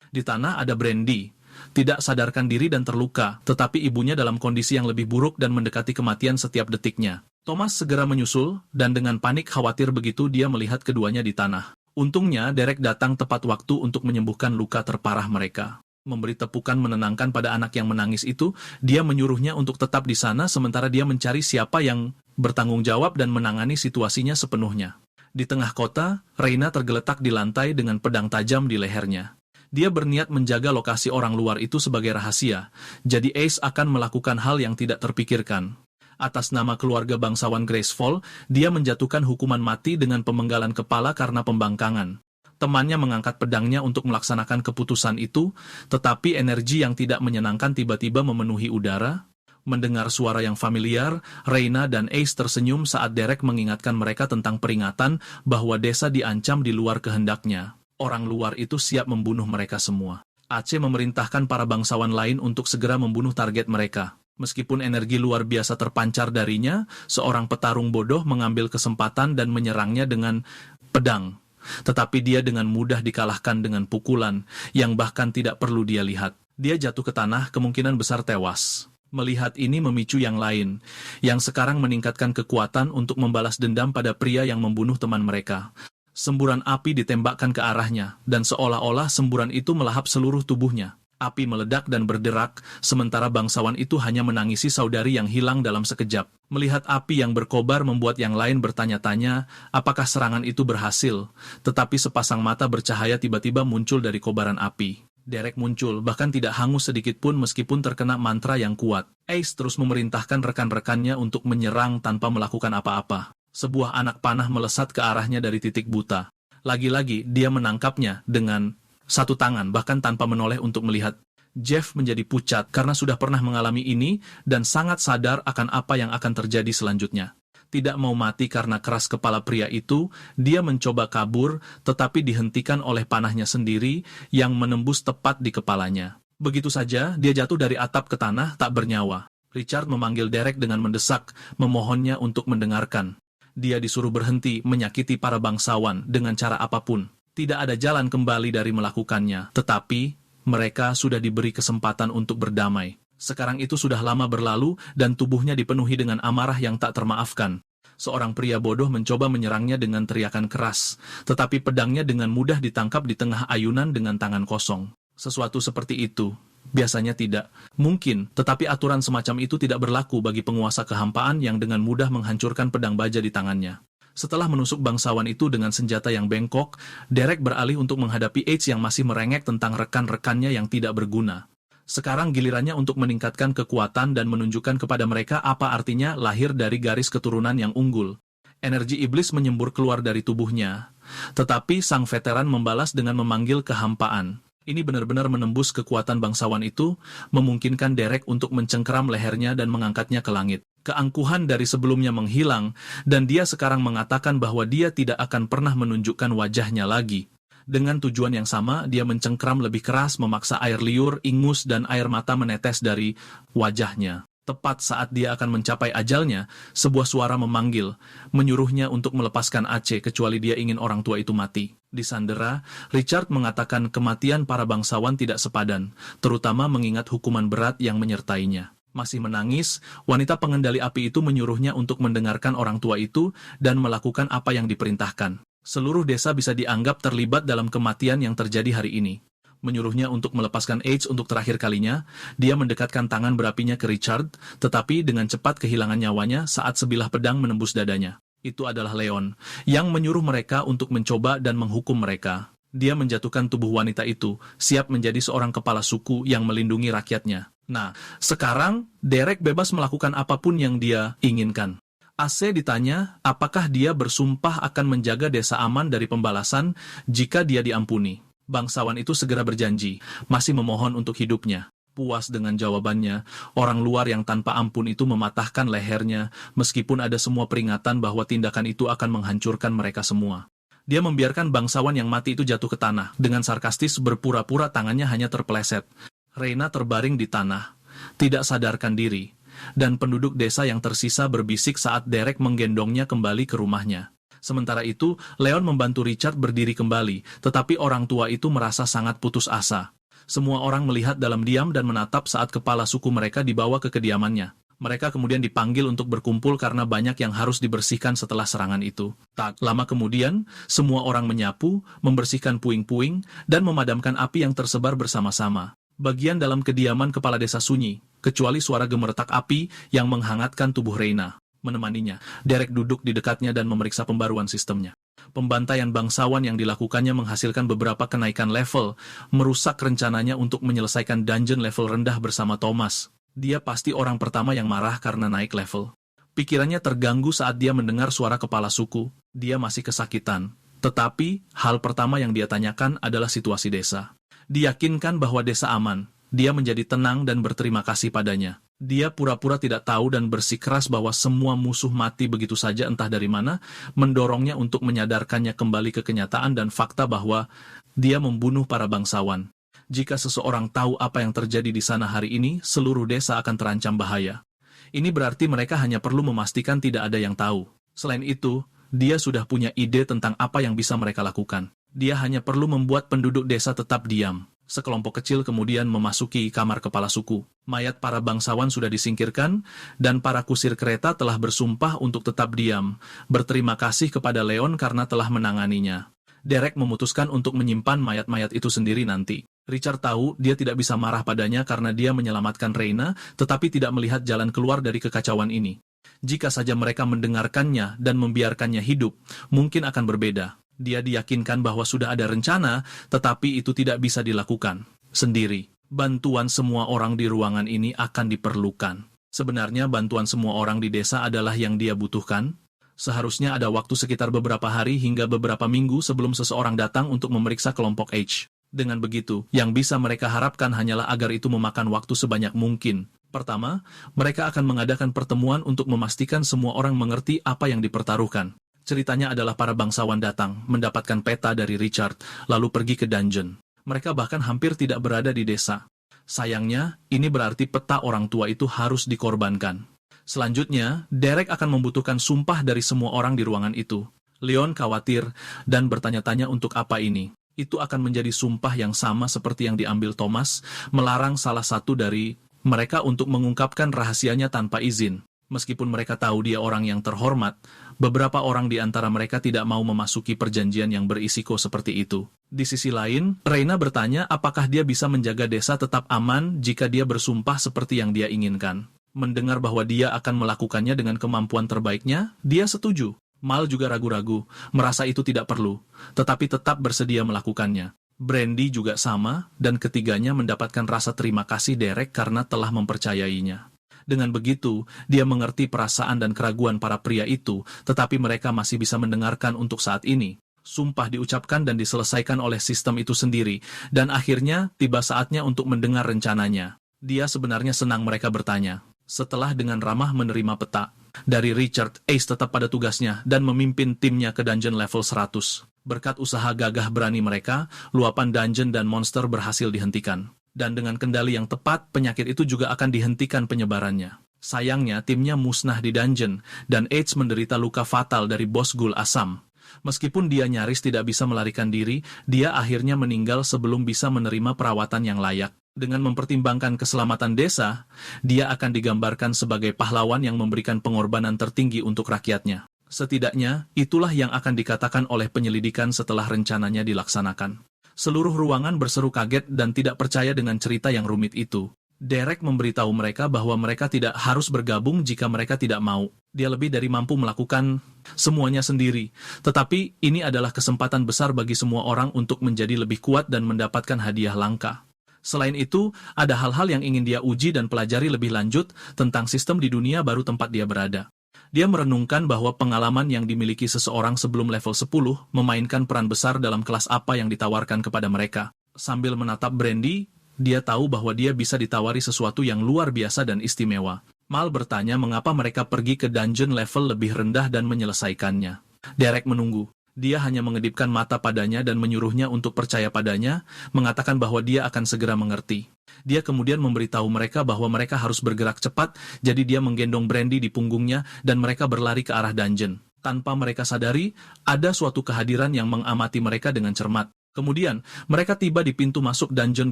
Speaker 1: Di tanah ada Brandy. Tidak sadarkan diri dan terluka, tetapi ibunya dalam kondisi yang lebih buruk dan mendekati kematian setiap detiknya. Thomas segera menyusul, dan dengan panik khawatir begitu dia melihat keduanya di tanah. Untungnya, Derek datang tepat waktu untuk menyembuhkan luka terparah mereka. Memberi tepukan menenangkan pada anak yang menangis itu, dia menyuruhnya untuk tetap di sana sementara dia mencari siapa yang bertanggung jawab dan menangani situasinya sepenuhnya. Di tengah kota, Reina tergeletak di lantai dengan pedang tajam di lehernya. Dia berniat menjaga lokasi orang luar itu sebagai rahasia, jadi Ace akan melakukan hal yang tidak terpikirkan. Atas nama keluarga bangsawan Graceful, dia menjatuhkan hukuman mati dengan pemenggalan kepala karena pembangkangan. Temannya mengangkat pedangnya untuk melaksanakan keputusan itu, tetapi energi yang tidak menyenangkan tiba-tiba memenuhi udara. Mendengar suara yang familiar, Reina dan Ace tersenyum saat Derek mengingatkan mereka tentang peringatan bahwa desa diancam di luar kehendaknya. Orang luar itu siap membunuh mereka semua. Aceh memerintahkan para bangsawan lain untuk segera membunuh target mereka. Meskipun energi luar biasa terpancar darinya, seorang petarung bodoh mengambil kesempatan dan menyerangnya dengan pedang. Tetapi dia dengan mudah dikalahkan dengan pukulan, yang bahkan tidak perlu dia lihat. Dia jatuh ke tanah, kemungkinan besar tewas. Melihat ini memicu yang lain, yang sekarang meningkatkan kekuatan untuk membalas dendam pada pria yang membunuh teman mereka. Semburan api ditembakkan ke arahnya, dan seolah-olah semburan itu melahap seluruh tubuhnya. Api meledak dan berderak, sementara bangsawan itu hanya menangisi saudari yang hilang dalam sekejap. Melihat api yang berkobar membuat yang lain bertanya-tanya, apakah serangan itu berhasil? Tetapi sepasang mata bercahaya tiba-tiba muncul dari kobaran api. Derek muncul, bahkan tidak hangus sedikit pun meskipun terkena mantra yang kuat. Ace terus memerintahkan rekan-rekannya untuk menyerang tanpa melakukan apa-apa. Sebuah anak panah melesat ke arahnya dari titik buta. Lagi-lagi, dia menangkapnya dengan satu tangan, bahkan tanpa menoleh untuk melihat. Jeff menjadi pucat karena sudah pernah mengalami ini dan sangat sadar akan apa yang akan terjadi selanjutnya. Tidak mau mati karena keras kepala pria itu, dia mencoba kabur, tetapi dihentikan oleh panahnya sendiri yang menembus tepat di kepalanya. Begitu saja, dia jatuh dari atap ke tanah tak bernyawa. Richard memanggil Derek dengan mendesak, memohonnya untuk mendengarkan. Dia disuruh berhenti menyakiti para bangsawan dengan cara apapun. Tidak ada jalan kembali dari melakukannya, tetapi mereka sudah diberi kesempatan untuk berdamai. Sekarang itu sudah lama berlalu dan tubuhnya dipenuhi dengan amarah yang tak termaafkan. Seorang pria bodoh mencoba menyerangnya dengan teriakan keras, tetapi pedangnya dengan mudah ditangkap di tengah ayunan dengan tangan kosong. Sesuatu seperti itu biasanya tidak mungkin, tetapi aturan semacam itu tidak berlaku bagi penguasa kehampaan yang dengan mudah menghancurkan pedang baja di tangannya. Setelah menusuk bangsawan itu dengan senjata yang bengkok, Derek beralih untuk menghadapi H yang masih merengek tentang rekan-rekannya yang tidak berguna. Sekarang gilirannya untuk meningkatkan kekuatan dan menunjukkan kepada mereka apa artinya lahir dari garis keturunan yang unggul. Energi iblis menyembur keluar dari tubuhnya, tetapi sang veteran membalas dengan memanggil kehampaan. Ini benar-benar menembus kekuatan bangsawan itu, memungkinkan Derek untuk mencengkeram lehernya dan mengangkatnya ke langit. Keangkuhan dari sebelumnya menghilang, dan dia sekarang mengatakan bahwa dia tidak akan pernah menunjukkan wajahnya lagi. Dengan tujuan yang sama, dia mencengkeram lebih keras, memaksa air liur, ingus, dan air mata menetes dari wajahnya. Tepat saat dia akan mencapai ajalnya, sebuah suara memanggil, menyuruhnya untuk melepaskan Aceh kecuali dia ingin orang tua itu mati. Di Sandera, Richard mengatakan kematian para bangsawan tidak sepadan, terutama mengingat hukuman berat yang menyertainya. Masih menangis, wanita pengendali api itu menyuruhnya untuk mendengarkan orang tua itu dan melakukan apa yang diperintahkan. Seluruh desa bisa dianggap terlibat dalam kematian yang terjadi hari ini. Menyuruhnya untuk melepaskan H untuk terakhir kalinya, dia mendekatkan tangan berapinya ke Richard, tetapi dengan cepat kehilangan nyawanya saat sebilah pedang menembus dadanya. Itu adalah Leon, yang menyuruh mereka untuk mencoba dan menghukum mereka. Dia menjatuhkan tubuh wanita itu, siap menjadi seorang kepala suku yang melindungi rakyatnya. Nah, sekarang Derek bebas melakukan apapun yang dia inginkan. AC ditanya apakah dia bersumpah akan menjaga desa aman dari pembalasan jika dia diampuni. Bangsawan itu segera berjanji, masih memohon untuk hidupnya. Puas dengan jawabannya, orang luar yang tanpa ampun itu mematahkan lehernya, meskipun ada semua peringatan bahwa tindakan itu akan menghancurkan mereka semua. Dia membiarkan bangsawan yang mati itu jatuh ke tanah, dengan sarkastis berpura-pura tangannya hanya terpeleset. Reina terbaring di tanah, tidak sadarkan diri, dan penduduk desa yang tersisa berbisik saat Derek menggendongnya kembali ke rumahnya. Sementara itu, Leon membantu Richard berdiri kembali, tetapi orang tua itu merasa sangat putus asa. Semua orang melihat dalam diam dan menatap saat kepala suku mereka dibawa ke kediamannya. Mereka kemudian dipanggil untuk berkumpul karena banyak yang harus dibersihkan setelah serangan itu. Tak lama kemudian, semua orang menyapu, membersihkan puing-puing, dan memadamkan api yang tersebar bersama-sama. Bagian dalam kediaman kepala desa sunyi, kecuali suara gemertak api yang menghangatkan tubuh Reina. Menemaninya, Derek duduk di dekatnya dan memeriksa pembaruan sistemnya. Pembantaian bangsawan yang dilakukannya menghasilkan beberapa kenaikan level, merusak rencananya untuk menyelesaikan dungeon level rendah bersama Thomas. Dia pasti orang pertama yang marah karena naik level. Pikirannya terganggu saat dia mendengar suara kepala suku. Dia masih kesakitan. Tetapi, hal pertama yang dia tanyakan adalah situasi desa. Diyakinkan bahwa desa aman. Dia menjadi tenang dan berterima kasih padanya. Dia pura-pura tidak tahu dan bersikeras bahwa semua musuh mati begitu saja entah dari mana, mendorongnya untuk menyadarkannya kembali ke kenyataan dan fakta bahwa dia membunuh para bangsawan. Jika seseorang tahu apa yang terjadi di sana hari ini, seluruh desa akan terancam bahaya. Ini berarti mereka hanya perlu memastikan tidak ada yang tahu. Selain itu, dia sudah punya ide tentang apa yang bisa mereka lakukan. Dia hanya perlu membuat penduduk desa tetap diam. Sekelompok kecil kemudian memasuki kamar kepala suku. Mayat para bangsawan sudah disingkirkan, dan para kusir kereta telah bersumpah untuk tetap diam, berterima kasih kepada Leon karena telah menanganinya. Derek memutuskan untuk menyimpan mayat-mayat itu sendiri nanti. Richard tahu dia tidak bisa marah padanya karena dia menyelamatkan Reina, tetapi tidak melihat jalan keluar dari kekacauan ini. Jika saja mereka mendengarkannya dan membiarkannya hidup, mungkin akan berbeda. Dia diyakinkan bahwa sudah ada rencana, tetapi itu tidak bisa dilakukan sendiri. Bantuan semua orang di ruangan ini akan diperlukan. Sebenarnya bantuan semua orang di desa adalah yang dia butuhkan. Seharusnya ada waktu sekitar beberapa hari hingga beberapa minggu sebelum seseorang datang untuk memeriksa kelompok H. Dengan begitu, yang bisa mereka harapkan hanyalah agar itu memakan waktu sebanyak mungkin. Pertama, mereka akan mengadakan pertemuan untuk memastikan semua orang mengerti apa yang dipertaruhkan. Ceritanya adalah para bangsawan datang, mendapatkan peta dari Richard, lalu pergi ke dungeon. Mereka bahkan hampir tidak berada di desa. Sayangnya, ini berarti peta orang tua itu harus dikorbankan. Selanjutnya, Derek akan membutuhkan sumpah dari semua orang di ruangan itu. Leon khawatir dan bertanya-tanya untuk apa ini. Itu akan menjadi sumpah yang sama seperti yang diambil Thomas, melarang salah satu dari mereka untuk mengungkapkan rahasianya tanpa izin. Meskipun mereka tahu dia orang yang terhormat, beberapa orang di antara mereka tidak mau memasuki perjanjian yang berisiko seperti itu. Di sisi lain, Reina bertanya apakah dia bisa menjaga desa tetap aman jika dia bersumpah seperti yang dia inginkan. Mendengar bahwa dia akan melakukannya dengan kemampuan terbaiknya, dia setuju. Mal juga ragu-ragu, merasa itu tidak perlu, tetapi tetap bersedia melakukannya. Brandy juga sama, dan ketiganya mendapatkan rasa terima kasih Derek karena telah mempercayainya. Dengan begitu, dia mengerti perasaan dan keraguan para pria itu, tetapi mereka masih bisa mendengarkan untuk saat ini. Sumpah diucapkan dan diselesaikan oleh sistem itu sendiri, dan akhirnya tiba saatnya untuk mendengar rencananya. Dia sebenarnya senang mereka bertanya. Setelah dengan ramah menerima peta dari Richard, Ace tetap pada tugasnya dan memimpin timnya ke dungeon level 100. Berkat usaha gagah berani mereka, luapan dungeon dan monster berhasil dihentikan. Dan dengan kendali yang tepat, penyakit itu juga akan dihentikan penyebarannya. Sayangnya, timnya musnah di dungeon, dan Ace menderita luka fatal dari bos Ghoul Asam. Meskipun dia nyaris tidak bisa melarikan diri, dia akhirnya meninggal sebelum bisa menerima perawatan yang layak. Dengan mempertimbangkan keselamatan desa, dia akan digambarkan sebagai pahlawan yang memberikan pengorbanan tertinggi untuk rakyatnya. Setidaknya, itulah yang akan dikatakan oleh penyelidikan setelah rencananya dilaksanakan. Seluruh ruangan berseru kaget dan tidak percaya dengan cerita yang rumit itu. Derek memberitahu mereka bahwa mereka tidak harus bergabung jika mereka tidak mau. Dia lebih dari mampu melakukan semuanya sendiri. Tetapi ini adalah kesempatan besar bagi semua orang untuk menjadi lebih kuat dan mendapatkan hadiah langka. Selain itu, ada hal-hal yang ingin dia uji dan pelajari lebih lanjut tentang sistem di dunia baru tempat dia berada. Dia merenungkan bahwa pengalaman yang dimiliki seseorang sebelum level 10 memainkan peran besar dalam kelas apa yang ditawarkan kepada mereka. Sambil menatap Brandy, dia tahu bahwa dia bisa ditawari sesuatu yang luar biasa dan istimewa. Mal bertanya mengapa mereka pergi ke dungeon level lebih rendah dan menyelesaikannya. Derek menunggu. Dia hanya mengedipkan mata padanya dan menyuruhnya untuk percaya padanya, mengatakan bahwa dia akan segera mengerti. Dia kemudian memberitahu mereka bahwa mereka harus bergerak cepat, jadi dia menggendong Brandy di punggungnya dan mereka berlari ke arah dungeon. Tanpa mereka sadari, ada suatu kehadiran yang mengamati mereka dengan cermat. Kemudian, mereka tiba di pintu masuk dungeon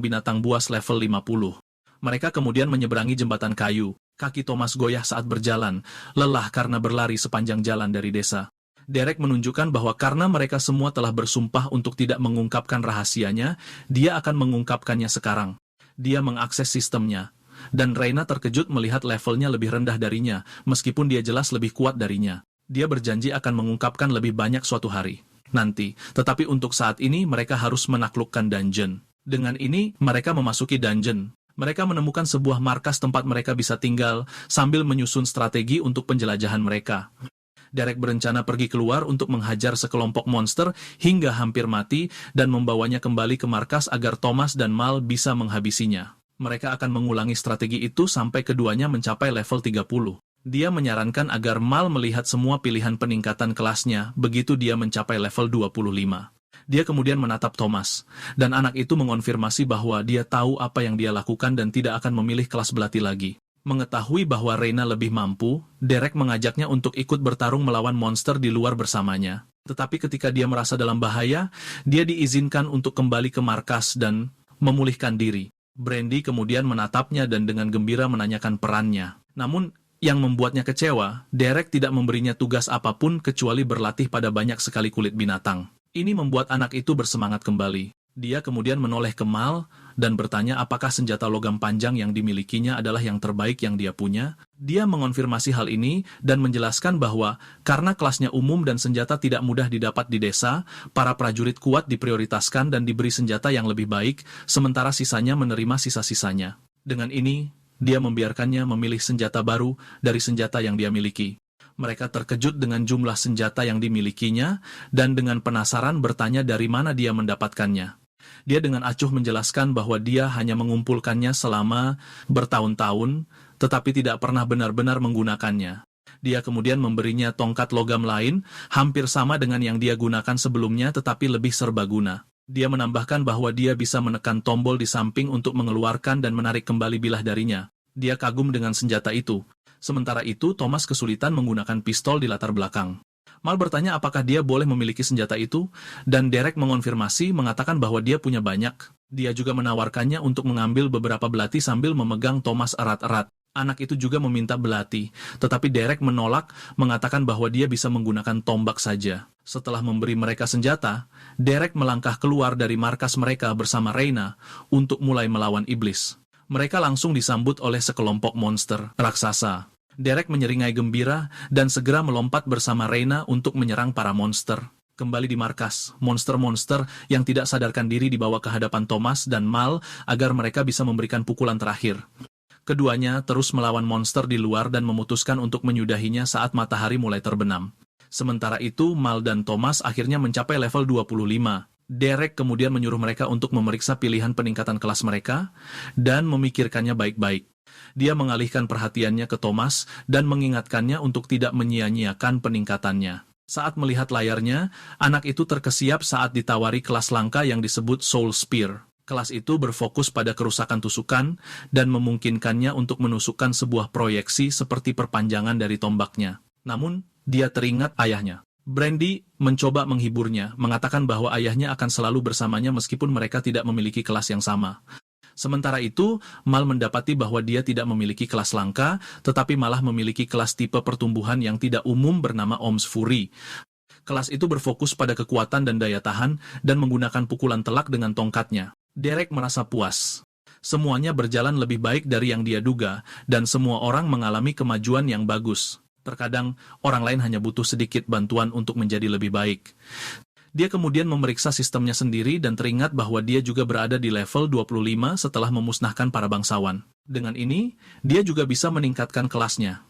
Speaker 1: binatang buas level 50. Mereka kemudian menyeberangi jembatan kayu. Kaki Thomas goyah saat berjalan, lelah karena berlari sepanjang jalan dari desa. Derek menunjukkan bahwa karena mereka semua telah bersumpah untuk tidak mengungkapkan rahasianya, dia akan mengungkapkannya sekarang. Dia mengakses sistemnya, dan Reina terkejut melihat levelnya lebih rendah darinya, meskipun dia jelas lebih kuat darinya. Dia berjanji akan mengungkapkan lebih banyak suatu hari nanti, tetapi untuk saat ini mereka harus menaklukkan dungeon. Dengan ini, mereka memasuki dungeon. Mereka menemukan sebuah markas tempat mereka bisa tinggal, sambil menyusun strategi untuk penjelajahan mereka. Derek berencana pergi keluar untuk menghajar sekelompok monster hingga hampir mati dan membawanya kembali ke markas agar Thomas dan Mal bisa menghabisinya. Mereka akan mengulangi strategi itu sampai keduanya mencapai level 30. Dia menyarankan agar Mal melihat semua pilihan peningkatan kelasnya begitu dia mencapai level 25. Dia kemudian menatap Thomas, dan anak itu mengonfirmasi bahwa dia tahu apa yang dia lakukan dan tidak akan memilih kelas belati lagi. Mengetahui bahwa Reina lebih mampu, Derek mengajaknya untuk ikut bertarung melawan monster di luar bersamanya. Tetapi ketika dia merasa dalam bahaya, dia diizinkan untuk kembali ke markas dan memulihkan diri. Brandy kemudian menatapnya dan dengan gembira menanyakan perannya. Namun, yang membuatnya kecewa, Derek tidak memberinya tugas apapun kecuali berlatih pada banyak sekali kulit binatang. Ini membuat anak itu bersemangat kembali. Dia kemudian menoleh ke Mal dan bertanya apakah senjata logam panjang yang dimilikinya adalah yang terbaik yang dia punya. Dia mengonfirmasi hal ini dan menjelaskan bahwa karena kelasnya umum dan senjata tidak mudah didapat di desa, para prajurit kuat diprioritaskan dan diberi senjata yang lebih baik, sementara sisanya menerima sisa-sisanya. Dengan ini, dia membiarkannya memilih senjata baru dari senjata yang dia miliki. Mereka terkejut dengan jumlah senjata yang dimilikinya dan dengan penasaran bertanya dari mana dia mendapatkannya. Dia dengan acuh menjelaskan bahwa dia hanya mengumpulkannya selama bertahun-tahun, tetapi tidak pernah benar-benar menggunakannya. Dia kemudian memberinya tongkat logam lain, hampir sama dengan yang dia gunakan sebelumnya tetapi lebih serbaguna. Dia menambahkan bahwa dia bisa menekan tombol di samping untuk mengeluarkan dan menarik kembali bilah darinya. Dia kagum dengan senjata itu. Sementara itu, Thomas kesulitan menggunakan pistol di latar belakang. Mal bertanya apakah dia boleh memiliki senjata itu, dan Derek mengonfirmasi mengatakan bahwa dia punya banyak. Dia juga menawarkannya untuk mengambil beberapa belati sambil memegang Thomas erat-erat. Anak itu juga meminta belati, tetapi Derek menolak, mengatakan bahwa dia bisa menggunakan tombak saja. Setelah memberi mereka senjata, Derek melangkah keluar dari markas mereka bersama Reina untuk mulai melawan iblis. Mereka langsung disambut oleh sekelompok monster raksasa. Derek menyeringai gembira dan segera melompat bersama Reina untuk menyerang para monster. Kembali di markas, monster-monster yang tidak sadarkan diri dibawa ke hadapan Thomas dan Mal agar mereka bisa memberikan pukulan terakhir. Keduanya terus melawan monster di luar dan memutuskan untuk menyudahinya saat matahari mulai terbenam. Sementara itu, Mal dan Thomas akhirnya mencapai level 25. Derek kemudian menyuruh mereka untuk memeriksa pilihan peningkatan kelas mereka dan memikirkannya baik-baik. Dia mengalihkan perhatiannya ke Thomas dan mengingatkannya untuk tidak menyia-nyiakan peningkatannya. Saat melihat layarnya, anak itu terkesiap saat ditawari kelas langka yang disebut Soul Spear. Kelas itu berfokus pada kerusakan tusukan dan memungkinkannya untuk menusukkan sebuah proyeksi seperti perpanjangan dari tombaknya. Namun, dia teringat ayahnya. Brandy mencoba menghiburnya, mengatakan bahwa ayahnya akan selalu bersamanya meskipun mereka tidak memiliki kelas yang sama. Sementara itu, Mal mendapati bahwa dia tidak memiliki kelas langka, tetapi malah memiliki kelas tipe pertumbuhan yang tidak umum bernama Ohm's Fury. Kelas itu berfokus pada kekuatan dan daya tahan, dan menggunakan pukulan telak dengan tongkatnya. Derek merasa puas. Semuanya berjalan lebih baik dari yang dia duga, dan semua orang mengalami kemajuan yang bagus. Terkadang, orang lain hanya butuh sedikit bantuan untuk menjadi lebih baik. Dia kemudian memeriksa sistemnya sendiri dan teringat bahwa dia juga berada di level 25 setelah memusnahkan para bangsawan. Dengan ini, dia juga bisa meningkatkan kelasnya.